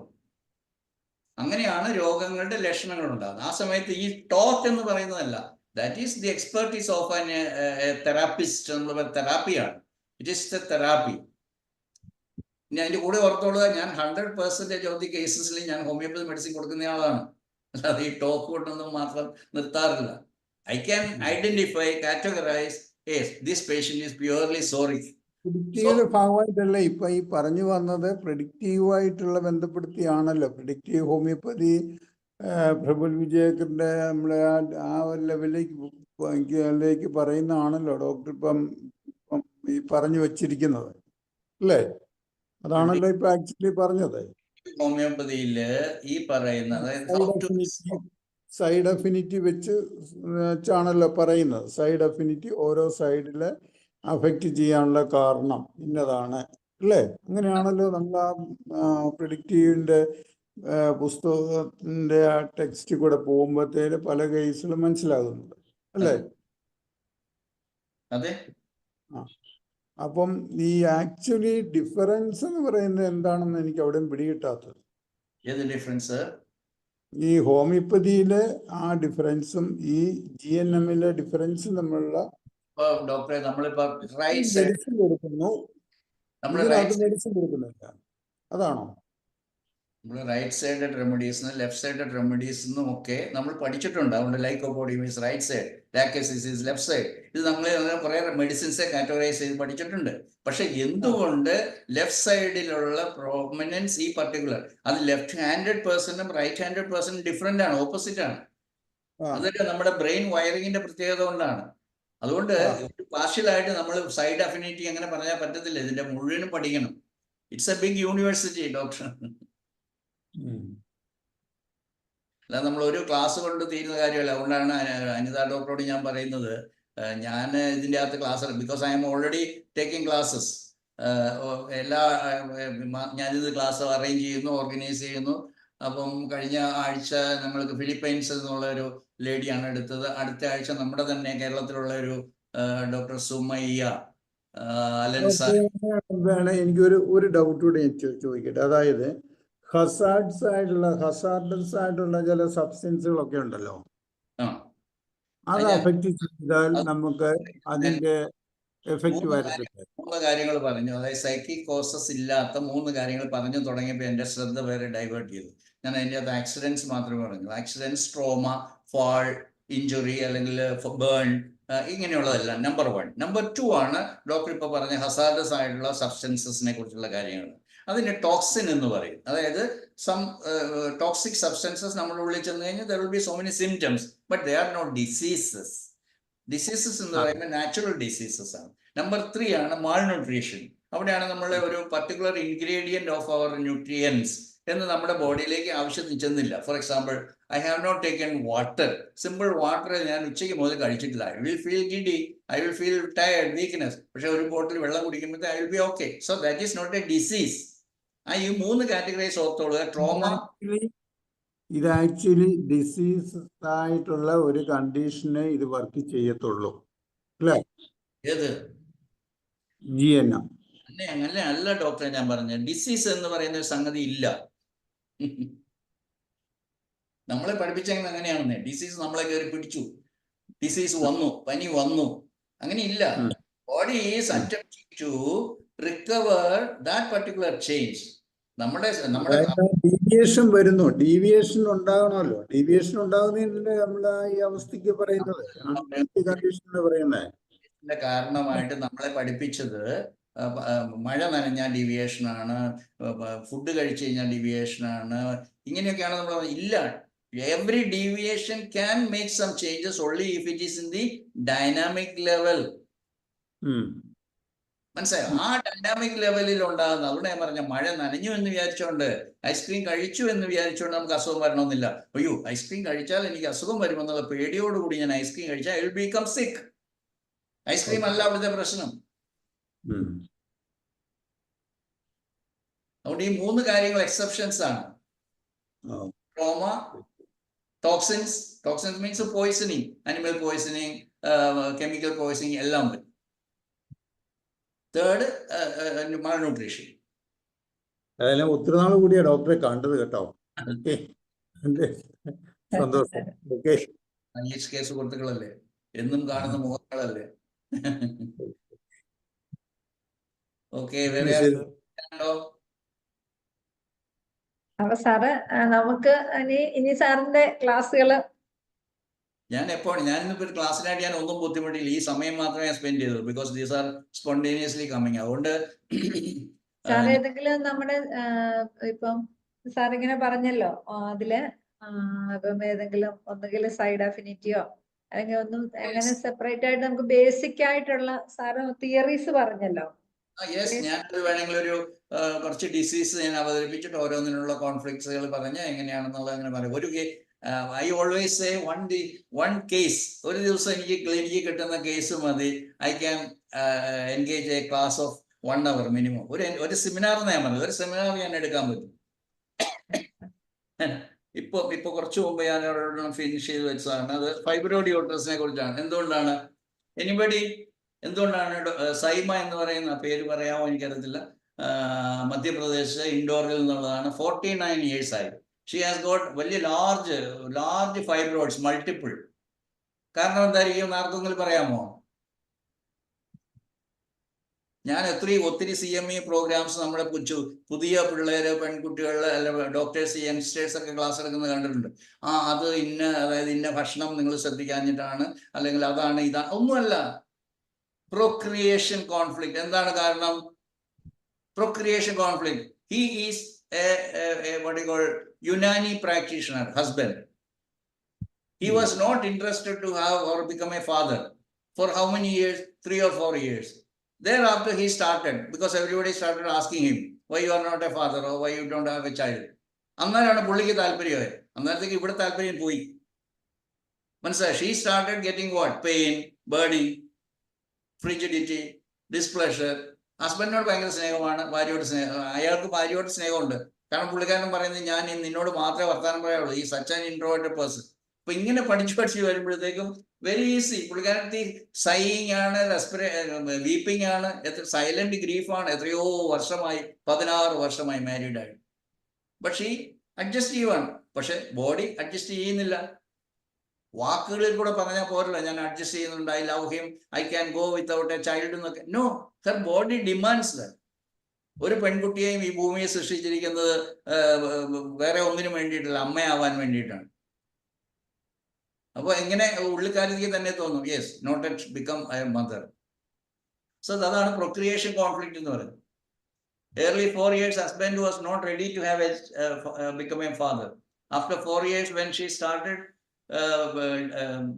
അങ്ങനെയാണ് രോഗങ്ങളുടെ ലക്ഷണങ്ങൾ ഉണ്ടാകുന്നത്. ആ സമയത്ത് ഈ ടോക്ക് എന്ന് പറയുന്നതല്ല, that is the expertise of an therapist. നമ്മൾ തെറാപ്പിയാണ്, ഇറ്റ് ഈസ് ദ തെറാപ്പി. ഇനി അതിൻ്റെ കൂടെ ഓർത്തോളുക, ഞാൻ 100% ഓഫ് ദി കേസസിൽ ഞാൻ ഹോമിയോപ്പതി മെഡിസിൻ കൊടുക്കുന്ന ആളാണ്, അല്ലാതെ ഈ ടോക്ക് കൊണ്ടൊന്നും മാത്രം നിർത്താറില്ല. I can identify, categorize, yes, this patient is purely sorry. പ്രിഡിക്റ്റീവിന്റെ ഭാഗമായിട്ടല്ലേ ഇപ്പൊ ഈ പറഞ്ഞു വന്നത്? പ്രിഡിക്റ്റീവായിട്ടുള്ള ബന്ധപ്പെടുത്തിയാണല്ലോ പ്രിഡിക്റ്റീവ് ഹോമിയോപ്പതി. പ്രഫുൽ വിജയക്കറിന്റെ നമ്മളെ ആ ഒരു ലെവലിലേക്ക് പറയുന്നതാണല്ലോ ഡോക്ടർ ഇപ്പം ഈ പറഞ്ഞു വെച്ചിരിക്കുന്നത്, അല്ലേ? അതാണല്ലോ ഇപ്പൊ ആക്ച്വലി പറഞ്ഞത്. ഹോമിയോപ്പതിയില് ഈ പറയുന്ന സൈഡ് അഫിനിറ്റി വെച്ചാണല്ലോ പറയുന്നത്. സൈഡ് അഫിനിറ്റി ഓരോ സൈഡില് അഫക്റ്റ് ചെയ്യാനുള്ള കാരണം ഇന്നതാണ്, അല്ലേ? അങ്ങനെയാണല്ലോ നമ്മൾ ആ പ്രിഡിക്റ്റീവിന്റെ പുസ്തകത്തിന്റെ ആ ടെക്സ്റ്റ് കൂടെ പോകുമ്പോഴത്തേന് പല കേസിലും മനസ്സിലാകുന്നുണ്ട്, അല്ലേ? അതെ. അപ്പം ഈ ആക്ച്വലി ഡിഫറൻസ് എന്ന് പറയുന്നത് എന്താണെന്ന് എനിക്ക് അവിടെയും പിടികിട്ടാത്തത്. ഏത് ഡിഫറൻസ്? ഈ ഹോമിയോപ്പതിയിലെ ആ ഡിഫറൻസും ഈ GNM-ലെ ഡിഫറൻസും തമ്മിലുള്ള ഇപ്പൊ ഡോക്ടറെ നമ്മളിപ്പോ റൈറ്റ് സൈഡ്, മെഡിസിൻ കൊടുക്കുന്നു, നമ്മൾ ഇതിനകത്ത് മെഡിസിൻ കൊടുക്കുന്നില്ല, അതാണോ? Right side remedies left side remedies ഒക്കെ നമ്മൾ പഠിച്ചിട്ടുണ്ട്. അതുകൊണ്ട് lycopodium is right side, lachesis left side, ഇത് നമ്മൾ കുറെ മെഡിസിൻസ് കാറ്റഗറൈസ് ചെയ്ത് പഠിച്ചിട്ടുണ്ട്. പക്ഷെ എന്തുകൊണ്ട് ലെഫ്റ്റ് സൈഡിലുള്ള പ്രോമിനൻസ് ഈ പർട്ടിക്കുലർ, അത് ലെഫ്റ്റ് ഹാൻഡഡ് പേഴ്സണും റൈറ്റ് ഹാൻഡഡ് പേഴ്സണും ഡിഫറെന്റ് ആണ്, ഓപ്പോസിറ്റ് ആണ്. അതൊക്കെ നമ്മുടെ ബ്രെയിൻ വയറിങ്ങിന്റെ പ്രത്യേകത കൊണ്ടാണ്. അതുകൊണ്ട് പാർഷ്യലായിട്ട് നമ്മൾ സൈഡ് അഫിനിറ്റി അങ്ങനെ പറഞ്ഞാൽ പറ്റത്തില്ല, ഇതിന്റെ മുഴുവനും പഠിക്കണം. It's a big university doctor. അല്ല, നമ്മൾ ഒരു ക്ലാസ് കൊണ്ട് തീരുന്ന കാര്യമല്ല. അതുകൊണ്ടാണ് അനിത ഡോക്ടറോട് ഞാൻ പറയുന്നത്, ഞാൻ ഇതിൻ്റെ അകത്ത് class, because I M already taking classes എല്ലാ, ഞാനിത് ക്ലാസ് അറേഞ്ച് ചെയ്യുന്നു, ഓർഗനൈസ് ചെയ്യുന്നു. അപ്പം കഴിഞ്ഞ ആഴ്ച നമ്മൾക്ക് ഫിലിപ്പൈൻസിൽ നിന്നുള്ള ഒരു ലേഡിയാണ് എടുത്തത്. അടുത്ത ആഴ്ച നമ്മുടെ തന്നെ കേരളത്തിലുള്ള ഒരു ഡോക്ടർ സുമയ്യ അലൻസാർ. എനിക്കൊരു ഡൗട്ട് കൂടി ചോദിക്കട്ടെ. അതായത് ഹസാർഡസ് ആയിട്ടുള്ള ചില സബ്സ്റ്റൻസുകളൊക്കെ ഉണ്ടല്ലോ, അത് അഫക്റ്റ് ചെയ്താൽ നമുക്ക് അതിന്റെ എഫക്റ്റ് വരത്തില്ല. 3 കാര്യങ്ങൾ പറഞ്ഞു. അതായത് സൈക്കിക് കോസസ് ഇല്ലാത്ത 3 കാര്യങ്ങൾ പറഞ്ഞു തുടങ്ങിയപ്പോൾ എൻ്റെ ശ്രദ്ധ വേറെ ഡൈവേർട്ട് ചെയ്തു. ഞാൻ അതിൻ്റെ അകത്ത് ആക്സിഡൻസ് മാത്രമേ പറഞ്ഞു. ആക്സിഡൻസ്, ട്രോമ, ഫാൾ, ഇഞ്ചുറി അല്ലെങ്കിൽ ബേൺ, ഇങ്ങനെയുള്ളതല്ല നമ്പർ 1. നമ്പർ 2 ആണ് ഡോക്ടർ ഇപ്പോൾ പറഞ്ഞ ഹസാർഡസ് ആയിട്ടുള്ള സബ്സ്റ്റൻസസിനെ കുറിച്ചുള്ള കാര്യങ്ങൾ. അതിന് ടോക്സിൻ എന്ന് പറയും. അതായത് സം ടോക്സിക് സബ്സ്റ്റൻസസ് നമ്മുടെ ഉള്ളിൽ ചെന്ന് കഴിഞ്ഞാൽ there will be so many symptoms, but they are not diseases. Diseases എന്ന് പറയുമ്പോൾ നാച്ചുറൽ ഡിസീസസ് ആണ്. നമ്പർ 3 ആണ് മാൾന്യൂട്രീഷൻ. അവിടെയാണ് നമ്മളെ ഒരു particular ingredient of our nutrients എന്ന് നമ്മുടെ ബോഡിയിലേക്ക് ആവശ്യത്തിന് ചെന്നില്ല. For example, I have not taken water. Simple water ഞാൻ ഉച്ചയ്ക്ക് മുതൽ കഴിച്ചിട്ടില്ല. I will feel giddy, I will feel tired, weakness. പക്ഷെ ഒരു ബോട്ടിൽ വെള്ളം കുടിക്കുമ്പോഴത്തെ I will be okay. So that is not a disease. ഈ 3 കാറ്റഗറൈസ് ഓർത്തോളുക. ട്രോമ, ഇത് ആക്ച്വലി ഡിസീസ് ആയിട്ടുള്ള ഒരു കണ്ടീഷനെ ഇത് വർക്ക് ചെയ്യത്തുള്ളൂ, അല്ലേ? ഏത് GNM അങ്ങനെ അല്ല ഡോക്ടറെ ഞാൻ പറഞ്ഞത്. ഡിസീസ് എന്ന് പറയുന്ന ഒരു സംഗതി ഇല്ല. നമ്മളെ പഠിപ്പിച്ചെങ്കിൽ അങ്ങനെയാണെന്നേ. ഡിസീസ് നമ്മളെ കയറി പിടിച്ചു, ഡിസീസ് വന്നു, പനി വന്നു, അങ്ങനെ ഇല്ല. Body is attempting to recover that particular change. നമ്മുടെ ഡീവിയേഷൻ വരുന്നു, ഡീവിയേഷൻ ഉണ്ടാകണമല്ലോ. ഡീവിയേഷൻ ഉണ്ടാകുന്നതിന്റെ നമ്മൾ ഈ അവസ്ഥയ്ക്ക് പറയുന്നത് കണ്ടീഷനാണ് പറയുന്നത്. കാരണമായിട്ട് നമ്മളെ പഠിപ്പിച്ചത് മഴ നനഞ്ഞാൽ ഡീവിയേഷനാണ്, ഫുഡ് കഴിച്ചു കഴിഞ്ഞാൽ ഡീവിയേഷനാണ്, ഇങ്ങനെയൊക്കെയാണ് നമ്മൾ. ഇല്ല, every deviation can make some changes only if it is in the dynamic level. മനസ്സിലായോ? ആ ഡൈനാമിക് ലെവലിൽ ഉണ്ടാകുന്ന. അതുകൊണ്ട് ഞാൻ പറഞ്ഞ, മഴ നനഞ്ഞു എന്ന് വിചാരിച്ചോണ്ട്, ഐസ്ക്രീം കഴിച്ചു എന്ന് വിചാരിച്ചുകൊണ്ട് നമുക്ക് അസുഖം വരണമെന്നില്ല. അയ്യോ, ഐസ്ക്രീം കഴിച്ചാൽ എനിക്ക് അസുഖം വരുമെന്നുള്ള പേടിയോടുകൂടി ഞാൻ ഐസ്ക്രീം കഴിച്ചാൽ ഐ വിൽ ബിക്കം സിക്ക്. ഐസ്ക്രീം അല്ല അവിടുത്തെ പ്രശ്നം. അതുകൊണ്ട് ഈ 3 കാര്യങ്ങൾ എക്സെപ്ഷൻസ് ആണ്. Trauma, toxins. Toxins means poisoning, animal poisoning, chemical poisoning എല്ലാം വരും. തേർഡ്, മാൾന്യൂട്രീഷൻ. അതെല്ലാം ഒത്തിരി നാൾ കൂടിയാ ഡോക്ടറെ കണ്ടത് കേട്ടോ. സന്തോഷം. കേസ് സുഹൃത്തുക്കളല്ലേ, എന്നും കാണുന്ന മുഖങ്ങളല്ലേ. ഓക്കെ, അപ്പൊ സാറ് നമുക്ക് ഇനി സാറിന്റെ ക്ലാസ്സുകള് ഞാനിപ്പോ ഒരു ക്ലാസ്സിനായിട്ട് ഞാൻ ഒന്നും ബുദ്ധിമുട്ടില്ല. ഈ സമയം മാത്രമേ സ്പെൻഡ് ചെയ്തു, because these are spontaneously coming. അതുകൊണ്ട് സാർ ഏതെങ്കിലും നമ്മുടെ ഇപ്പം സാറിങ്ങനെ പറഞ്ഞല്ലോ, അതില് ഇപ്പം ഏതെങ്കിലും ഒന്നുകിൽ സൈഡ് അഫിനിറ്റിയോ അല്ലെങ്കിൽ ഒന്നും എങ്ങനെ സെപ്പറേറ്റ് ആയിട്ട് നമുക്ക് ബേസിക് ആയിട്ടുള്ള സാറ് തിയറീസ് പറഞ്ഞല്ലോ. യെസ്, ഞാൻ വേണമെങ്കിൽ ഒരു കുറച്ച് ഡിസീസ് ഞാൻ അവതരിപ്പിച്ചിട്ട് ഓരോന്നിനുള്ള കോൺഫ്ലിക്ട്സുകൾ പറഞ്ഞ് എങ്ങനെയാണെന്നുള്ളത് അങ്ങനെ പറയും. ഒരു I always say one case. ഒരു ദിവസം എനിക്ക് ക്ലിനിക്കിൽ കിട്ടുന്ന കേസ് മതി. I can engage A class of 1 hour minimum. ഒരു സെമിനാർ ഞാൻ പറഞ്ഞത്, ഒരു സെമിനാർ ഞാൻ എടുക്കാൻ പറ്റും. ഇപ്പൊ കുറച്ചു മുമ്പ് ഞാൻ ഫിനിഷ് ചെയ്ത് വെച്ചതാണ്. അത് ഫൈബ്രോയിഡ് യൂട്രസിനെ കുറിച്ചാണ്. എന്തുകൊണ്ടാണ്? എനിബഡി എന്തുകൊണ്ടാണ് സൈമ എന്ന് പറയുന്ന പേര് പറയാമോ എനിക്കറിയത്തില്ല. മധ്യപ്രദേശ് ഇൻഡോറിൽ നിന്നുള്ളതാണ്. 49 years ആയി. ഷീ ഹാസ് ഗോട്ട് വലിയ ലാർജ് ഫൈബ്രോയിഡ്സ് മൾട്ടിപ്പിൾ. കാരണം എന്തായിരിക്കും ആർക്കെങ്കിലും പറയാമോ? ഞാൻ ഒത്തിരി CME പ്രോഗ്രാംസ് നമ്മുടെ പുതിയ പിള്ളേര്, പെൺകുട്ടികൾ, അല്ല ഡോക്ടേഴ്സ്, യങ്സ്റ്റേഴ്സ് ഒക്കെ ക്ലാസ് എടുക്കുന്നത് കണ്ടിട്ടുണ്ട്. അത് അതായത് ഇന്ന ഭക്ഷണം നിങ്ങൾ ശ്രദ്ധിക്കാഞ്ഞിട്ടാണ്, അല്ലെങ്കിൽ അതാണ് ഇതാണ്. ഒന്നുമല്ല, procreation conflict. എന്താണ് കാരണം? Procreation conflict. He is a what do you call Unani practitioner, husband. He was not interested to have or become a father for how many years? 3 or 4 years. Thereafter he started, because everybody started asking him, why you are not a father, or why you don't have a child. അന്നേരമാണ് പുള്ളിക്ക് താല്പര്യമായി. അന്നേരത്തേക്ക് ഇവിടെ താല്പര്യം പോയി. മനസ്സിലായി? She started getting what? Pain, burning, frigidity, displeasure. ഹസ്ബൻഡിനോട് ഭയങ്കര സ്നേഹമാണ്, അയാൾക്ക് ഭാര്യയോട് സ്നേഹമുണ്ട്. കാരണം പുള്ളിക്കാരൻ പറയുന്നത്, ഞാൻ നിന്നോട് മാത്രമേ വർത്താനം പറയാവുള്ളൂ, ഈ സച്ച് ആൻ ഇൻട്രോവേർട്ടഡ് പേഴ്സൺ. അപ്പൊ ഇങ്ങനെ പഠിച്ച് വരുമ്പോഴത്തേക്കും വെരി ഈസി. പുള്ളിക്കാരത്തി സൈയിങ് ആണ്, വീപ്പിംഗ് ആണ്, സൈലന്റ് ഗ്രീഫാണ്. എത്രയോ വർഷമായി, 16 വർഷമായി മാരീഡ് ആയിട്ട്. പക്ഷേ അഡ്ജസ്റ്റ് ചെയ്യുവാണ്. പക്ഷെ ബോഡി അഡ്ജസ്റ്റ് ചെയ്യുന്നില്ല. വാക്കുകളിൽ കൂടെ പറഞ്ഞാൽ പോരല്ലോ, ഞാൻ അഡ്ജസ്റ്റ് ചെയ്യുന്നുണ്ട്, I love him, I can go without a child എന്നൊക്കെ. No, her body demands that. ഒരു പെൺകുട്ടിയെയും ഈ ഭൂമിയെ സൃഷ്ടിച്ചിരിക്കുന്നത് വേറെ ഒന്നിനും വേണ്ടിയിട്ടില്ല, അമ്മയാവാൻ വേണ്ടിയിട്ടാണ്. അപ്പോൾ എങ്ങനെ ഉള്ളിക്കാരിക്ക് തന്നെ തോന്നും, yes, not yet become a mother. So അതാണ് പ്രൊക്രിയേഷൻ കോൺഫ്ലിക്റ്റ് എന്ന് പറയുന്നത്. Early 4 years, husband was not ready to have become a father. After 4 years, when she started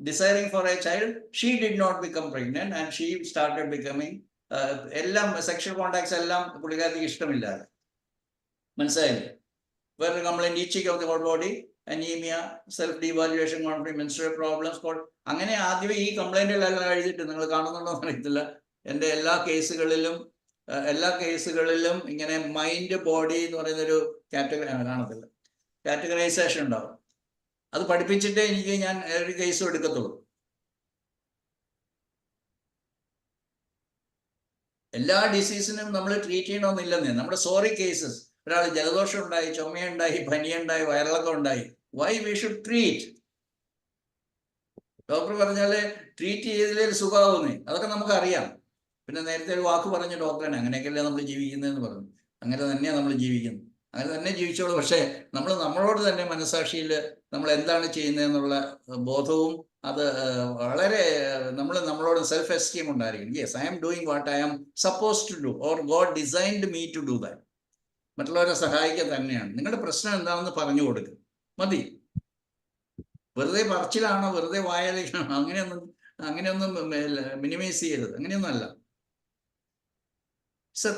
desiring for a child, she did not become pregnant, and she started becoming എല്ലാം സെക്ഷൽ കോണ്ടാക്ട്സ് എല്ലാം പുള്ളിക്കാർക്ക് ഇഷ്ടമില്ലാതെ. മനസ്സിലായില്ലേ? വേറൊരു complaint, itching of the whole body, anaemia, self devaluation, conflict, menstrual problems. അങ്ങനെ ആദ്യമേ ഈ കംപ്ലൈന്റുകളെല്ലാം എഴുതിയിട്ട്, നിങ്ങൾ കാണുന്നുണ്ടോ എന്ന് അറിയത്തില്ല, എൻ്റെ എല്ലാ കേസുകളിലും ഇങ്ങനെ മൈൻഡ് ബോഡി എന്ന് പറയുന്നൊരു കാണത്തില്ല, കാറ്റഗറൈസേഷൻ ഉണ്ടാവും. അത് പഠിപ്പിച്ചിട്ടേ ഞാൻ ഒരു കേസും എടുക്കത്തുള്ളൂ. എല്ലാ ഡിസീസിനും നമ്മൾ ട്രീറ്റ് ചെയ്യണമെന്നില്ലെന്നേ. നമ്മുടെ സോറി കേസസ്, ഒരാൾ ജലദോഷം ഉണ്ടായി, ചുമയുണ്ടായി, പനിയുണ്ടായി, വയറിളക്കം ഉണ്ടായി, why we should treat? Doctor പറഞ്ഞാല് ട്രീറ്റ് ചെയ്തതിലേ സുഖമാവുന്നേ, അതൊക്കെ നമുക്കറിയാം. പിന്നെ നേരത്തെ ഒരു വാക്ക് പറഞ്ഞു ഡോക്ടറിനെ, അങ്ങനെയൊക്കെയല്ലേ നമ്മൾ ജീവിക്കുന്നതെന്ന് പറഞ്ഞു. അങ്ങനെ തന്നെയാണ് നമ്മൾ ജീവിക്കുന്നത്, അങ്ങനെ തന്നെ ജീവിച്ചോളൂ. പക്ഷേ നമ്മളോട് തന്നെ മനസാക്ഷിയിൽ നമ്മൾ എന്താണ് ചെയ്യുന്നതെന്നുള്ള ബോധവും, അത് വളരെ നമ്മളോട് സെൽഫ് എസ്റ്റീം ഉണ്ടായിരിക്കും. Yes, I am doing what I am suppose to do, or God designed me to do that. മറ്റുള്ളവരെ സഹായിക്കുക തന്നെയാണ്. നിങ്ങളുടെ പ്രശ്നം എന്താണെന്ന് പറഞ്ഞു കൊടുക്കുക, മതി. വെറുതെ പറച്ചിലാണോ, വെറുതെ വായനയാണോ, അങ്ങനെയൊന്നും മിനിമൈസ് ചെയ്യരുത്. അങ്ങനെയൊന്നും അല്ല.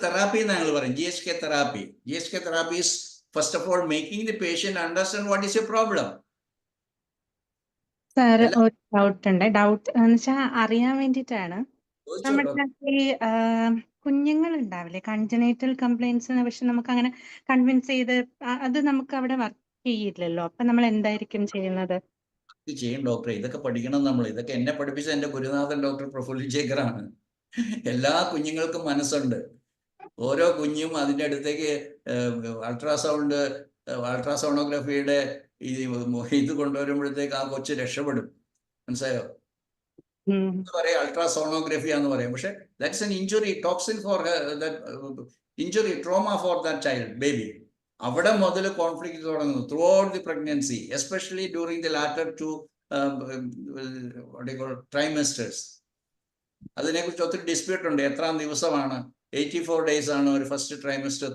തെറാപ്പി എന്ന് ഞങ്ങൾ പറയും, GHK therapy. GHK therapy is first of all making the patient understand what is your problem. Sir, ഒരു ഡൗട്ട് ഉണ്ട്. ഡൗട്ട് എന്ന് വെച്ചാൽ അറിയാൻ വേണ്ടിയിട്ടാണ്. നമ്മുടെ ഈ കുഞ്ഞുങ്ങൾ ഉണ്ടാവില്ലേ, കൺജനൈറ്റൽ കംപ്ലൈൻസ്, പക്ഷെ നമുക്ക് അങ്ങനെ കൺവിൻസ് ചെയ്ത് അത് നമുക്ക് അവിടെ വർക്ക് ചെയ്യില്ലല്ലോ. അപ്പൊ നമ്മൾ എന്തായിരിക്കും ചെയ്യുന്നത്? ചെയ്യും ഡോക്ടറെ, ഇതൊക്കെ പഠിക്കണം നമ്മൾ. ഇതൊക്കെ എന്നെ പഠിപ്പിച്ച എൻ്റെ ഗുരുനാഥൻ ഡോക്ടർ പ്രഫുൽ ശേഖറാണ്. എല്ലാ കുഞ്ഞുങ്ങൾക്കും മനസ്സുണ്ട്. ഓരോ കുഞ്ഞും അതിൻ്റെ അടുത്തേക്ക് അൾട്രാസോണോഗ്രഫിയുടെ ഇത് കൊണ്ടുവരുമ്പോഴത്തേക്ക് ആ കൊച്ച് രക്ഷപ്പെടും. മനസ്സിലായോ? പറയാം അൾട്രാസോണോഗ്രഫി എന്ന് പറയും. പക്ഷെ that's an injury, toxin for injury, trauma for that child, baby. അവിടെ മുതൽ കോൺഫ്ലിക്റ്റ് തുടങ്ങുന്നു throughout the pregnancy, especially during the later 2 trimesters. അതിനെക്കുറിച്ച് ഒത്തിരി ഡിസ്പ്യൂട്ട് ഉണ്ട്. എത്രാം ദിവസമാണ്? 84 days ആണ് ഒരു ഫസ്റ്റ് ട്രൈമസ്റ്റർ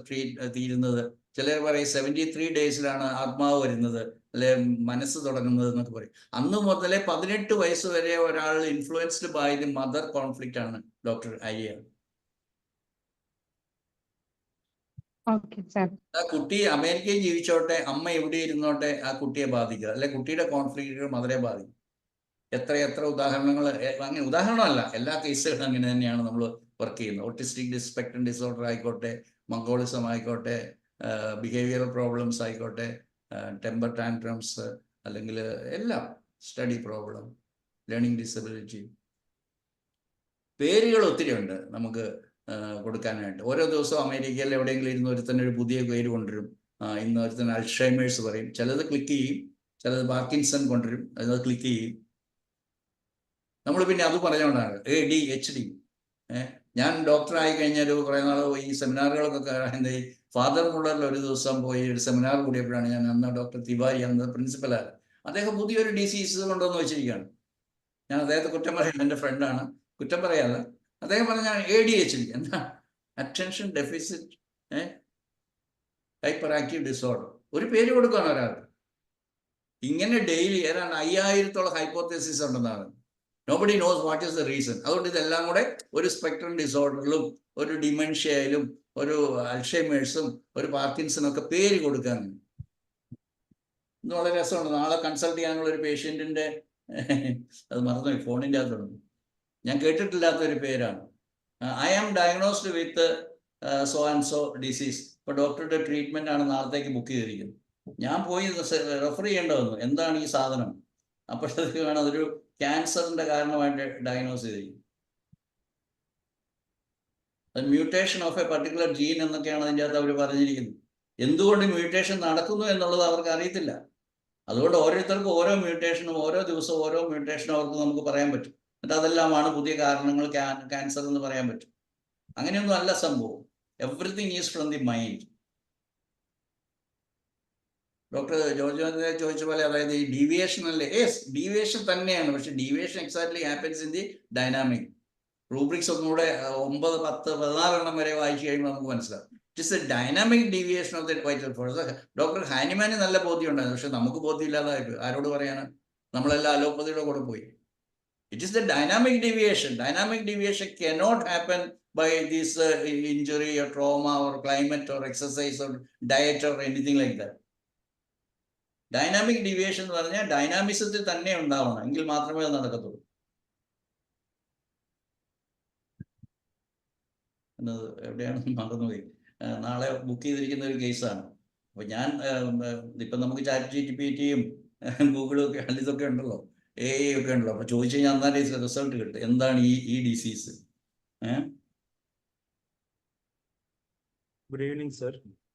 തീരുന്നത്. ചിലർ പറയും 73 daysലാണ് ആത്മാവ് വരുന്നത്, അല്ലെ മനസ്സ് തുടങ്ങുന്നത് എന്നൊക്കെ പറയും. അന്ന് മുതലേ 18 വയസ്സ് വരെ ഒരാൾ influenced by the mother conflict ആണ് ഡോക്ടർ അയ്യ. ആ കുട്ടി അമേരിക്കയിൽ ജീവിച്ചോട്ടെ, അമ്മ എവിടെ ഇരുന്നോട്ടെ, ആ കുട്ടിയെ ബാധിക്കുക, അല്ലെ കുട്ടിയുടെ കോൺഫ്ലിക്റ്റുകൾ മദറെ ബാധിക്കും. എത്ര ഉദാഹരണങ്ങൾ, അങ്ങനെ ഉദാഹരണമല്ല, എല്ലാ കേസുകളും അങ്ങനെ തന്നെയാണ് നമ്മൾ വർക്ക് ചെയ്യുന്നത്. ഓട്ടിസ്റ്റിക് സ്പെക്ട്രം ഡിസോർഡർ ആയിക്കോട്ടെ, മംഗോളിസം ആയിക്കോട്ടെ, ബിഹേവിയറൽ പ്രോബ്ലംസ് ആയിക്കോട്ടെ, ടെമ്പർ ടാൻട്രംസ്, അല്ലെങ്കിൽ എല്ലാം, സ്റ്റഡി പ്രോബ്ലം, ലേണിംഗ് ഡിസബിലിറ്റി. പേരുകൾ ഒത്തിരി ഉണ്ട് നമുക്ക് കൊടുക്കാനായിട്ട്. ഓരോ ദിവസവും അമേരിക്കയിൽ എവിടെയെങ്കിലും ഇരുന്ന് ഒരുത്തന്നെ ഒരു പുതിയ പേര് കൊണ്ടുവരും. ഇന്ന് ഒരുത്തന്നെ അൾഷൈമേഴ്സ് പറയും, ചിലത് ക്ലിക്ക് ചെയ്യും, ചിലത് പാർക്കിൻസൺ കൊണ്ടുവരും, അത് ക്ലിക്ക് ചെയ്യും. നമ്മൾ പിന്നെ അത് പറഞ്ഞുകൊണ്ടാണ് ADHD. ഞാൻ ഡോക്ടറായി കഴിഞ്ഞാൽ കുറേ നാൾ ഈ സെമിനാറുകളൊക്കെ എൻ്റെ ഈ ഫാദർ മുള്ളറിൽ ഒരു ദിവസം പോയി ഒരു സെമിനാർ കൂടിയപ്പോഴാണ് ഞാൻ അന്ന് ഡോക്ടർ തിവാരി എന്ന പ്രിൻസിപ്പലാണ്. അദ്ദേഹം പുതിയൊരു ഡിസീസ് കൊണ്ടുവന്ന് വെച്ചിരിക്കുകയാണ്. ഞാൻ അദ്ദേഹത്തെ കുറ്റം പറയാൻ, എൻ്റെ ഫ്രണ്ടാണ്, കുറ്റം പറയാതെ. അദ്ദേഹം പറഞ്ഞ ADHD എന്താ, attention deficit hyper active disorder. ഒരു പേര് കൊടുക്കുകയാണ് ഒരാൾക്ക്. ഇങ്ങനെ ഡെയിലി ഏതാണ്ട് 5000-ഓളം ഹൈപ്പോത്തസിസ് ഉണ്ടെന്നാണ്. Nobody knows what is the reason. അതുകൊണ്ട് ഇതെല്ലാം കൂടെ ഒരു സ്പെക്ട്രം ഡിസോർഡറിലും ഒരു ഡിമെൻഷ്യയിലും ഒരു അൾഷൈമേഴ്സും ഒരു പാർക്കിൻസണും ഒക്കെ പേര് കൊടുക്കാൻ ഇന്ന് വളരെ രസമുണ്ട്. നാളെ കൺസൾട്ട് ചെയ്യാനുള്ള ഒരു പേഷ്യൻറ്റിൻ്റെ അത് മറന്നുപോയി, ഫോണിൻ്റെ അകത്തുണ്ട്, ഞാൻ കേട്ടിട്ടില്ലാത്തൊരു പേരാണ്. I am diagnosed with so and so disease. ഇപ്പോൾ ഡോക്ടറുടെ ട്രീറ്റ്മെൻ്റ് ആണ് നാളത്തേക്ക് ബുക്ക് ചെയ്തിരിക്കുന്നത്. ഞാൻ പോയി റെഫർ ചെയ്യേണ്ട വന്നു, എന്താണ് ഈ സാധനം. അപ്പോഴത്തേക്ക് വേണം അതൊരു ക്യാൻസറിൻ്റെ കാരണമായിട്ട് ഡയഗ്നോസ് ചെയ്തിരിക്കും. അത് mutation of a particular gene എന്നൊക്കെയാണ് അതിൻ്റെ അകത്ത് അവർ പറഞ്ഞിരിക്കുന്നത്. എന്തുകൊണ്ട് മ്യൂട്ടേഷൻ നടക്കുന്നു എന്നുള്ളത് അവർക്ക് അറിയത്തില്ല. അതുകൊണ്ട് ഓരോരുത്തർക്കും ഓരോ മ്യൂട്ടേഷനും ഓരോ ദിവസവും ഓരോ മ്യൂട്ടേഷനും അവർക്ക് നമുക്ക് പറയാൻ പറ്റും. എന്നിട്ട് അതെല്ലാമാണ് പുതിയ കാരണങ്ങൾ, ക്യാൻസർ എന്ന് പറയാൻ പറ്റും. അങ്ങനെയൊന്നും അല്ല സംഭവം. Everything is from the mind. Doctor George ചോദിച്ച പോലെ, അതായത് ഈ ഡീവിയേഷൻ അല്ലേ? യെസ്, ഡീവിയേഷൻ തന്നെയാണ്. പക്ഷെ deviation exactly happens in the dynamic. Rubrics ഒന്നുകൂടെ 9, 10, 14 വരെ വായിച്ചു കഴിയുമ്പോൾ നമുക്ക് മനസ്സിലാവും. It is a dynamic deviation of the vital force. Doctor ഹാനിമാന് നല്ല ബോധ്യം ഉണ്ടായിരുന്നു, പക്ഷെ നമുക്ക് ബോധ്യമില്ലാതായി. ആരോട് പറയാനാണ്? നമ്മളെല്ലാം അലോപ്പതിയുടെ കൂടെ പോയി. It is the dynamic deviation. Dynamic deviation cannot happen by this injury or trauma or climate or exercise or diet or anything like that. Dynamic deviation എന്ന് പറഞ്ഞാൽ ഡൈനാമിസത്തിൽ തന്നെ ഉണ്ടാവണം, എങ്കിൽ മാത്രമേ അത് നടക്കത്തുള്ളൂ. എന്നത് എവിടെയാണ് മറന്നുപോയി. നാളെ ബുക്ക് ചെയ്തിരിക്കുന്ന ഒരു കേസാണ്. അപ്പോൾ ഞാൻ ഇപ്പം നമുക്ക് ChatGPT-യും ഗൂഗിളും ഒക്കെ ഇതൊക്കെ ഉണ്ടല്ലോ, AI ഒക്കെ ഉണ്ടല്ലോ. അപ്പോൾ ചോദിച്ചു കഴിഞ്ഞാൽ അന്നേരം റിസൾട്ട് കിട്ടും, എന്താണ് ഈ disease. Good evening sir.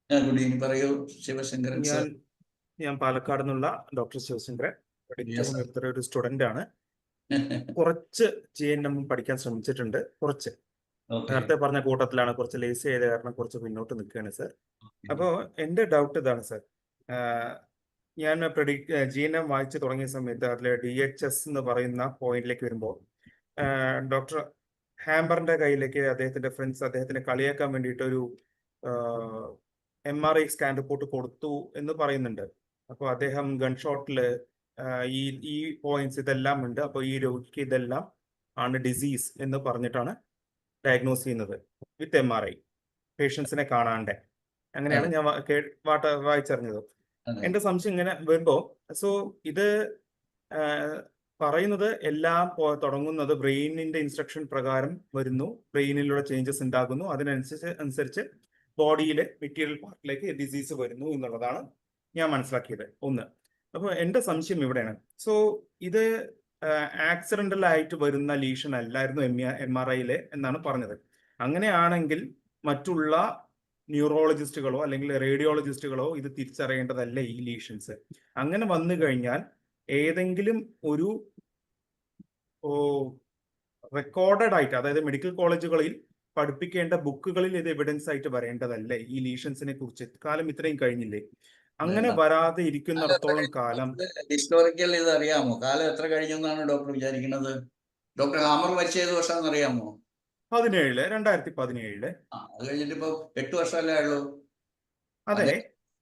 Good evening, പറയൂ ശിവശങ്കരൻ സർ. ഞാൻ പാലക്കാട് നിന്നുള്ള ഡോക്ടർ ശിവശങ്കരൻ. ഒരു സ്റ്റുഡന്റ് ആണ്. കുറച്ച് GNM പഠിക്കാൻ ശ്രമിച്ചിട്ടുണ്ട്. കുറച്ച് നേരത്തെ പറഞ്ഞ കൂട്ടത്തിലാണ്. കുറച്ച് ലേസി ആയത് കാരണം കുറച്ച് പിന്നോട്ട് നിൽക്കുകയാണ് സർ. അപ്പോൾ എൻ്റെ ഡൗട്ട് ഇതാണ് സർ. ഞാൻ GNM വായിച്ചു തുടങ്ങിയ സമയത്ത് അതിൽ DHS എന്ന് പറയുന്ന പോയിന്റിലേക്ക് വരുമ്പോൾ ഡോക്ടർ ഹാമ്പറിന്റെ കയ്യിലേക്ക് അദ്ദേഹത്തിന്റെ ഫ്രണ്ട്സ് അദ്ദേഹത്തിന് കളിയാക്കാൻ വേണ്ടിയിട്ട് ഒരു MRI സ്കാൻ റിപ്പോർട്ട് കൊടുത്തു എന്ന് പറയുന്നുണ്ട്. അപ്പോൾ അദ്ദേഹം ഗൺഷോട്ടില് ഈ പോയിന്റ്സ് ഇതെല്ലാം ഉണ്ട്, അപ്പോൾ ഈ രോഗിക്ക് ഇതെല്ലാം ആണ് ഡിസീസ് എന്ന് പറഞ്ഞിട്ടാണ് ഡയഗ്നോസ് ചെയ്യുന്നത് വിത്ത് MRI, പേഷ്യൻസിനെ കാണാണ്ട്. അങ്ങനെയാണ് ഞാൻ വായിച്ചറിഞ്ഞത്. എന്റെ സംശയം ഇങ്ങനെ വരുമ്പോ, സോ ഇത് പറയുന്നത് എല്ലാം തുടങ്ങുന്നത് ബ്രെയിനിന്റെ ഇൻസ്ട്രക്ഷൻ പ്രകാരം വരുന്നു, ബ്രെയിനിലുള്ള ചേഞ്ചസ് ഉണ്ടാകുന്നു, അതിനനുസരിച്ച് ബോഡിയിലെ മെറ്റീരിയൽ പാർട്ടിലേക്ക് ഡിസീസ് വരുന്നു എന്നുള്ളതാണ് ഞാൻ മനസ്സിലാക്കിയത്. ഒന്ന്. അപ്പോൾ എൻ്റെ സംശയം ഇവിടെയാണ്. സോ ഇത് ആക്സിഡന്റൽ ആയിട്ട് വരുന്ന ലീഷൻ അല്ലായിരുന്നു MRI-യിലെ എന്നാണ് പറഞ്ഞത്. അങ്ങനെയാണെങ്കിൽ മറ്റുള്ള ന്യൂറോളജിസ്റ്റുകളോ അല്ലെങ്കിൽ റേഡിയോളജിസ്റ്റുകളോ ഇത് തിരിച്ചറിയേണ്ടതല്ലേ ഈ ലീഷൻസ്? അങ്ങനെ വന്നു കഴിഞ്ഞാൽ ഏതെങ്കിലും ഒരു റെക്കോർഡഡ് ആയിട്ട്, അതായത് മെഡിക്കൽ കോളേജുകളിൽ പഠിപ്പിക്കേണ്ട ബുക്കുകളിൽ ഇത് എവിഡൻസ് ആയിട്ട് വരേണ്ടതല്ലേ ഈ ലീഷൻസിനെ കുറിച്ച്? കാലം ഇത്രയും കഴിഞ്ഞില്ലേ? അങ്ങനെ വരാതെ ഇരിക്കുന്നിടത്തോളം കാലം ഹിസ്റ്റോറിക്കൽ ഇത് അറിയാമോ? കാലം എത്ര കഴിഞ്ഞെന്നാണ് ഡോക്ടർ വിചാരിക്കുന്നത്? ഡോക്ടർ ഹാമർ മരിച്ച ഏത് വർഷം അറിയാമോ? 2017. അത് കഴിഞ്ഞിട്ട് ഇപ്പൊ 8 വർഷമല്ലേ ആയുള്ളൂ. അതെ,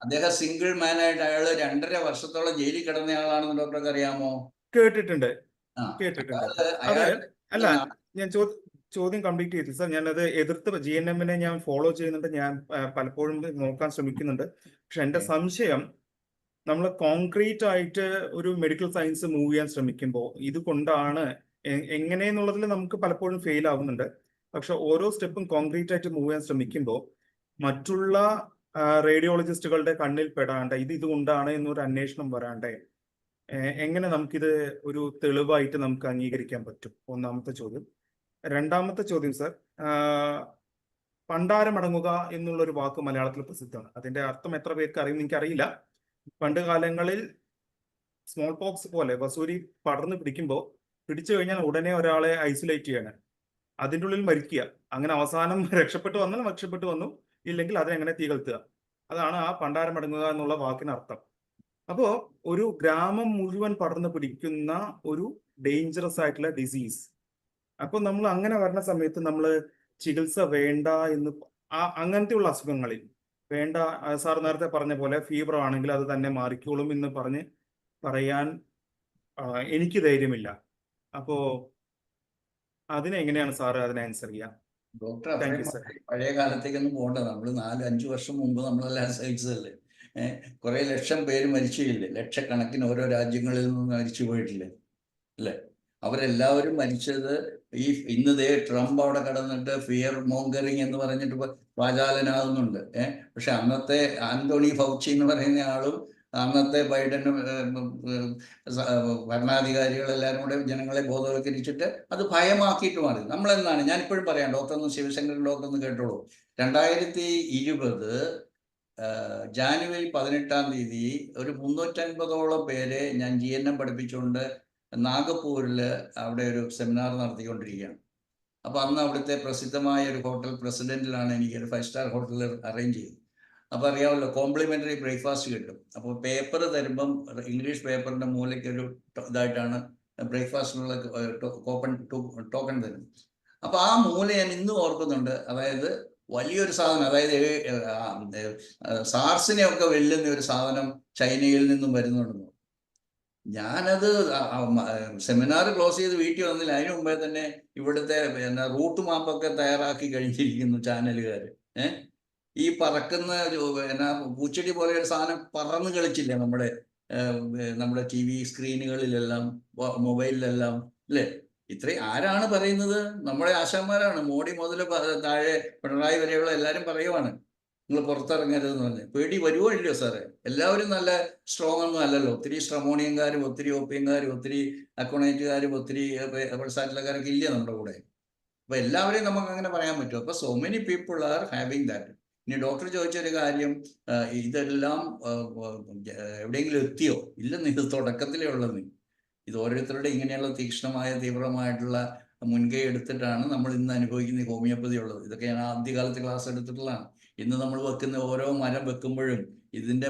അദ്ദേഹം സിംഗിൾ മാൻ ആയിട്ട് അയാള് 2.5 വർഷത്തോളം ജയിലിൽ കിടന്ന ആളാണെന്ന് ഡോക്ടർക്ക് അറിയാമോ? കേട്ടിട്ടുണ്ട്. അതെ, അല്ല, ഞാൻ ചോദ്യം കംപ്ലീറ്റ് ചെയ്തു സാർ. ഞാനത് എതിർത്ത് GNM-നെ ഞാൻ ഫോളോ ചെയ്യുന്നുണ്ട്, ഞാൻ പലപ്പോഴും നോക്കാൻ ശ്രമിക്കുന്നുണ്ട്. പക്ഷെ എൻ്റെ സംശയം, നമ്മൾ കോൺക്രീറ്റ് ആയിട്ട് ഒരു മെഡിക്കൽ സയൻസ് മൂവ് ചെയ്യാൻ ശ്രമിക്കുമ്പോൾ ഇതുകൊണ്ടാണ് എങ്ങനെയെന്നുള്ളതിൽ നമുക്ക് പലപ്പോഴും ഫെയിൽ ആവുന്നുണ്ട്. പക്ഷെ ഓരോ സ്റ്റെപ്പും കോൺക്രീറ്റ് ആയിട്ട് മൂവ് ചെയ്യാൻ ശ്രമിക്കുമ്പോൾ മറ്റുള്ള റേഡിയോളജിസ്റ്റുകളുടെ കണ്ണിൽ പെടാണ്ട് ഇതുകൊണ്ടാണ് എന്നൊരു അന്വേഷണം വരാണ്ടേ എങ്ങനെ നമുക്കിത് ഒരു തെളിവായിട്ട് നമുക്ക് അംഗീകരിക്കാൻ പറ്റും? ഒന്നാമത്തെ ചോദ്യം. രണ്ടാമത്തെ ചോദ്യം സർ, പണ്ടാരമടങ്ങുക എന്നുള്ളൊരു വാക്ക് മലയാളത്തിൽ പ്രസിദ്ധമാണ്. അതിന്റെ അർത്ഥം എത്ര പേർക്ക് അറിയും എനിക്കറിയില്ല. പണ്ട് കാലങ്ങളിൽ സ്മോൾ പോക്സ് പോലെ വസൂരി പടർന്ന് പിടിച്ചു കഴിഞ്ഞാൽ ഉടനെ ഒരാളെ ഐസൊലേറ്റ് ചെയ്യണം, അതിൻ്റെ ഉള്ളിൽ മരിക്കുക, അങ്ങനെ അവസാനം രക്ഷപ്പെട്ടു വന്നു, ഇല്ലെങ്കിൽ അതിനെങ്ങനെ തീ കത്തുക. അതാണ് ആ പണ്ടാരമടങ്ങുക എന്നുള്ള വാക്കിന് അർത്ഥം. അപ്പോ ഒരു ഗ്രാമം മുഴുവൻ പടർന്ന് പിടിക്കുന്ന ഒരു ഡേഞ്ചറസ് ആയിട്ടുള്ള ഡിസീസ്. അപ്പൊ നമ്മൾ അങ്ങനെ വരുന്ന സമയത്ത് നമ്മൾ ചികിത്സ വേണ്ട എന്ന് അങ്ങനത്തെ ഉള്ള അസുഖങ്ങളിൽ വേണ്ട, സാർ നേരത്തെ പറഞ്ഞ പോലെ ഫീവർ ആണെങ്കിൽ അത് തന്നെ മാറിക്കോളും എന്ന് പറയാൻ എനിക്ക് ധൈര്യമില്ല. അപ്പോ അതിനെങ്ങനെയാണ് സാറ് അതിനെ ആൻസർ ചെയ്യുക? ഡോക്ടർ, താങ്ക് അത്രയും യു സർ. പഴയ കാലത്തേക്കൊന്നും പോകണ്ട. നമ്മൾ 4-5 വർഷം മുമ്പ് നമ്മളെല്ലാം സഹിച്ചതല്ലേ. കുറെ ലക്ഷം പേര് മരിച്ചില്ലേ, ലക്ഷക്കണക്കിന് ഓരോ രാജ്യങ്ങളിൽ നിന്ന് മരിച്ചു പോയിട്ടില്ലേ അല്ലേ? അവരെല്ലാവരും മരിച്ചത് ഇന്ന് ട്രംപ് അവിടെ കടന്നിട്ട് ഫിയർ മോങ്കറിങ് എന്ന് പറഞ്ഞിട്ട് വാചാലനാകുന്നുണ്ട്. പക്ഷെ അന്നത്തെ ആന്റോണി ഫൗച്ചി എന്ന് പറയുന്ന ആളും അന്നത്തെ ബൈഡനും ഭരണാധികാരികളെല്ലാവരും കൂടെ ജനങ്ങളെ ബോധവൽക്കരിച്ചിട്ട് അത് ഭയമാക്കിയിട്ട് മാറി. നമ്മളെന്താണ്, ഞാനിപ്പോഴും പറയാം, ഡോക്ടർ ശിവശങ്കരൻ ഡോക്ടർ കേട്ടോളൂ. 2020 ജാനുവരി 18 ഒരു 350ഓളം പേരെ ഞാൻ GNM പഠിപ്പിച്ചുകൊണ്ട് നാഗപ്പൂരിൽ അവിടെ ഒരു സെമിനാർ നടത്തിക്കൊണ്ടിരിക്കുകയാണ്. അപ്പോൾ അന്ന് അവിടുത്തെ പ്രസിദ്ധമായ ഒരു ഹോട്ടൽ പ്രസിഡന്റിലാണ് എനിക്ക് ഒരു 5 സ്റ്റാർ ഹോട്ടലിൽ അറേഞ്ച് ചെയ്തത്. അപ്പോൾ അറിയാമല്ലോ, കോംപ്ലിമെന്ററി ബ്രേക്ക്ഫാസ്റ്റ് കിട്ടും. അപ്പോൾ പേപ്പർ തരുമ്പം ഇംഗ്ലീഷ് പേപ്പറിന്റെ മൂലയ്ക്ക് ഒരു ഇതായിട്ടാണ് ബ്രേക്ക്ഫാസ്റ്റിനുള്ള ടോക്കൺ തരും. അപ്പോൾ ആ മൂല ഞാൻ ഇന്നും ഓർക്കുന്നുണ്ട്. അതായത് വലിയൊരു സാധനം, അതായത് സാർസിനെയൊക്കെ വെല്ലുന്ന ഒരു സാധനം ചൈനയിൽ നിന്നും വരുന്നുണ്ടെന്ന്. ഞാനത് സെമിനാർ ക്ലോസ് ചെയ്ത് വീട്ടിൽ വന്നില്ല, അതിനു മുമ്പേ തന്നെ ഇവിടുത്തെ റൂട്ട് മാപ്പൊക്കെ തയ്യാറാക്കി കഴിഞ്ഞിരിക്കുന്നു ചാനലുകാർ. ഈ പറക്കുന്ന പൂച്ചെടി പോലെ ഒരു സാധനം പറന്ന് കളിച്ചില്ലേ നമ്മുടെ TV സ്ക്രീനുകളിലെല്ലാം മൊബൈലിലെല്ലാം അല്ലേ? ഇത്രയും ആരാണ് പറയുന്നത്? നമ്മുടെ ആശാന്മാരാണ്. മോഡി മുതൽ താഴെ പിണറായി വരെയുള്ള എല്ലാവരും പറയുവാണ് നിങ്ങൾ പുറത്തിറങ്ങരുതെന്ന് പറഞ്ഞ്. പേടി വരുവോ ഇല്ലയോ സാറേ? എല്ലാവരും നല്ല സ്ട്രോങ് ഒന്നും അല്ലല്ലോ. ഒത്തിരി സ്ട്രമോണിയംകാരും ഒത്തിരി ഒപ്പിയംകാരും ഒത്തിരി അക്കോണേറ്റുകാരും ഒത്തിരി സാറ്റിലക്കാരൊക്കെ ഇല്ല നമ്മുടെ കൂടെ. അപ്പൊ എല്ലാവരെയും നമുക്ക് അങ്ങനെ പറയാൻ പറ്റും. അപ്പൊ so many people are having that. ഇനി ഡോക്ടർ ചോദിച്ചൊരു കാര്യം, ഇതെല്ലാം എവിടെയെങ്കിലും എത്തിയോ? ഇല്ലെന്ന്, ഇത് തുടക്കത്തിലേ ഉള്ളത്. ഇത് ഓരോരുത്തരുടെ ഇങ്ങനെയുള്ള തീവ്രമായിട്ടുള്ള മുൻകൈ എടുത്തിട്ടാണ് നമ്മൾ ഇന്ന് അനുഭവിക്കുന്ന ഹോമിയോപ്പതി ഉള്ളത്. ഇതൊക്കെ ഞാൻ ആദ്യകാലത്ത് ക്ലാസ് എടുത്തിട്ടുള്ളതാണ്. ഇന്ന് നമ്മൾ വെക്കുന്ന ഓരോ മരം വെക്കുമ്പോഴും ഇതിന്റെ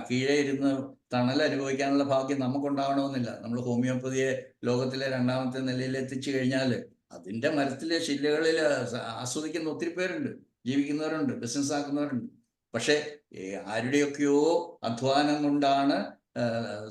കീഴേ ഇരുന്ന് തണൽ അനുഭവിക്കാനുള്ള ഭാഗ്യം നമുക്കുണ്ടാവണമെന്നില്ല. നമ്മൾ ഹോമിയോപ്പതിയെ ലോകത്തിലെ 2ാമത്തെ നിലയിൽ എത്തിച്ചു കഴിഞ്ഞാൽ അതിന്റെ മരത്തിലെ ശിലകളിൽ ആസ്വദിക്കുന്ന ഒത്തിരി പേരുണ്ട്, ജീവിക്കുന്നവരുണ്ട്, ബിസിനസ് ആക്കുന്നവരുണ്ട്. പക്ഷെ ആരുടെയൊക്കെയോ അധ്വാനം കൊണ്ടാണ്,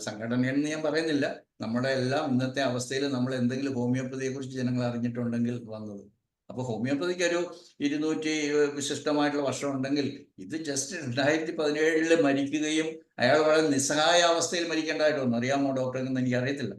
സംഘടനയെന്ന് ഞാൻ പറയുന്നില്ല, നമ്മുടെ എല്ലാം ഇന്നത്തെ അവസ്ഥയിൽ നമ്മൾ എന്തെങ്കിലും ഹോമിയോപ്പതിയെ കുറിച്ച് ജനങ്ങൾ അറിഞ്ഞിട്ടുണ്ടെങ്കിൽ വന്നത്. അപ്പോൾ ഹോമിയോപ്പതിക്ക് ഒരു 200 വിശിഷ്ടമായിട്ടുള്ള വർഷം ഉണ്ടെങ്കിൽ ഇത് ജസ്റ്റ് 2017 മരിക്കുകയും അയാൾ വളരെ നിസ്സഹായ അവസ്ഥയിൽ മരിക്കേണ്ടതായിട്ട് വന്നു. അറിയാമോ ഡോക്ടറെന്ന് എനിക്ക് അറിയത്തില്ല.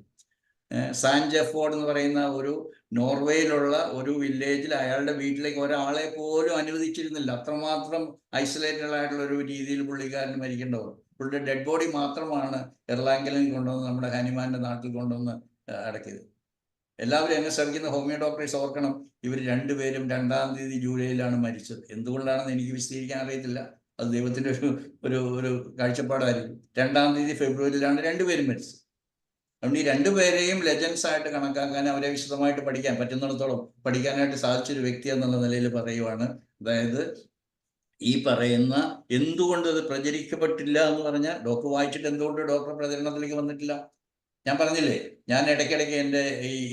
സാൻ ജെഫോർഡ് എന്ന് പറയുന്ന ഒരു നോർവേയിലുള്ള ഒരു വില്ലേജിൽ അയാളുടെ വീട്ടിലേക്ക് ഒരാളെ പോലും അനുവദിച്ചിരുന്നില്ല. അത്രമാത്രം ഐസൊലേറ്റഡ് ആയിട്ടുള്ള ഒരു രീതിയിൽ പുള്ളിക്കാരന് മരിക്കേണ്ടവർ. പുള്ളിയുടെ ഡെഡ് ബോഡി മാത്രമാണ് എർലാങ്കലിൽ കൊണ്ടുവന്ന് നമ്മുടെ ഹനുമാന്റെ നാട്ടിൽ കൊണ്ടുവന്ന് അടക്കിയത്. എല്ലാവരും എന്നെ ശ്രമിക്കുന്ന ഹോമിയോ ഡോക്ടേഴ്സ് ഓർക്കണം, ഇവർ രണ്ടുപേരും 2 ജൂലൈയിലാണ് മരിച്ചത്. എന്തുകൊണ്ടാണെന്ന് എനിക്ക് വിശദീകരിക്കാൻ അറിയത്തില്ല. അത് ദൈവത്തിന്റെ ഒരു കാഴ്ചപ്പാടായിരിക്കും. 2 ഫെബ്രുവരിയിലാണ് രണ്ടുപേരും മരിച്ചത്. അതുകൊണ്ട് ഈ രണ്ടുപേരെയും ലെജൻസ് ആയിട്ട് കണക്കാക്കാൻ, അവരെ വിശദമായിട്ട് പഠിക്കാൻ പറ്റുന്നിടത്തോളം പഠിക്കാനായിട്ട് സാധിച്ചൊരു വ്യക്തി എന്നുള്ള നിലയിൽ പറയുവാണ്. അതായത് ഈ പറയുന്ന എന്തുകൊണ്ട് അത് പ്രചരിക്കപ്പെട്ടില്ല എന്ന് പറഞ്ഞാൽ, ഡോക്ടർ വായിച്ചിട്ട് എന്തുകൊണ്ട് ഡോക്ടർ പ്രചരണത്തിലേക്ക് വന്നിട്ടില്ല? ഞാൻ പറഞ്ഞില്ലേ, ഞാൻ ഇടയ്ക്കിടയ്ക്ക് എൻ്റെ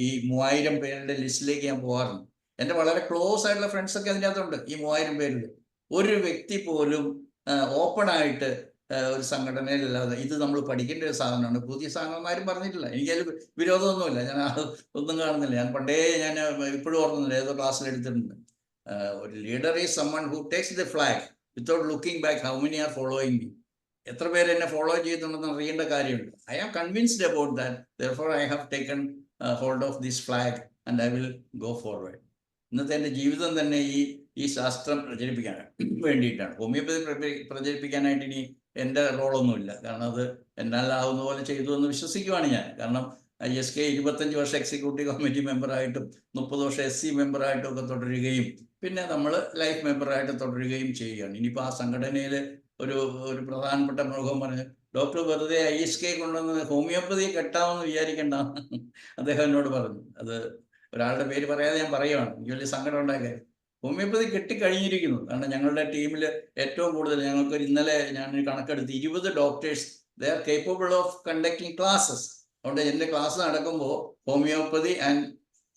ഈ 3000 പേരുടെ ലിസ്റ്റിലേക്ക് ഞാൻ പോകാറുണ്ട്. എൻ്റെ വളരെ ക്ലോസ് ആയിട്ടുള്ള ഫ്രണ്ട്സൊക്കെ അതിൻ്റെ അകത്തുണ്ട്. ഈ 3000 പേരിൽ ഒരു വ്യക്തി പോലും ഓപ്പണായിട്ട് ഒരു സംഘടനയിലല്ലാതെ ഇത് നമ്മൾ പഠിക്കേണ്ട ഒരു സാധനമാണ്, പുതിയ സാധനം ആരും പറഞ്ഞിട്ടില്ല. എനിക്കതിൽ വിരോധമൊന്നുമില്ല, ഞാൻ ഒന്നും കാണുന്നില്ല. ഞാൻ പണ്ടേ ഇപ്പോഴും ഓർക്കുന്നില്ല, ഏതോ ക്ലാസ്സിൽ എടുത്തിട്ടുണ്ട്. ഒരു leader is someone who takes the flag without looking back how many are following me. എത്ര പേര് എന്നെ ഫോളോ ചെയ്യുന്നുണ്ടെന്ന് അറിയേണ്ട കാര്യമുണ്ട്. I am convinced about that, therefore I have taken hold of this flag and I will go forward. ഇന്നത്തെ എൻ്റെ ജീവിതം തന്നെ ഈ ശാസ്ത്രം പ്രചരിപ്പിക്കാൻ വേണ്ടിയിട്ടാണ്. ഹോമിയോപ്പതി പ്രചരിപ്പിക്കാനായിട്ട് ഇനി എൻ്റെ റോളൊന്നുമില്ല. കാരണം അത് എന്നാലാവുന്ന പോലെ ചെയ്തു എന്ന് വിശ്വസിക്കുവാണ് ഞാൻ. കാരണം ISK 25 വർഷം എക്സിക്യൂട്ടീവ് കമ്മിറ്റി മെമ്പറായിട്ടും 30 വർഷം SC മെമ്പറായിട്ടും ഒക്കെ തുടരുകയും പിന്നെ നമ്മൾ ലൈഫ് മെമ്പറായിട്ട് തുടരുകയും ചെയ്യുകയാണ്. ഇനിയിപ്പോൾ ആ സംഘടനയിൽ ഒരു പ്രധാനപ്പെട്ട മുഖം പറഞ്ഞു, ഡോക്ടർ വെറുതെ ISK കൊണ്ടുവന്ന് ഹോമിയോപ്പതി കെട്ടാമെന്ന് വിചാരിക്കേണ്ട അദ്ദേഹം എന്നോട് പറഞ്ഞു. അത് ഒരാളുടെ പേര് പറയാതെ ഞാൻ പറയുകയാണ്, എനിക്ക് വലിയ സങ്കടം ഉണ്ടാക്കിയ ഹോമിയോപ്പതി കെട്ടിക്കഴിഞ്ഞിരിക്കുന്നു. കാരണം ഞങ്ങളുടെ ടീമിൽ ഏറ്റവും കൂടുതൽ ഞങ്ങൾക്ക് ഇന്നലെ ഞാൻ കണക്കെടുത്ത് 20 doctors they are capable of conducting classes. അതുകൊണ്ട് എൻ്റെ ക്ലാസ് നടക്കുമ്പോൾ ഹോമിയോപ്പതി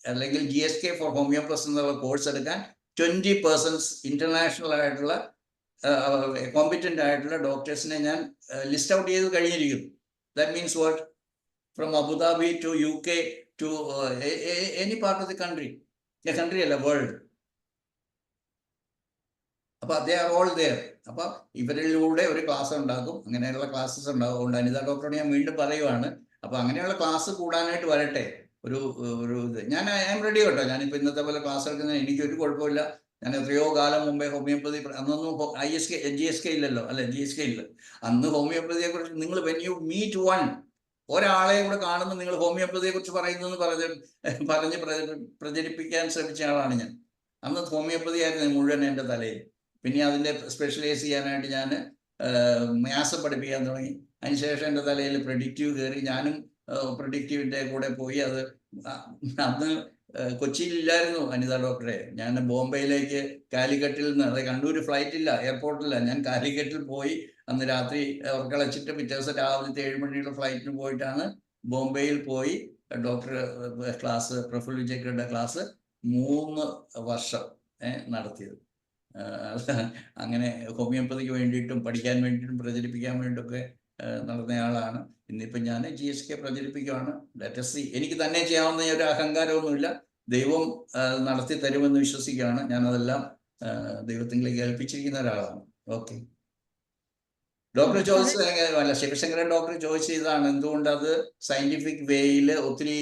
അല്ലെങ്കിൽ GSK ഫോർ ഹോമിയോപ്പസ് എന്നുള്ള കോഴ്സ് എടുക്കാൻ 20 persons ഇന്റർനാഷണൽ ആയിട്ടുള്ള കോമ്പിറ്റന്റ് ആയിട്ടുള്ള ഡോക്ടേഴ്സിനെ ഞാൻ ലിസ്റ്റ് ഔട്ട് ചെയ്ത് കഴിഞ്ഞിരിക്കുന്നു. That means what, from Abu Dhabi to UK to any part of the country അല്ല, വേൾഡ്. അപ്പൊ ദേ ആർ ഓൾ ദെയർ. അപ്പൊ ഇവരിലൂടെ ഒരു ക്ലാസ് ഉണ്ടാക്കും, അങ്ങനെയുള്ള ക്ലാസ്സസ് ഉണ്ടാകും. അതുകൊണ്ട് അനിത ഡോക്ടറോട് ഞാൻ വീണ്ടും പറയുവാണ്, അപ്പൊ അങ്ങനെയുള്ള ക്ലാസ് കൂടാനായിട്ട് വരട്ടെ. ഒരു ഇത് ഞാൻ ഐ ആം റെഡി കേട്ടോ. ഞാനിപ്പോൾ ഇന്നത്തെ പോലെ ക്ലാസ് എടുക്കുന്നതിന് എനിക്കൊരു കുഴപ്പമില്ല. ഞാൻ എത്രയോ കാലം മുമ്പേ ഹോമിയോപ്പതി, അന്നൊന്നും GSK ഇല്ലല്ലോ, അല്ലെ GSK ഇല്ല. അന്ന് ഹോമിയോപ്പതിയെ കുറിച്ച് നിങ്ങൾ വെൻ യു മീറ്റ് ഒരാളെ കൂടെ കാണുമ്പോൾ നിങ്ങൾ ഹോമിയോപ്പതിയെ കുറിച്ച് പറയുന്നതെന്ന് പറഞ്ഞ് പ്രചരിപ്പിക്കാൻ ശ്രമിച്ച ആളാണ് ഞാൻ. അന്ന് ഹോമിയോപ്പതി ആയിരുന്നു മുഴുവൻ എൻ്റെ തലയിൽ. പിന്നെ അതിൻ്റെ സ്പെഷ്യലൈസ് ചെയ്യാനായിട്ട് ഞാൻ മാസം പഠിപ്പിക്കാൻ തുടങ്ങി. അതിനുശേഷം എൻ്റെ തലയിൽ പ്രെഡിക്റ്റീവ് കയറി. ഞാനും പ്രെഡിക്റ്റീവിൻ്റെ കൂടെ പോയി. അത് അന്ന് കൊച്ചിയിലില്ലായിരുന്നു അനിത ഡോക്ടറെ. ഞാൻ ബോംബെയിലേക്ക് കാലിക്കറ്റിൽ നിന്ന്, അതായത് കണ്ണൂർ ഫ്ലൈറ്റ് ഇല്ല, എയർപോർട്ടില്ല, ഞാൻ കാലിക്കറ്റിൽ പോയി. അന്ന് രാത്രി ഉറക്കളച്ചിട്ട് പിറ്റേ ദിവസം രാവിലത്തെ 7 മണിയുടെ ഫ്ലൈറ്റിന് പോയിട്ടാണ് ബോംബെയിൽ പോയി ഡോക്ടർ ക്ലാസ്, പ്രഫുൽ വിജയക്കറുടെ ക്ലാസ് 3 വർഷം നടത്തിയത്. അങ്ങനെ ഹോമിയോപ്പതിക്ക് വേണ്ടിയിട്ടും പഠിക്കാൻ വേണ്ടിയിട്ടും പ്രചരിപ്പിക്കാൻ വേണ്ടിയിട്ടൊക്കെ നടന്നയാളാണ്. ഇന്നിപ്പം ഞാൻ GSK പ്രചരിപ്പിക്കുകയാണ്. Let see. എനിക്ക് തന്നെ ചെയ്യാവുന്ന ഒരു അഹങ്കാരമൊന്നുമില്ല. ദൈവം നടത്തി തരുമെന്ന് വിശ്വസിക്കുകയാണ്. ഞാനതെല്ലാം ദൈവത്തിലേക്ക് ഏൽപ്പിച്ചിരിക്കുന്ന ഒരാളാണ്. ഓക്കെ. ഡോക്ടർ ചോദിച്ചത് ശിവശങ്കരൻ ഡോക്ടർ ചോദിച്ചതാണ്, എന്തുകൊണ്ട് അത് സയന്റിഫിക് വേയിൽ ഒത്തിരി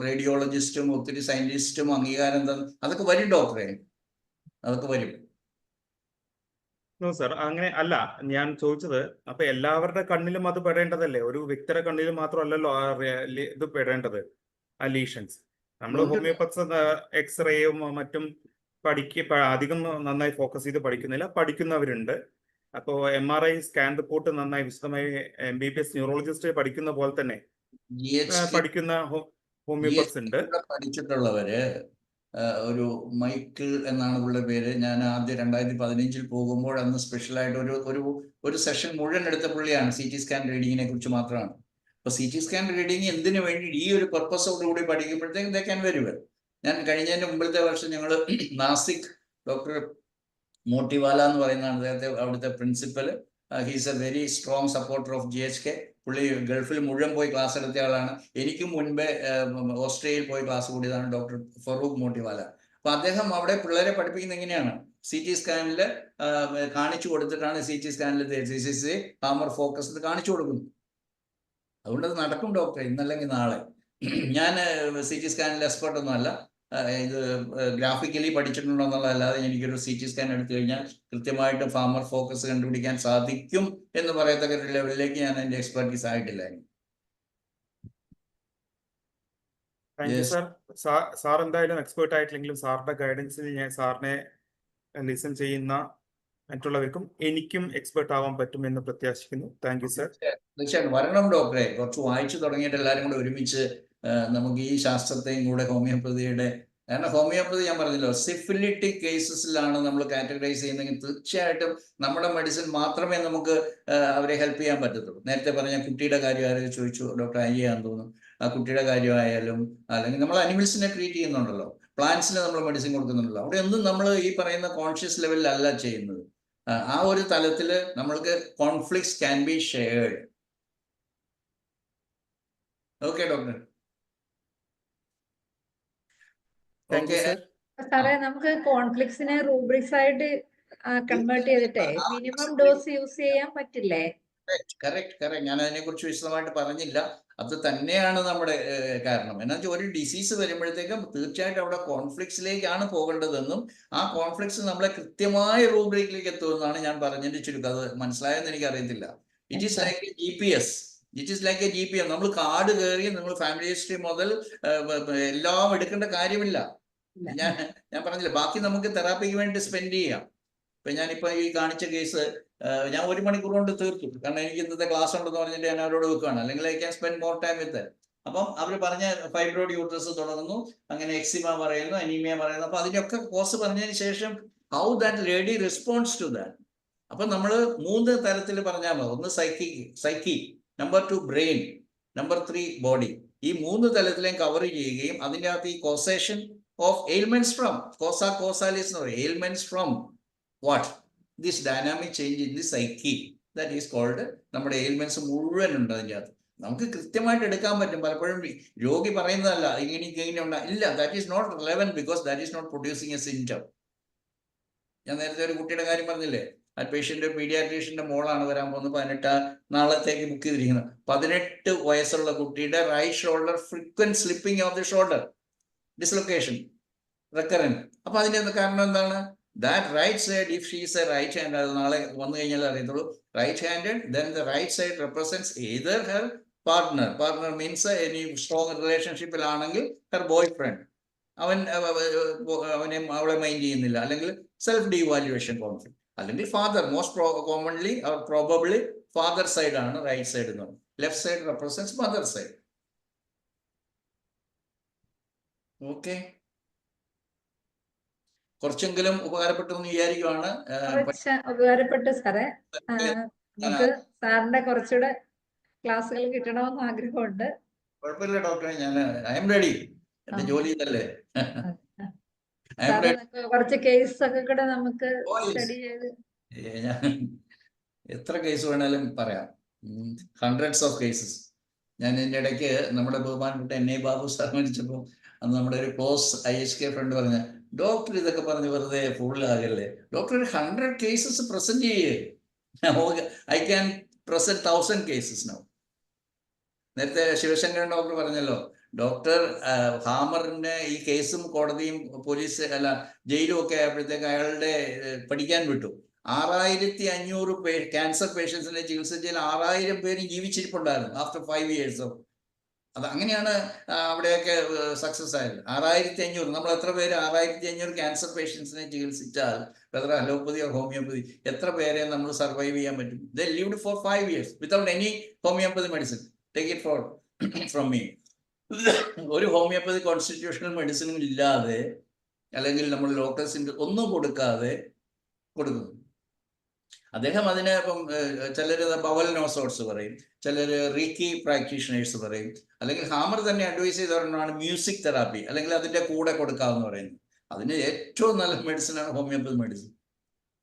റേഡിയോളജിസ്റ്റും ഒത്തിരി സയന്റിസ്റ്റും അംഗീകാരം തന്നു. അതൊക്കെ വരും ഡോക്ടറെ, അതൊക്കെ വരും. സർ, അങ്ങനെ അല്ല ഞാൻ ചോദിച്ചത്. അപ്പൊ എല്ലാവരുടെ കണ്ണിലും അത് പെടേണ്ടതല്ലേ? ഒരു വ്യക്തിയുടെ കണ്ണിലും മാത്രമല്ലല്ലോ ഇത് പെടേണ്ടത്, ആ ലീഷൻസ്. നമ്മൾ ഹോമിയോപ്പത്സ് എക്സ്റേയും മറ്റും അധികം നന്നായി ഫോക്കസ് ചെയ്ത് പഠിക്കുന്നില്ല, പഠിക്കുന്നവരുണ്ട്. അപ്പോൾ MRI സ്കാൻ റിപ്പോർട്ട് നന്നായി വിശദമായി MBBS ന്യൂറോളജിസ്റ്റ് പഠിക്കുന്ന പോലെ തന്നെ പഠിക്കുന്ന ഹോമിയോപ്പത്സ് ഉണ്ട്. പഠിച്ചിട്ടുള്ളവര് ഒരു മൈക്കിൾ എന്നാണ് പുള്ളിയുടെ പേര്. ഞാൻ ആദ്യം 2015 പോകുമ്പോൾ അന്ന് സ്പെഷ്യലായിട്ട് ഒരു സെഷൻ മുഴുവൻ എടുത്ത പുള്ളിയാണ്. CT സ്കാൻ റീഡിങ്ങിനെ കുറിച്ച് മാത്രമാണ്. അപ്പൊ CT സ്കാൻ റീഡിങ് എന്തിനു വേണ്ടി ഈ ഒരു പർപ്പസോടുകൂടി പഠിക്കുമ്പോഴത്തേക്കും ദേ ക്യാൻ വെരി വെൽ. ഞാൻ കഴിഞ്ഞതിന്റെ മുമ്പത്തെ വർഷം ഞങ്ങൾ നാസിക് ഡോക്ടർ മോട്ടിവാല എന്ന് പറയുന്നതാണ് അദ്ദേഹത്തെ, അവിടുത്തെ principal. He's A very strong supporter of GSK. പുള്ളി ഗൾഫിൽ മുഴുവൻ പോയി ക്ലാസ് എടുത്ത ആളാണ്. എനിക്കും മുൻപേ ഓസ്ട്രേലിയയിൽ പോയി ക്ലാസ് കൂടിയതാണ് ഡോക്ടർ ഫറൂഖ് മോട്ടിവാല. അപ്പൊ അദ്ദേഹം അവിടെ പിള്ളേരെ പഠിപ്പിക്കുന്നത് എങ്ങനെയാണ്, CT സ്കാനിൽ കാണിച്ചു കൊടുത്തിട്ടാണ് CT സ്കാനിൽ ഹാമർ ഫോക്കസ് കാണിച്ചു കൊടുക്കുന്നത്. അതുകൊണ്ട് അത് നടക്കും ഡോക്ടറെ, ഇന്നല്ലെങ്കിൽ നാളെ. ഞാൻ CT സ്കാനിൽ എക്സ്പെർട്ട് ഒന്നും അല്ല. ഇത് ഗ്രാഫിക്കലി പഠിച്ചിട്ടുണ്ടോ എന്നുള്ളതല്ലാതെ എനിക്കൊരു CT സ്കാൻ എടുത്തു കഴിഞ്ഞാൽ കൃത്യമായിട്ട് ഫാമർ ഫോക്കസ് കണ്ടുപിടിക്കാൻ സാധിക്കും എന്ന് പറയത്തക്ക ഒരു ലെവലിലേക്ക് ഞാൻ എൻ്റെ എക്സ്പെർട്ടീസ് ആയിട്ടില്ല. സാർ എന്തായാലും എക്സ്പേർട്ട് ആയിട്ടില്ലെങ്കിലും സാറിന്റെ ഗൈഡൻസിൽ ഞാൻ സാറിനെ ലിസൺ ചെയ്യുന്ന മറ്റുള്ളവർക്കും എനിക്കും എക്സ്പെർട്ട് ആവാൻ പറ്റും എന്ന് പ്രത്യാശിക്കുന്നു. Thank you sir. തീർച്ചയായിട്ടും വരണം ഡോക്ടറെ. കുറച്ച് വായിച്ചു തുടങ്ങിയിട്ട് എല്ലാവരും കൂടെ ഒരുമിച്ച് നമുക്ക് ഈ ശാസ്ത്രത്തെയും കൂടെ ഹോമിയോപ്പതിയുടെ, കാരണം ഹോമിയോപ്പതി ഞാൻ പറഞ്ഞല്ലോ സിഫിലിറ്റിക് കേസസിലാണ് നമ്മൾ കാറ്റഗറൈസ് ചെയ്യുന്നതെങ്കിൽ തീർച്ചയായിട്ടും നമ്മുടെ മെഡിസിൻ മാത്രമേ നമുക്ക് അവരെ ഹെൽപ്പ് ചെയ്യാൻ പറ്റത്തുള്ളൂ. നേരത്തെ പറഞ്ഞ കുട്ടിയുടെ കാര്യം ആരും ചോദിച്ചു, ഡോക്ടർ അയ്യാന്ന് തോന്നുന്നു. ആ കുട്ടിയുടെ കാര്യമായാലും അല്ലെങ്കിൽ നമ്മൾ അനിമൽസിനെ ട്രീറ്റ് ചെയ്യുന്നുണ്ടല്ലോ, പ്ലാന്റ്സിന് നമ്മൾ മെഡിസിൻ കൊടുക്കുന്നുണ്ടല്ലോ, അവിടെ ഒന്നും നമ്മൾ ഈ പറയുന്ന കോൺഷ്യസ് ലെവലിലല്ല ചെയ്യുന്നത്. ആ ഒരു തലത്തിൽ നമ്മൾക്ക് conflicts can be shared. Okay doctor. സാറേ, നമുക്ക് കോൺഫ്ലിക്ട്സിനെ റൂബ്രിക്സ് ആയിട്ട് കൺവേർട്ട് ചെയ്തിട്ടേ മിനിമം ഡോസ് യൂസ് ചെയ്യാൻ പറ്റില്ലേ? കറക്റ്റ്. ഞാൻ അതിനെ കുറിച്ച് വിശദമായിട്ട് പറഞ്ഞില്ല. അത് തന്നെയാണ് നമ്മുടെ കാരണം. എന്നാ വെച്ചാൽ ഒരു ഡിസീസ് വരുമ്പോഴത്തേക്കും തീർച്ചയായിട്ടും അവിടെ കോൺഫ്ലിക്ട്സിലേക്കാണ് പോകേണ്ടതെന്നും ആ കോൺഫ്ലിക്ട്സ് നമ്മളെ കൃത്യമായ റൂബ്രിക്കിലേക്ക് എത്തുമെന്നാണ് ഞാൻ പറഞ്ഞതിന്റെ ചുരുക്കം. അത് മനസ്സിലായെന്ന് എനിക്ക് അറിയത്തില്ല. It is like GPS. It is like A GPM. നമ്മൾ കാർഡ് കയറി നമ്മൾ ഫാമിലി ഹിസ്റ്ററി മുതൽ എല്ലാം എടുക്കേണ്ട കാര്യമില്ല. ഞാൻ പറഞ്ഞില്ല, ബാക്കി നമുക്ക് തെറാപ്പിക്ക് വേണ്ടി സ്പെൻഡ് ചെയ്യാം. ഇപ്പൊ ഞാനിപ്പോ ഈ കാണിച്ച കേസ് ഞാൻ 1 മണിക്കൂർ കൊണ്ട് തീർത്തു. കാരണം എനിക്ക് ഇന്നത്തെ ക്ലാസ് ഉണ്ടെന്ന് പറഞ്ഞിട്ട് ഞാൻ അവരോട് വെക്കുകയാണ്. അല്ലെങ്കിൽ I can spend more time with. അപ്പം അവർ പറഞ്ഞ ഫൈബ്രോയിഡ് യൂട്രസ് തുടങ്ങുന്നു, അങ്ങനെ എക്സിമ പറയുന്നു, അനീമിയ പറയുന്നു. അപ്പൊ അതിന്റെയൊക്കെ കോസ് പറഞ്ഞതിന് ശേഷം how that lady response to that. അപ്പൊ നമ്മൾ 3 തരത്തിൽ പറഞ്ഞാൽ മതി. ഒന്ന് psyche, number 2 brain, number 3 body. ഈ 3 തലത്തിലേയും കവർ ചെയ്യുകയും അതിൻ്റെ അകത്ത് ഈ causation of ailments from causalis എന്ന് പറയും. Ailments from what? This dynamic change in the psyche, that is called. നമ്മുടെ എയിൽമെന്റ്സ് മുഴുവൻ ഉണ്ട് അതിൻ്റെ അകത്ത്. നമുക്ക് കൃത്യമായിട്ട് എടുക്കാൻ പറ്റും. പലപ്പോഴും രോഗി പറയുന്നതല്ല ഇങ്ങനെ ഉണ്ടാകും. ഇല്ല, that is not relevant because that is not producing a symptom. ഞാൻ നേരത്തെ ഒരു കുട്ടിയുടെ കാര്യം പറഞ്ഞില്ലേ, ആ പേഷ്യന്റ് പീഡിയാട്രീഷ്യന്റെ മോളാണ് വരാൻ പോകുന്നത്. 18 നാളത്തേക്ക് ബുക്ക് ചെയ്തിരിക്കുന്നത്. 18 വയസ്സുള്ള കുട്ടിയുടെ right shoulder frequent slipping of the shoulder, dislocation recurrent. അപ്പൊ അതിന്റെ കാരണം എന്താണ്? That right side, if she is a right hand, അത് നാളെ വന്നു കഴിഞ്ഞാൽ അറിയത്തുള്ളൂ, right handed, then the right side represents either her partner means any strong റിലേഷൻഷിപ്പിലാണെങ്കിൽ ഹെർ ബോയ് ഫ്രണ്ട്, അവളെ മൈൻഡ് ചെയ്യുന്നില്ല, അല്ലെങ്കിൽ സെൽഫ് ഡീവാലുവേഷൻ കോൺഫ്ലിക്ട്, അല്ലെങ്കിൽ father. Most commonly or probably father side ആണ് റൈറ്റ് സൈഡ് എന്ന് പറയുന്നത്. Left side represents mother side. Okay, കുറച്ചെങ്കിലും ഉപകാരപ്പെട്ടു എന്ന് വിചാരിക്കുവാണ്. ഉപകാരപ്പെട്ടു സാറേ. നമുക്ക് സാറിന്റെ കുറച്ചുകൂടെ ക്ലാസ്സുകൾ കിട്ടണമെന്ന് ആഗ്രഹമുണ്ട്. കുഴപ്പമില്ല ഡോക്ടറെ, ഞാൻ ഐ എം റെഡി. എന്റെ ജോലി ഇതല്ലേ. കുറച്ച് കേസ് ഒക്കെ കൂടെ നമുക്ക് സ്റ്റഡി ചെയ്ത് ഞാൻ എത്ര കേസ് വേണേലും പറയാം. Hundreds of cases. ഞാൻ ഇതിൻ്റെ ഇടയ്ക്ക് നമ്മുടെ ബഹുമാനപ്പെട്ട NA ബാബു സാർ മരിച്ചപ്പോൾ അന്ന് നമ്മുടെ ഒരു ക്ലോസ് IHK ഫ്രണ്ട് പറഞ്ഞ, ഡോക്ടർ ഇതൊക്കെ പറഞ്ഞ് വെറുതെ ഫുള്ളാകല്ലേ, ഡോക്ടർ ഒരു 100 കേസസ് പ്രസന്റ് ചെയ്യേ. I can present 1000 cases now. നേരത്തെ ശിവശങ്കരൻ ഡോക്ടർ പറഞ്ഞല്ലോ, ഡോക്ടർ ഹാമറിന്റെ ഈ കേസും കോടതിയും പോലീസ് അല്ല ജയിലും ഒക്കെ ആയപ്പോഴത്തേക്ക് അയാളുടെ പഠിക്കാൻ വിട്ടു. 6500 ക്യാൻസർ പേഷ്യൻസിനെ ചികിത്സിച്ചതിൽ 6000 പേര് ജീവിച്ചിരിപ്പുണ്ടായിരുന്നു ആഫ്റ്റർ 5 years. അത് അങ്ങനെയാണ് അവിടെയൊക്കെ സക്സസ് ആയത്. 6500. നമ്മൾ എത്ര പേര് 6500 ക്യാൻസർ പേഷ്യൻസിനെ ചികിത്സിച്ചാൽ, വെതർ അലോപ്പതി ഓർ ഹോമിയോപ്പതി, എത്ര പേരെ നമ്മൾ സർവൈവ് ചെയ്യാൻ പറ്റും? They lived for 5 years without any homeopathy medicine. Take it for from me. ഒരു ഹോമിയോപ്പതി കോൺസ്റ്റിറ്റ്യൂഷണൽ മെഡിസിനും ഇല്ലാതെ, അല്ലെങ്കിൽ നമ്മൾ ലോക്കൽസിൻ്റെ ഒന്നും കൊടുക്കാതെ കൊടുക്കുന്നു. അദ്ദേഹം അതിന് ഇപ്പം ചിലർ ബവൽ നോസോട്സ് പറയും, ചിലർ റീക്കി പ്രാക്ടീഷണേഴ്സ് പറയും, അല്ലെങ്കിൽ ഹാമർ തന്നെ അഡ്വൈസ് ചെയ്തവരാണ് മ്യൂസിക് തെറാപ്പി, അല്ലെങ്കിൽ അതിൻ്റെ കൂടെ കൊടുക്കാമെന്ന് പറയുന്നത്. അതിന് ഏറ്റവും നല്ല മെഡിസിനാണ് ഹോമിയോപ്പതി മെഡിസിൻ.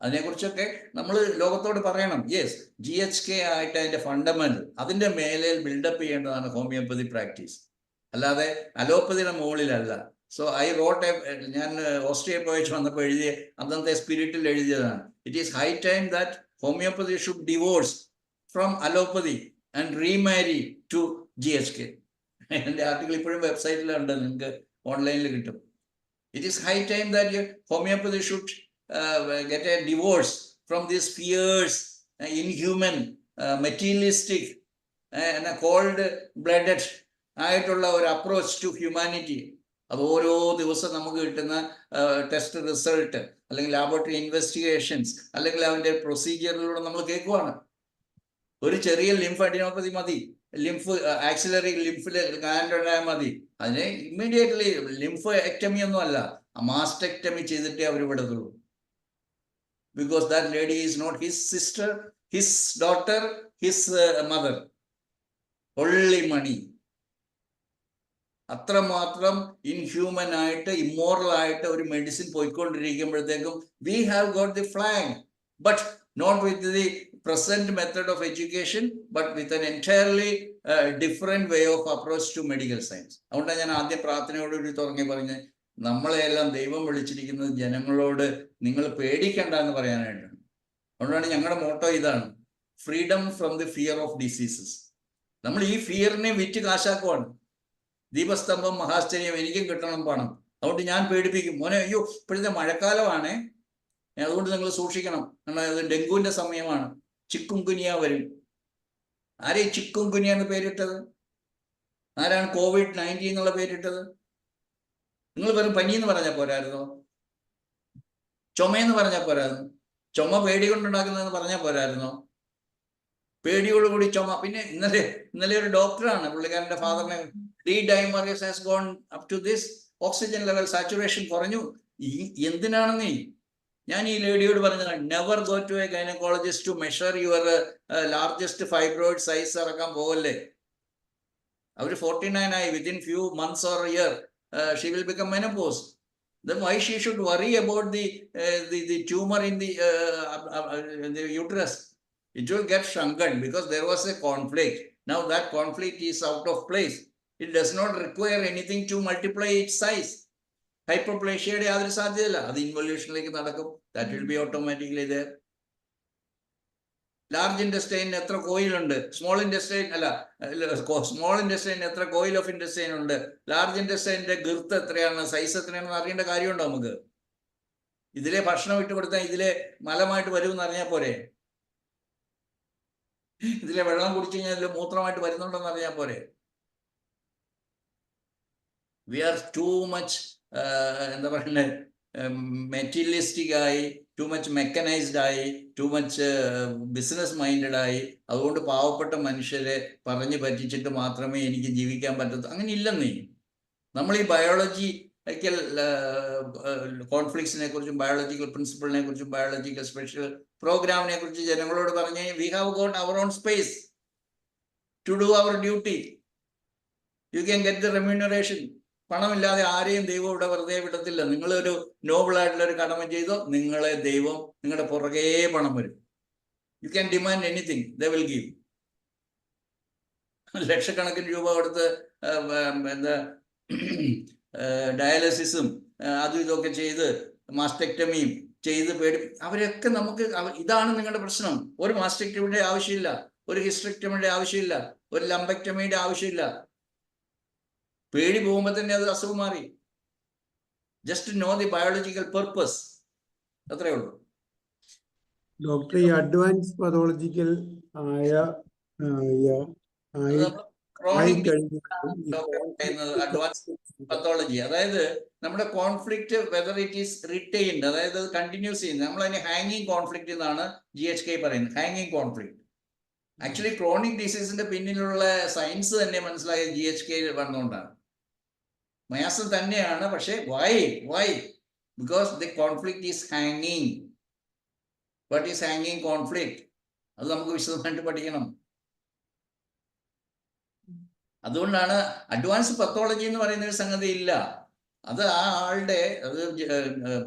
അതിനെക്കുറിച്ചൊക്കെ നമ്മൾ ലോകത്തോട് പറയണം. യെസ്, GHK ആയിട്ട് അതിൻ്റെ ഫണ്ടമെന്റൽ, അതിൻ്റെ മേലെ ബിൽഡപ്പ് ചെയ്യേണ്ടതാണ് ഹോമിയോപ്പതി പ്രാക്ടീസ്, അല്ലാതെ അലോപ്പതിയുടെ മുകളിലല്ല. സോ ഐ റോട്ട് ഞാൻ ഓസ്ട്രിയ പോയിട്ട് വന്നപ്പോൾ എഴുതിയ അന്നത്തെ സ്പിരിറ്റിൽ എഴുതിയതാണ്. It is high time that homeopathy should divorce from allopathy and remarry to GHK. എൻ്റെ ആർട്ടിക്കിൾ ഇപ്പോഴും വെബ്സൈറ്റിലുണ്ട്, നിങ്ങൾക്ക് ഓൺലൈനിൽ കിട്ടും. It is high time that homeopathy should get a divorce from these fierce, inhuman, materialistic, cold-blooded ആയിട്ടുള്ള ഒരു അപ്രോച്ച് ടു ഹ്യൂമാനിറ്റി. അത് ഓരോ ദിവസം നമുക്ക് കിട്ടുന്ന ടെസ്റ്റ് റിസൾട്ട്, അല്ലെങ്കിൽ ലാബോറട്ടറി ഇൻവെസ്റ്റിഗേഷൻസ്, അല്ലെങ്കിൽ അതിൻ്റെ പ്രൊസീജിയറിലൂടെ നമ്മൾ കേൾക്കുവാണ്. ഒരു ചെറിയ ലിംഫ് അഡിനോപ്പതി മതി, ലിംഫ് ആക്സിലറി ലിംഫിൽ ഗ്ലാൻഡ് ഉണ്ടായാൽ മതി. അതിനെ ഇമ്മീഡിയറ്റ്ലി ലിംഫ് എക്ടമി ഒന്നും അല്ല, മാസ്റ്റെക്ടമി ചെയ്തിട്ടേ അവർ വിടത്തുള്ളൂ. Because that lady is not his sister, his daughter, his mother. Only money. അത്രമാത്രം ഇൻഹ്യൂമൻ ആയിട്ട്, ഇമ്മോറൽ ആയിട്ട് ഒരു medicine പോയിക്കൊണ്ടിരിക്കുമ്പോഴത്തേക്കും we have got the flag, but not with the present method of education, but with an entirely different way of approach to medical science. അതുകൊണ്ടാണ് ഞാൻ ആദ്യം പ്രാർത്ഥനയോടുകൂടി തുടങ്ങി പറഞ്ഞ്, നമ്മളെല്ലാം ദൈവം വിളിച്ചിരിക്കുന്നത് ജനങ്ങളോട് നിങ്ങൾ പേടിക്കണ്ട എന്ന് പറയാനായിട്ടാണ്. അതുകൊണ്ടാണ് ഞങ്ങളുടെ മോട്ടോ ഇതാണ്, freedom from the fear of diseases. നമ്മൾ ഈ ഫിയറിനെ വിറ്റ് കാശാക്കുവാണ്. ദീപസ്തംഭം മഹാശ്ചര്യം, എനിക്കും കിട്ടണം പണം, അതുകൊണ്ട് ഞാൻ പേടിപ്പിക്കും. മോനെ, അയ്യോ ഇപ്പോഴത്തെ മഴക്കാലമാണേ, അതുകൊണ്ട് നിങ്ങൾ സൂക്ഷിക്കണം, കാരണം അത് ഡെങ്കുവിൻ്റെ സമയമാണ്, ചിക്കുൻകുനിയ വരും. ആരെ ചിക്കും കുനിയ എന്ന് പേരിട്ടത്? ആരാണ് COVID-19 എന്നുള്ള പേരിട്ടത്? നിങ്ങൾ വെറും പനി എന്ന് പറഞ്ഞാൽ പോരായിരുന്നോ? ചുമയെന്ന് പറഞ്ഞാൽ പോരായിരുന്നു? ചുമ പേടി കൊണ്ടുണ്ടാക്കുന്നതെന്ന് പറഞ്ഞാൽ പോരായിരുന്നോ? പേടിയോടുകൂടി ചുമ. പിന്നെ ഇന്നലെ ഒരു ഡോക്ടറാണ്, പുള്ളിക്കാരന്റെ ഫാദറിനെ D-dimerase has gone up to this, oxygen level saturation കുറഞ്ഞു. എന്തിനാണ് നീ? ഞാൻ ഈ ലേഡിയോട് പറഞ്ഞത്, never go to a gynaecologist to measure your largest fibroid size ഇറക്കാൻ പോകല്ലേ. അവർ 49 ആയി, within few months or year she will become menopause. Then why she should worry about the tumor in the uterus? It will get shrunken because there was a conflict. Now that conflict is out of place. It does not require anything to multiply its size. Hyperplasia യാതൊരു സാധ്യതയില്ല. അത് ഇൻവല്യൂഷനിലേക്ക് നടക്കും. That will be automatically there. Large intestine എത്ര കോയിലുണ്ട്? സ്മോൾ ഇൻഡസ്റ്റൈൻ എത്ര കോയിൽ ഓഫ് ഇൻഡസ്റ്റൈൻ ഉണ്ട്? ലാർജ് ഇൻഡസ്റ്റൈൻ്റെ ഗിർത്ത് എത്രയാണ്, സൈസ് എത്രയാണെന്ന് അറിയേണ്ട കാര്യമുണ്ടോ നമുക്ക്? ഇതിലെ ഭക്ഷണം ഇട്ട് കൊടുത്താൽ ഇതിലെ മലമായിട്ട് വരുമെന്ന് അറിഞ്ഞാൽ പോരെ? ഇതിലെ വെള്ളം കുടിച്ചു കഴിഞ്ഞാൽ ഇതിൽ മൂത്രമായിട്ട് വരുന്നുണ്ടെന്ന് അറിഞ്ഞാൽ പോരെ? വി ആർ ടു മച്ച് എന്താ പറയുന്നത്, മെറ്റീരിയലിസ്റ്റിക് ആയി, ടു മച്ച് മെക്കനൈസ്ഡ് ആയി, ടു മച്ച് ബിസിനസ് മൈൻഡഡ് ആയി. അതുകൊണ്ട് പാവപ്പെട്ട മനുഷ്യരെ പറഞ്ഞു പറ്റിച്ചിട്ട് മാത്രമേ എനിക്ക് ജീവിക്കാൻ പറ്റൂ. അങ്ങനെ ഇല്ലെന്നേ. നമ്മൾ ഈ ബയോളജിക്കൽ കോൺഫ്ലിക്ട്സിനെ കുറിച്ചും ബയോളജിക്കൽ പ്രിൻസിപ്പിളിനെ കുറിച്ചും ബയോളജിക്കൽ സ്പെഷ്യൽ പ്രോഗ്രാമിനെ കുറിച്ച് ജനങ്ങളോട് പറഞ്ഞു, we have got our own space to do our duty. You can get the remuneration. പണമില്ലാതെ ആരെയും ദൈവം ഇവിടെ വെറുതെ വിടത്തില്ല. നിങ്ങളൊരു നോബിളായിട്ടുള്ള ഒരു കടമ ചെയ്തോ, നിങ്ങളെ ദൈവം നിങ്ങളുടെ പുറകെ പണം വരും. You can demand anything, they will give. ലക്ഷക്കണക്കിന് രൂപ കൊടുത്ത് എന്താ ഡയാലിസിസും അതും ഇതൊക്കെ ചെയ്ത് മാസ്റ്റെക്ടമിയും ചെയ്ത് അവരൊക്കെ നമുക്ക് ഇതാണ് നിങ്ങളുടെ പ്രശ്നം. ഒരു മാസ്റ്റെക്ടമിയുടെ ആവശ്യമില്ല, ഒരു ഹിസ്റ്ററെക്ടമിയുടെ ആവശ്യമില്ല, ഒരു ലംബെക്ടമിയുടെ ആവശ്യമില്ല. പേടി പോകുമ്പോൾ തന്നെ അത് അസുഖം മാറി. Just know the biological purpose, അത്രേ ഉള്ളൂ. ഡോക്ടർ, ഈ അഡ്വാൻസ് പതോളജിക്കൽ ആയ അഡ്വാൻസ് പത്തോളജി, അതായത് നമ്മുടെ കോൺഫ്ലിക്റ്റ് വെദർ ഇറ്റ് ഈസ് റിറ്റെയിൻഡ്, അതായത് കണ്ടിന്യൂസ് ചെയ്യുന്നത്, നമ്മൾ അതിന് ഹാങ്ങിങ് കോൺഫ്ലിക്റ്റ് എന്നാണ് GHK പറയുന്നത്. ഹാങ്ങിങ് കോൺഫ്ലിക്റ്റ്. ആക്ച്വലി ക്രോണിക് ഡിസീസിന്റെ പിന്നിലുള്ള സയൻസ് തന്നെ മനസ്സിലായത് GHK വന്നുകൊണ്ടാണ്. മയാസം തന്നെയാണ്, പക്ഷേ why because the conflict is ഹാങ്ങിങ്. വാട്ട് ഈസ് ഹാങ്ങിങ് കോൺഫ്ലിക്റ്റ്? അത് നമുക്ക് വിശദമായിട്ട് പഠിക്കണം. അതുകൊണ്ടാണ് അഡ്വാൻസ് പത്തോളജി എന്ന് പറയുന്ന ഒരു സംഗതി ഇല്ല. അത് ആ ആളുടെ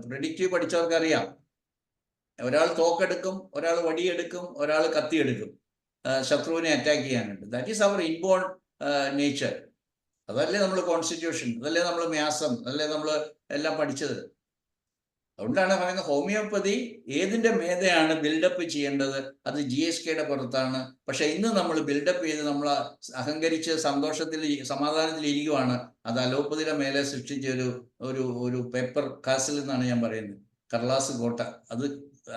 പ്രെഡിക്റ്റീവ് പഠിച്ചവർക്ക് അറിയാം. ഒരാൾ തോക്കെടുക്കും, ഒരാൾ വടിയെടുക്കും, ഒരാൾ കത്തിയെടുക്കും ശത്രുവിനെ അറ്റാക്ക് ചെയ്യാനുണ്ട്. That is our inborn nature. അതല്ലേ നമ്മൾ കോൺസ്റ്റിറ്റ്യൂഷൻ, അതല്ലേ നമ്മൾ മ്യാസം, അതല്ലേ നമ്മൾ എല്ലാം പഠിച്ചത്. അതുകൊണ്ടാണ് പറയുന്നത് ഹോമിയോപ്പതി ഏതിൻ്റെ മേധയാണ് ബിൽഡപ്പ് ചെയ്യേണ്ടത്, അത് GHKയുടെ പുറത്താണ്. പക്ഷെ ഇന്ന് നമ്മൾ ബിൽഡപ്പ് ചെയ്ത് നമ്മൾ അഹങ്കരിച്ച് സന്തോഷത്തിൽ സമാധാനത്തിൽ ഇരിക്കുവാണ്. അത് അലോപ്പതിയുടെ മേലെ സൃഷ്ടിച്ച ഒരു പേപ്പർ കാസിൽ എന്നാണ് ഞാൻ പറയുന്നത്, കർലാസ് കോട്ട.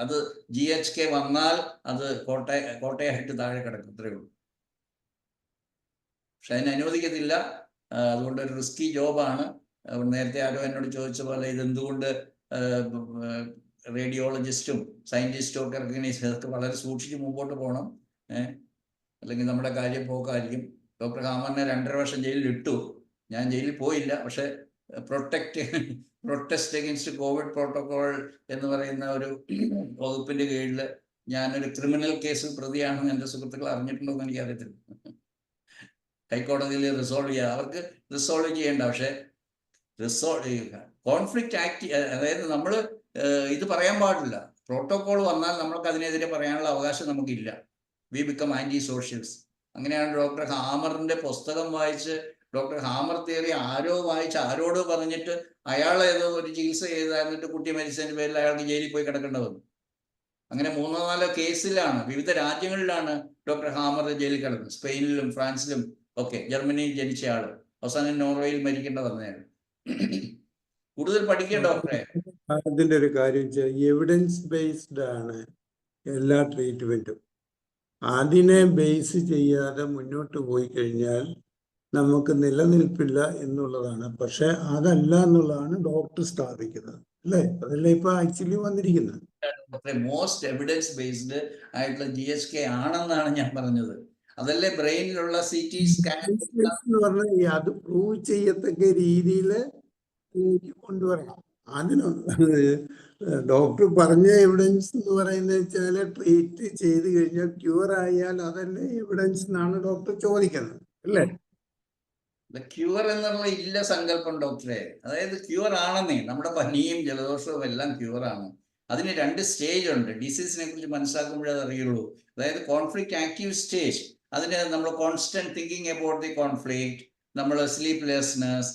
അത് GHK വന്നാൽ അത് കോട്ടയായിട്ട് താഴെ കിടക്കും, അത്രയേ ഉള്ളൂ. പക്ഷെ അതിനെ അനുവദിക്കത്തില്ല. അതുകൊണ്ട് ഒരു റിസ്കി ജോബാണ്. നേരത്തെ ആരോ എന്നോട് ചോദിച്ച പോലെ ഇതെന്തുകൊണ്ട് റേഡിയോളജിസ്റ്റും സയൻറ്റിസ്റ്റും ഒക്കെ ഇതൊക്കെ വളരെ സൂക്ഷിച്ച് മുമ്പോട്ട് പോകണം, അല്ലെങ്കിൽ നമ്മുടെ കാര്യം പോക്കായിരിക്കും. ഡോക്ടർ ഹാമറിനെ 2.5 വർഷം ജയിലിൽ ഇട്ടു. ഞാൻ ജയിലിൽ പോയില്ല, പക്ഷെ പ്രൊട്ടസ്റ്റ് അഗെയിൻസ്റ്റ് കോവിഡ് പ്രോട്ടോകോൾ എന്ന് പറയുന്ന ഒരു വകുപ്പിന്റെ കീഴിൽ ഞാനൊരു ക്രിമിനൽ കേസിൽ പ്രതിയാണെന്ന് എൻ്റെ സുഹൃത്തുക്കൾ അറിഞ്ഞിട്ടുണ്ടോ എന്ന് എനിക്കറിയത്തില്ല. ഹൈക്കോടതിയിൽ റിസോൾവ് ചെയ്യുക, അവർക്ക് റിസോൾവ് ചെയ്യേണ്ട, പക്ഷെ കോൺഫ്ലിക്റ്റ് ആക്ട്, അതായത് നമ്മൾ ഇത് പറയാൻ പാടില്ല. പ്രോട്ടോകോൾ വന്നാൽ നമ്മൾക്ക് അതിനെതിരെ പറയാനുള്ള അവകാശം നമുക്കില്ല. We become anti socials. അങ്ങനെയാണ് ഡോക്ടർ ഹാമറിന്റെ പുസ്തകം വായിച്ച്, ഡോക്ടർ ഹാമർ തിയറി ആരോ വായിച്ച് ആരോട് പറഞ്ഞിട്ട് അയാൾ ഏതോ ഒരു ചികിത്സ ചെയ്തായിരുന്നിട്ട് കുട്ടി മരിച്ചതിന്റെ പേരിൽ അയാൾക്ക് ജയിലിൽ പോയി കിടക്കേണ്ടി വന്നു. അങ്ങനെ 3-4 കേസിലാണ്, വിവിധ രാജ്യങ്ങളിലാണ് ഡോക്ടർ ഹാമർ ജയിലിൽ കിടന്നത്. സ്പെയിനിലും ഫ്രാൻസിലും ഒക്കെ. ജർമ്മനിയിൽ ജനിച്ച ആള് അവസാനം നോർവേയിൽ മരിക്കേണ്ട വന്നയാൾ. കൂടുതൽ പഠിക്കുക ഡോക്ടറെ. അതിന്റെ ഒരു കാര്യം വെച്ചാൽ എവിഡൻസ് ബേസ്ഡ് ആണ് എല്ലാ ട്രീറ്റ്മെന്റും. അതിനെ ബേസ് ചെയ്യാതെ മുന്നോട്ട് പോയി കഴിഞ്ഞാൽ നമുക്ക് നിലനിൽപ്പില്ല എന്നുള്ളതാണ്. പക്ഷെ അതല്ല എന്നുള്ളതാണ് ഡോക്ടർ സ്ഥാപിക്കുന്നത്, അല്ലേ? അതല്ലേ ഇപ്പൊ ആക്ച്വലി വന്നിരിക്കുന്നത്. മോസ്റ്റ് എവിഡൻസ് ബേസ്ഡ് ആയിട്ടുള്ള GHK ആണെന്നാണ് ഞാൻ പറഞ്ഞത്. അതല്ലേ ബ്രെയിനിലുള്ള CT സ്കാൻ എന്ന് പറഞ്ഞാൽ അത് പ്രൂവ് ചെയ്യത്തക്ക രീതിയിൽ കൊണ്ടുവരണം. അതിന് ഡോക്ടർ പറഞ്ഞ എവിഡൻസ് എന്ന് പറയുന്നത് വെച്ചാൽ ട്രീറ്റ് ചെയ്ത് കഴിഞ്ഞാൽ ക്യൂർ ആയാൽ അതല്ലേ എവിഡൻസ് എന്നാണ് ഡോക്ടർ ചോദിക്കുന്നത്, അല്ലേ? ക്യൂർ എന്നുള്ള ഇല്ല സങ്കല്പം ഡോക്ടറെ. അതായത് ക്യൂർ ആണെന്നേ, നമ്മുടെ പനിയും ജലദോഷവും എല്ലാം ക്യൂർ ആണ്. അതിന് 2 സ്റ്റേജ് ഉണ്ട്. ഡിസീസിനെ കുറിച്ച് മനസ്സിലാക്കുമ്പോഴേ അത് അറിയുള്ളൂ. അതായത് കോൺഫ്ലിക്റ്റ് ആക്റ്റീവ് സ്റ്റേജ്, അതിന് നമ്മൾ constant thinking about the conflict, നമ്മൾ sleeplessness,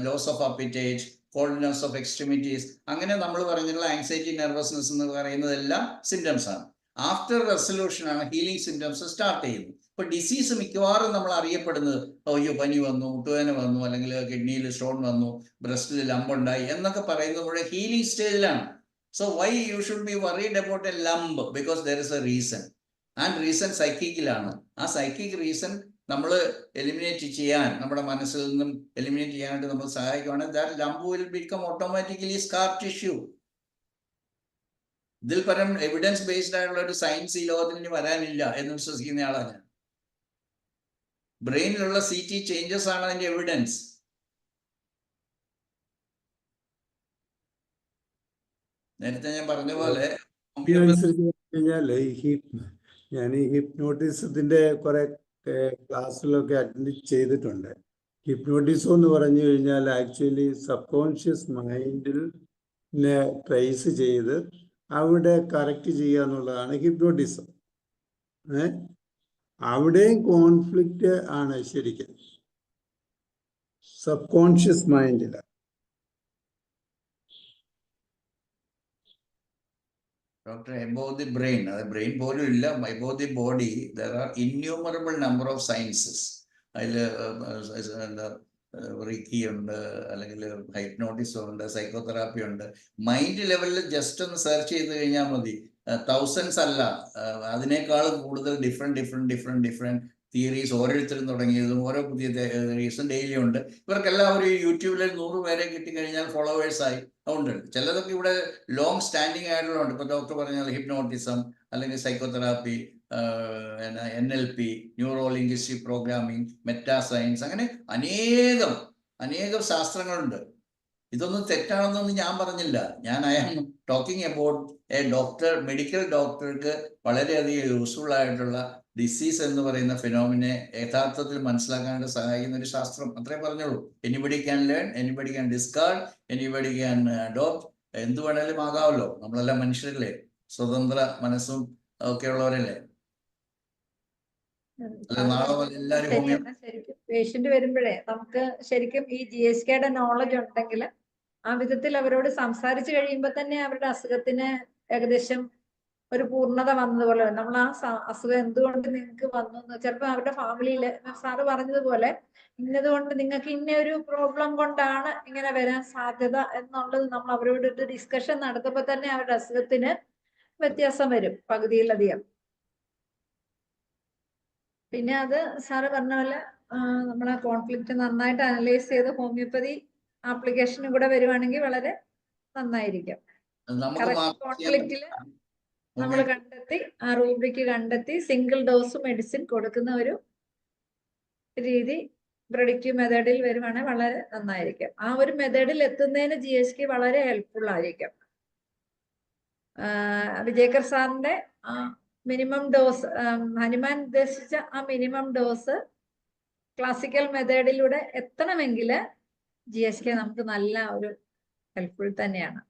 loss of appetite, coldness of extremities, അങ്ങനെ നമ്മൾ പറഞ്ഞിട്ടുള്ള ആങ്സൈറ്റി, നെർവസ്നെസ് എന്ന് പറയുന്നതെല്ലാം സിംറ്റംസ് ആണ്. ആഫ്റ്റർ റെസൊല്യൂഷൻ ആണ് ഹീലിംഗ് സിംറ്റംസ് സ്റ്റാർട്ട് ചെയ്യുന്നത്. ഇപ്പൊ ഡിസീസ് മിക്കവാറും നമ്മൾ അറിയപ്പെടുന്നത് അയ്യോ പനി വന്നു, മുട്ടുവേദന വന്നു, അല്ലെങ്കിൽ കിഡ്നിയിൽ സ്റ്റോൺ വന്നു, ബ്രസ്റ്റിൽ ലംബുണ്ടായി എന്നൊക്കെ പറയുന്നത് മുഴുവൻ ഹീലിംഗ് സ്റ്റേജിലാണ്. So why you should be worried about a lump? Because there is a reason, and reason സൈക്കിക്കിലാണ്. ആ സൈക്കിക് റീസൺ നമ്മൾ എലിമിനേറ്റ് ചെയ്യാൻ, നമ്മുടെ മനസ്സിൽ നിന്നും എലിമിനേറ്റ് ചെയ്യാനായിട്ട് നമ്മൾ സഹായിക്കുകയാണെങ്കിൽ that lump will become automatically scar tissue. ഇതിൽ പരം എവിഡൻസ് ബേസ്ഡ് ആയിട്ടുള്ള ഒരു സയൻസ് ഈ ലോകത്തിന് ഇനി വരാനില്ല എന്ന് വിശ്വസിക്കുന്ന ആളാണ് ഞാൻ. ബ്രെയിനിലുള്ള CT ചേഞ്ചസ് ആണ് അതിന്റെ എവിഡൻസ്. നേരത്തെ ഞാൻ പറഞ്ഞ പോലെ ഞാൻ ഈ ഹിപ്നോട്ടിസത്തിന്റെ കുറെ ക്ലാസ്സിലൊക്കെ അറ്റൻഡ് ചെയ്തിട്ടുണ്ട്. ഹിപ്നോട്ടിസം എന്ന് പറഞ്ഞു കഴിഞ്ഞാൽ ആക്ച്വലി സബ് കോൺഷ്യസ് മൈൻഡിൽ ട്രേസ് ചെയ്ത് അവിടെ കറക്റ്റ് ചെയ്യുക എന്നുള്ളതാണ് ഹിപ്നോട്ടിസം. അവിടെയും കോൺഫ്ലിക്റ്റ് ആണ് ശരിക്കും സബ് കോൺഷ്യസ് മൈൻഡിൽ. ഡോക്ടർ, above the brain, അതായത് ബ്രെയിൻ പോലും ഇല്ല, above the body there are innumerable number of sciences. അതിൽ റീക്കി ഉണ്ട്, അല്ലെങ്കിൽ ഹൈപ്നോട്ടിസം ഉണ്ട്, സൈക്കോതെറാപ്പി ഉണ്ട്. മൈൻഡ് ലെവലിൽ ജസ്റ്റ് ഒന്ന് സെർച്ച് ചെയ്ത് കഴിഞ്ഞാൽ മതി. തൗസൻഡ്സ് അല്ല, അതിനേക്കാൾ കൂടുതൽ ഡിഫറെന്റ് തിയറീസ് ഓരോരുത്തരും തുടങ്ങിയതും ഓരോ പുതിയ തിയറീസും ഡെയിലി ഉണ്ട്. ഇവർക്കെല്ലാവരും യൂട്യൂബിൽ 100 പേരെ കിട്ടിക്കഴിഞ്ഞാൽ ഫോളോവേഴ്സായി. അതുകൊണ്ട് ചിലതൊക്കെ ഇവിടെ ലോങ് സ്റ്റാൻഡിങ് ആയിട്ടുള്ളതുണ്ട്. ഇപ്പൊ ഡോക്ടർ പറഞ്ഞാൽ ഹിപ്നോട്ടിസം, അല്ലെങ്കിൽ psychotherapy, NLP, neuro linguistic programming, meta science, അങ്ങനെ അനേകം ശാസ്ത്രങ്ങളുണ്ട്. ഇതൊന്നും തെറ്റാണെന്നൊന്നും ഞാൻ പറഞ്ഞില്ല. ഞാൻ I am talking about a doctor, medical ഡോക്ടർക്ക് വളരെയധികം യൂസ്ഫുൾ ആയിട്ടുള്ള ഡിസീസ് എന്ന് പറയുന്ന ഫിനോമിനെ യഥാർത്ഥത്തിൽ മനസ്സിലാക്കാനായിട്ട് സഹായിക്കുന്ന ഒരു ശാസ്ത്രം. അത്രേ പറഞ്ഞോളൂ. Anybody can learn, anybody can discard, anybody can adopt. എന്ത് വേണേലും ആകാമല്ലോ. നമ്മളെല്ലാം മനുഷ്യരല്ലേ, സ്വതന്ത്ര മനസ്സും ഒക്കെ ഉള്ളവരല്ലേ. ശരിക്കും പേഷ്യന്റ് വരുമ്പോഴേ നമുക്ക് ശരിക്കും ഈ GHKയുടെ നോളജ് ഉണ്ടെങ്കിൽ ആ വിധത്തിൽ അവരോട് സംസാരിച്ചു കഴിയുമ്പോൾ തന്നെ അവരുടെ അസുഖത്തിന് ഏകദേശം ഒരു പൂർണ്ണത വന്നതുപോലെ. നമ്മൾ ആ അസുഖം എന്തുകൊണ്ട് നിങ്ങൾക്ക് വന്നു, ചിലപ്പോൾ അവരുടെ ഫാമിലിയില് സാറ് പറഞ്ഞതുപോലെ ഇന്നതുകൊണ്ട് നിങ്ങൾക്ക് ഇന്ന ഒരു പ്രോബ്ലം കൊണ്ടാണ് ഇങ്ങനെ വരാൻ സാധ്യത എന്നുള്ളത് നമ്മൾ അവരോട് ഡിസ്കഷൻ നടത്തുമ്പോൾ തന്നെ അവരുടെ അസുഖത്തിന് വ്യത്യാസം വരും പകുതിയിലധികം. പിന്നെ അത് സാറ് പറഞ്ഞ പോലെ നമ്മളെ കോൺഫ്ലിക്റ്റ് നന്നായിട്ട് അനലൈസ് ചെയ്ത് ഹോമിയോപ്പതി ആപ്ലിക്കേഷനും കൂടെ വരുവാണെങ്കിൽ വളരെ നന്നായിരിക്കും. കോൺഫ്ലിക്റ്റില് നമ്മൾ കണ്ടെത്തി ആ റൂബ്രിക്ക് കണ്ടെത്തി സിംഗിൾ ഡോസ് മെഡിസിൻ കൊടുക്കുന്ന ഒരു രീതി പ്രെഡിക്റ്റീവ് മെത്തേഡിൽ വരുവാണെങ്കിൽ വളരെ നന്നായിരിക്കും. ആ ഒരു മെത്തേഡിൽ എത്തുന്നതിന് GHK വളരെ ഹെൽപ്ഫുൾ ആയിരിക്കും. വിജയകർ സാറിന്റെ മിനിമം ഡോസ്, ഹനുമാൻ ഉദ്ദേശിച്ച ആ മിനിമം ഡോസ് ക്ലാസിക്കൽ മെത്തേഡിലൂടെ എത്തണമെങ്കിൽ GHK നമുക്ക് നല്ല ഒരു ഹെൽപ്ഫുൾ തന്നെയാണ്.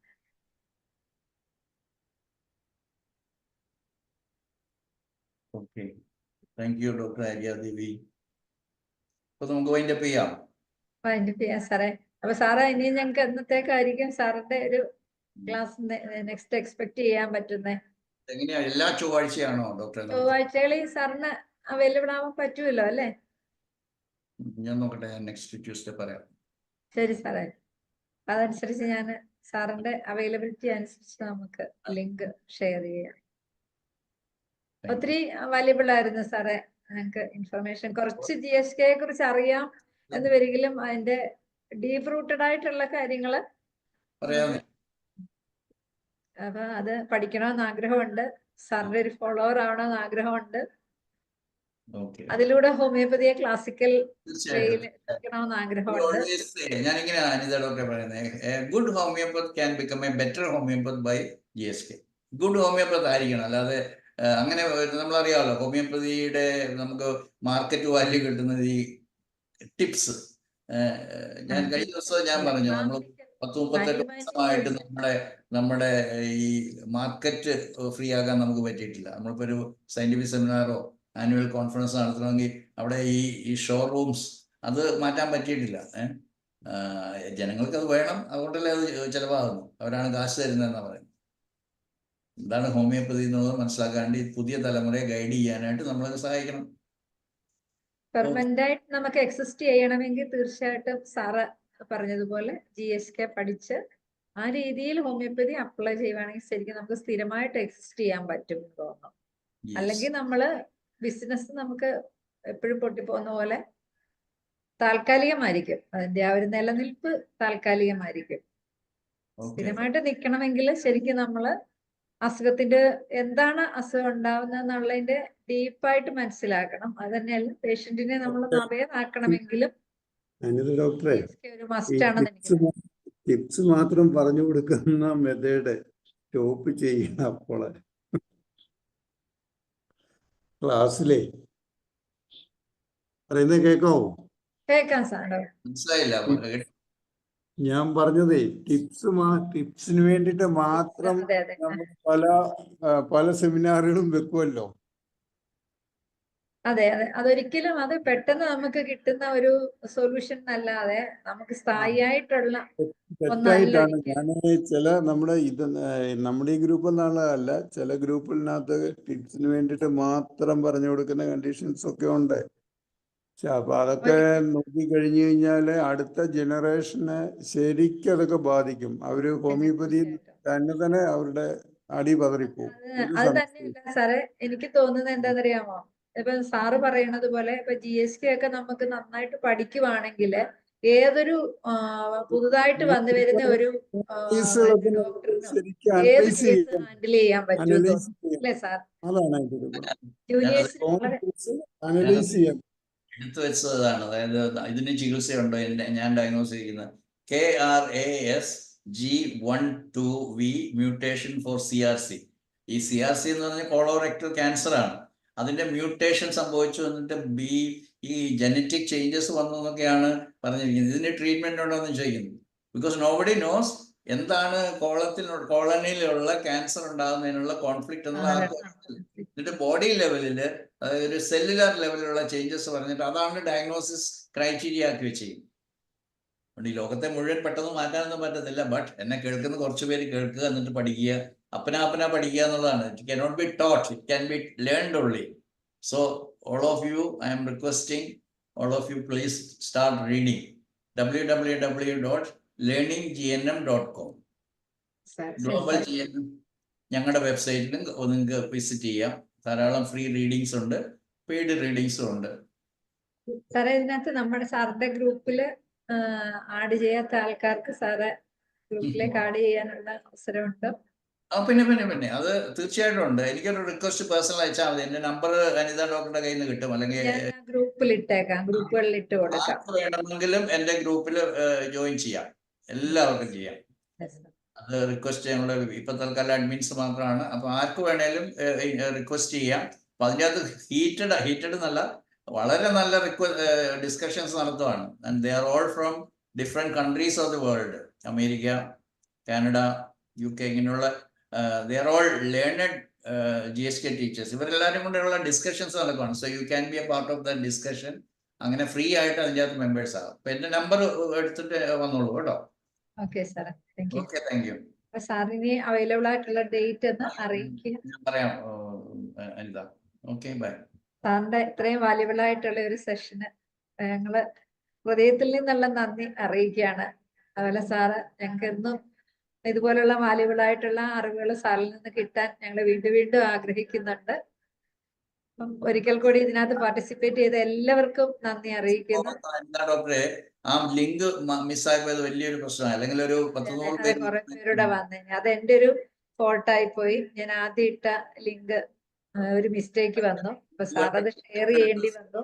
Okay, thank you doctor Aryadevi. അപ്പൊ നമുക്ക് വൈൻഡപ്പ് ചെയ്യാം. വൈൻഡപ്പ് ചെയ്യാം സാറേ. അപ്പൊ സാറേ ഇനി ഞങ്ങൾക്ക് എന്നത്തേക്കായിരിക്കും സാറിന്റെ ഒരു ക്ലാസ് നെക്സ്റ്റ് എക്സ്പെക്ട് ചെയ്യാൻ പറ്റുന്നേ? എങ്ങനെയാ, എല്ലാ ചൊവ്വാഴ്ചയാണോ ഡോക്ടർ? ചൊവ്വാഴ്ചകളിൽ സാറിന് അവൈലബിൾ ആവാൻ പറ്റുമല്ലോ അല്ലേ? ഞാൻ നോക്കട്ടെ, ഞാൻ നെക്സ്റ്റ് ട്യൂസ്ഡേ പറയാം. ശരി സാറേ, അതനുസരിച്ച് ഞാൻ സാറിന്റെ അവൈലബിലിറ്റി അനുസരിച്ച് നമുക്ക് ലിങ്ക് ഷെയർ ചെയ്യാം. ഒത്തിരി വാല്യബിൾ ആയിരുന്നു സാറേ. ഞങ്ങൾക്ക് ഇൻഫർമേഷൻ കുറച്ച് GSK കുറിച്ച് അറിയാം എന്ന് വരികിലും അതിന്റെ ഡീപ് റൂട്ടഡ് ആയിട്ടുള്ള കാര്യങ്ങള് പറയാമേ. അപ്പൊ അത് പഠിക്കണമെന്ന് ആഗ്രഹമുണ്ട്. സാറിന്റെ ഒരു ഫോളോവർ ആവണമെന്ന് ആഗ്രഹമുണ്ട്. ഓക്കെ, അതിലൂടെ ഹോമിയോപ്പതിയെ ക്ലാസിക്കൽ തീർച്ചയായിട്ടും. എത്തിക്കണമെന്ന് ആഗ്രഹമുണ്ട്. ഞാനിങ്ങനെ അനിത ഡോക്ടറെ പറയുന്നത്, good homeopath can become a better homeopath by GSK. Good homeopath ആയിരിക്കണം, അല്ലാതെ അങ്ങനെ നമ്മളറിയാമല്ലോ ഹോമിയോപ്പതിയുടെ നമുക്ക് മാർക്കറ്റ് വാല്യൂ കിട്ടുന്നത് ഈ ടിപ്സ്. ഞാൻ കഴിഞ്ഞ ദിവസം ഞാൻ പറഞ്ഞു, നമ്മൾ 10-38 വർഷമായിട്ട് നമ്മുടെ ഈ മാർക്കറ്റ് ഫ്രീ ആകാൻ നമുക്ക് പറ്റിയിട്ടില്ല. നമ്മളിപ്പോൾ ഒരു സയന്റിഫിക് സെമിനാറോ ആനുവൽ കോൺഫറൻസ് നടത്തണമെങ്കിൽ അവിടെ ഈ ഷോറൂംസ് അത് മാറ്റാൻ പറ്റിയിട്ടില്ല. ജനങ്ങൾക്ക് അത് വേണം, അതുകൊണ്ടല്ലേ അത് ചിലവാകുന്നു. അവരാണ് കാശ് തരുന്നതെന്നാണ് പറയുന്നത്. എന്താണ് ഹോമിയോപ്പതി എന്നുള്ളത് മനസ്സിലാക്കാണ്ട് ഈ പുതിയ തലമുറയെ ഗൈഡ് ചെയ്യാനായിട്ട് നമ്മളത് സഹായിക്കണം. പെർമനന്റ് ആയിട്ട് നമുക്ക് എക്സിസ്റ്റ് ചെയ്യണമെങ്കിൽ തീർച്ചയായിട്ടും സാറ് പറഞ്ഞതുപോലെ GSK പഠിച്ച് ആ രീതിയിൽ ഹോമിയോപ്പതി അപ്ലൈ ചെയ്യുവാണെങ്കിൽ ശരിക്കും നമുക്ക് സ്ഥിരമായിട്ട് എക്സിസ്റ്റ് ചെയ്യാൻ പറ്റും എന്ന് തോന്നുന്നു. അല്ലെങ്കിൽ നമ്മള് ബിസിനസ് നമുക്ക് എപ്പോഴും പൊട്ടിപ്പോകുന്ന പോലെ താൽക്കാലികമായിരിക്കും. അതിന്റെ ആ ഒരു നിലനിൽപ്പ് താൽക്കാലികമായിരിക്കും. സ്ഥിരമായിട്ട് നിൽക്കണമെങ്കിൽ ശരിക്കും നമ്മള് അസുഖത്തിന്റെ എന്താണ് അസുഖം ഉണ്ടാവുന്നതെന്നുള്ളതിന്റെ ഡീപ്പായിട്ട് മനസ്സിലാക്കണം. അത് തന്നെയല്ല പേഷ്യന്റിനെ നമ്മൾ അവയറാക്കണമെങ്കിലും അനിത ഡോക്ടറെ, ഒരു മസ്റ്റാണെന്ന് എനിക്ക് തോന്നുന്നു. ടിപ്സ് മാത്രം പറഞ്ഞു കൊടുക്കുന്ന മെത്തേഡ് സ്റ്റോപ്പ് ചെയ്യണം. അപ്പോൾ ക്ലാസ്സിലെ പറയുന്നത് കേൾക്കാവോ? കേൾക്കാം സാറോ. മനസ്സിലായില്ല. ഞാൻ പറഞ്ഞതേ ടിപ്സിന് വേണ്ടിയിട്ട് മാത്രം അതെ അതെ നമ്മൾ പല സെമിനാറുകളും വെക്കുമല്ലോ. അതെ അതെ അതൊരിക്കലും അത് പെട്ടെന്ന് നമുക്ക് കിട്ടുന്ന ഒരു സൊല്യൂഷൻ അല്ലാതെ നമുക്ക് സ്ഥായിയായിട്ടുള്ള തെറ്റായിട്ടാണ് ഞാൻ നമ്മുടെ ഈ ഗ്രൂപ്പ് എന്നുള്ളതല്ല, ചില ഗ്രൂപ്പിനകത്ത് ടിപ്സിന് വേണ്ടിയിട്ട് മാത്രം പറഞ്ഞു കൊടുക്കുന്ന കണ്ടീഷൻസ് ഒക്കെ ഉണ്ട്. അപ്പൊ അതൊക്കെ നോക്കി കഴിഞ്ഞു കഴിഞ്ഞാല് അടുത്ത ജനറേഷന് ശരിക്കും അതൊക്കെ ബാധിക്കും. അവര് ഹോമിയോപ്പതി തന്നെ അവരുടെ അടി പതറിപ്പോവും. അത് തന്നെയല്ല സാറേ, എനിക്ക് തോന്നുന്നത് എന്താണെന്നറിയാമോ, ഇപ്പൊ സാറ് പറയണത് പോലെ ഇപ്പൊ GSK ഒക്കെ നമുക്ക് നന്നായിട്ട് പഠിക്കുവാണെങ്കിൽ ഏതൊരു പുതുതായിട്ട് വന്നു വരുന്ന ഒരു ഡോക്ടറിനും ഏത് കേസ് ഹാൻഡിൽ ചെയ്യാൻ പറ്റും അല്ലേ സാർ? അനലൈസ് ചെയ്യാൻ എടുത്തു വെച്ചതാണ്. അതായത് ഇതിന് ചികിത്സയുണ്ടോ ഞാൻ ഡയഗ്നോസ് ചെയ്യുന്നത് KRAS G12V mutation for CRC. ഈ CRC എന്ന് പറഞ്ഞാൽ കോളോറെക്ടൽ ക്യാൻസർ ആണ്. അതിന്റെ മ്യൂട്ടേഷൻ സംഭവിച്ചു എന്നിട്ട് ഈ ജനറ്റിക് ചേഞ്ചസ് വന്നു എന്നൊക്കെയാണ് പറഞ്ഞിരിക്കുന്നത്. ഇതിന് ട്രീറ്റ്മെന്റ് ഉണ്ടോ എന്ന് ചോദിക്കുന്നു. ബിക്കോസ് നോബഡി നോസ് എന്താണ് കോളനിയിലുള്ള ക്യാൻസർ ഉണ്ടാകുന്നതിനുള്ള കോൺഫ്ലിക്റ്റ് എന്നുള്ള എന്നിട്ട് ബോഡി ലെവലിൽ, അതായത് ഒരു സെല്ലുലാർ ലെവലിലുള്ള ചേഞ്ചസ് പറഞ്ഞിട്ട് അതാണ് ഡയഗ്നോസിസ് ക്രൈറ്റീരിയ ആക്കി വെച്ചിരിക്കുന്നത്. അതുകൊണ്ട് ഈ ലോകത്തെ മുഴുവൻ പെട്ടെന്ന് മാറ്റാനൊന്നും പറ്റത്തില്ല. ബട്ട് എന്നെ കേൾക്കുന്ന കുറച്ച് പേര് കേൾക്കുക, എന്നിട്ട് പഠിക്കുക, അപ്പന പഠിക്കുക എന്നുള്ളതാണ്. It cannot be taught, it can be learned only. So all of you, I am requesting all of you, please start reading www.learninggnm.com. Global GNM ഞങ്ങളുടെ വെബ്സൈറ്റിലും നിങ്ങൾക്ക് വിസിറ്റ് ചെയ്യാം. ധാരാളം ഫ്രീ റീഡിങ്സ് ഉണ്ട്, പെയ്ഡ് റീഡിങ്സും ഉണ്ട്. സാറേ, ഇതിനകത്ത് നമ്മുടെ സാറിന്റെ ഗ്രൂപ്പില് ആഡ് ചെയ്യാത്ത ആൾക്കാർക്ക് സാറ് ഗ്രൂപ്പിലേക്ക് ആഡ് ചെയ്യാനുള്ള അവസരമുണ്ട്. പിന്നെ അത് തീർച്ചയായിട്ടും ഉണ്ട്. എനിക്കൊരു റിക്വസ്റ്റ് പേഴ്സണൽ അയച്ചാൽ മതി. എന്റെ നമ്പർ അനിത ഡോക്ടറുടെ കയ്യിൽ നിന്ന് കിട്ടും. അല്ലെങ്കിൽ ഗ്രൂപ്പിൽ ഇട്ടേക്കാം, ഗ്രൂപ്പുകളിൽ ഇട്ട് കൊടുക്കാം. വേണമെങ്കിലും എന്റെ ഗ്രൂപ്പിൽ ജോയിൻ ചെയ്യാം, എല്ലാവർക്കും ചെയ്യാം. അത് റിക്വസ്റ്റ് ഞങ്ങൾ ഇപ്പൊ തൽക്കാലം അഡ്മിൻസ് മാത്രമാണ്. അപ്പൊ ആർക്ക് വേണേലും റിക്വസ്റ്റ് ചെയ്യാം. അപ്പൊ അതിൻ്റെ അകത്ത് ഹീറ്റഡ് എന്നല്ല, വളരെ നല്ല ഡിസ്കഷൻസ് നടത്തുവാണ്. And they are all from different countries of the world. America, Canada, UK, ഇങ്ങനെയുള്ള they are all learned GSK teachers. ഇവരെല്ലാവരും കൊണ്ടുള്ള ഡിസ്കഷൻസ് നടക്കുവാണ്. So you can be a part of the discussion. അങ്ങനെ ഫ്രീ ആയിട്ട് അതിൻ്റെ അകത്ത് മെമ്പേഴ്സ് ആകും. അപ്പൊ എന്റെ നമ്പർ എടുത്തിട്ട് വന്നോളൂ കേട്ടോ. Okay sir, thank you. സാറിന് അവൈലബിൾ ആയിട്ടുള്ള ഡേറ്റ് എന്ന് അറിയിക്കുക. ഞാൻ പറയാം അനിത. Okay, by. സാറിന്റെ ഇത്രയും വാല്യുബിൾ ആയിട്ടുള്ള ഒരു സെഷന് ഞങ്ങള് ഹൃദയത്തിൽ നിന്നുള്ള നന്ദി അറിയിക്കുകയാണ്. അതുപോലെ സാറ് ഞങ്ങൾക്ക് എന്നും ഇതുപോലുള്ള വാല്യുബിൾ ആയിട്ടുള്ള അറിവുകൾ സാറിൽ നിന്ന് കിട്ടാൻ ഞങ്ങൾ വീണ്ടും ആഗ്രഹിക്കുന്നുണ്ട്. അപ്പം ഒരിക്കൽ കൂടി ഇതിനകത്ത് പാർട്ടിസിപ്പേറ്റ് ചെയ്ത എല്ലാവർക്കും നന്ദി അറിയിക്കുന്നു. എന്താ ഡോക്ടറെ, ആ ലിങ്ക് മിസ്സായി പോയത് വലിയൊരു പ്രശ്നമാണ്. അല്ലെങ്കിൽ ഒരു 10-100 അതെ, പേര് കുറെ പേരുടെ വന്നേ, അത് എന്റെ ഒരു ഫോൾട്ടായി പോയി. ഞാൻ ആദ്യം ഇട്ട ലിങ്ക് ഒരു മിസ്റ്റേക്ക് വന്നു. അപ്പൊ സാർ അത് ഷെയർ ചെയ്യേണ്ടി വന്നു.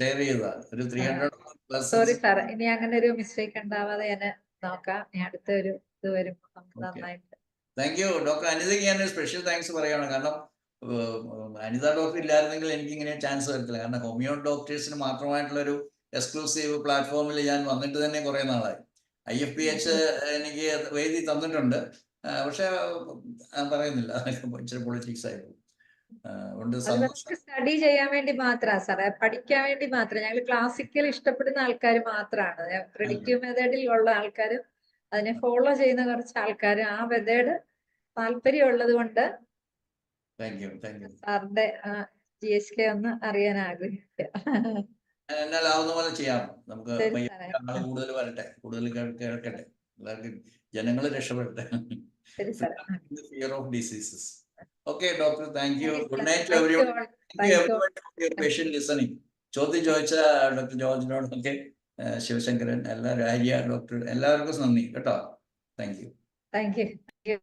ഷെയർ ചെയ്തതാ. ഒരു 300+ സോറി സാർ, ഇനി അങ്ങനെ ഒരു മിസ്റ്റേക്ക് ഉണ്ടാവാതെ ഞാൻ നോക്കാം. ഇനി അടുത്ത ഒരു ഇത് വരുമ്പോ നമുക്ക് നന്നായിട്ട്. താങ്ക് യു ഡോക്ടർ അനിതയ്ക്ക് ഞാൻ സ്പെഷ്യൽ താങ്ക്സ് പറയുകയാണ്. കാരണം അനിത ഡോക്ടർ ഇല്ലായിരുന്നെങ്കിൽ എനിക്ക് ഇങ്ങനെ ചാൻസ് വരത്തില്ല. കാരണം ഹോമിയോ ഡോക്ടേഴ്സിന് മാത്രമായിട്ടുള്ള ഒരു എക്സ്ക്ലൂസീവ് പ്ലാറ്റ്ഫോമിൽ ഞാൻ വന്നിട്ട് തന്നെ കുറെ നാളായി. IFPH എനിക്ക് വേദി തന്നിട്ടുണ്ട്, പക്ഷെ ഞാൻ പറയുന്നില്ല, ഇച്ചിരി പൊളിറ്റിക്സ് ആയിരുന്നു. സ്റ്റഡി ചെയ്യാൻ വേണ്ടി മാത്രമാണ് സാറേ, പഠിക്കാൻ വേണ്ടി മാത്രം. ഞങ്ങൾ ക്ലാസിക്കൽ ഇഷ്ടപ്പെടുന്ന ആൾക്കാർ മാത്രമാണ്. പ്രിഡിക്റ്റീവ് മെത്തേഡിൽ ഉള്ള ആൾക്കാരും അതിനെ ഫോളോ ചെയ്യുന്ന കുറച്ച് ആൾക്കാരും ആ മെത്തേഡ് താല്പര്യം ഉള്ളത് കൊണ്ട് സാറിന്റെ GSK ഒന്ന് അറിയാൻ ആഗ്രഹിക്കുക. എന്നാലാവുന്ന പോലെ ചെയ്യാം. നമുക്ക് കൂടുതൽ വരട്ടെ, കൂടുതൽ കേൾക്കട്ടെ, എല്ലാവർക്കും ജനങ്ങൾ രക്ഷപ്പെടട്ടെ. Fear of diseases. Okay, doctor, thank you. Good night to everyone. Thank you everyone for your patient listening. ചോദ്യം ചോദിച്ച ഡോക്ടർ ജോർജിനോടൊക്കെ, ശിവശങ്കരൻ, എല്ലാവരും, ആര്യ ഡോക്ടർ, എല്ലാവർക്കും നന്ദി കേട്ടോ. Thank you.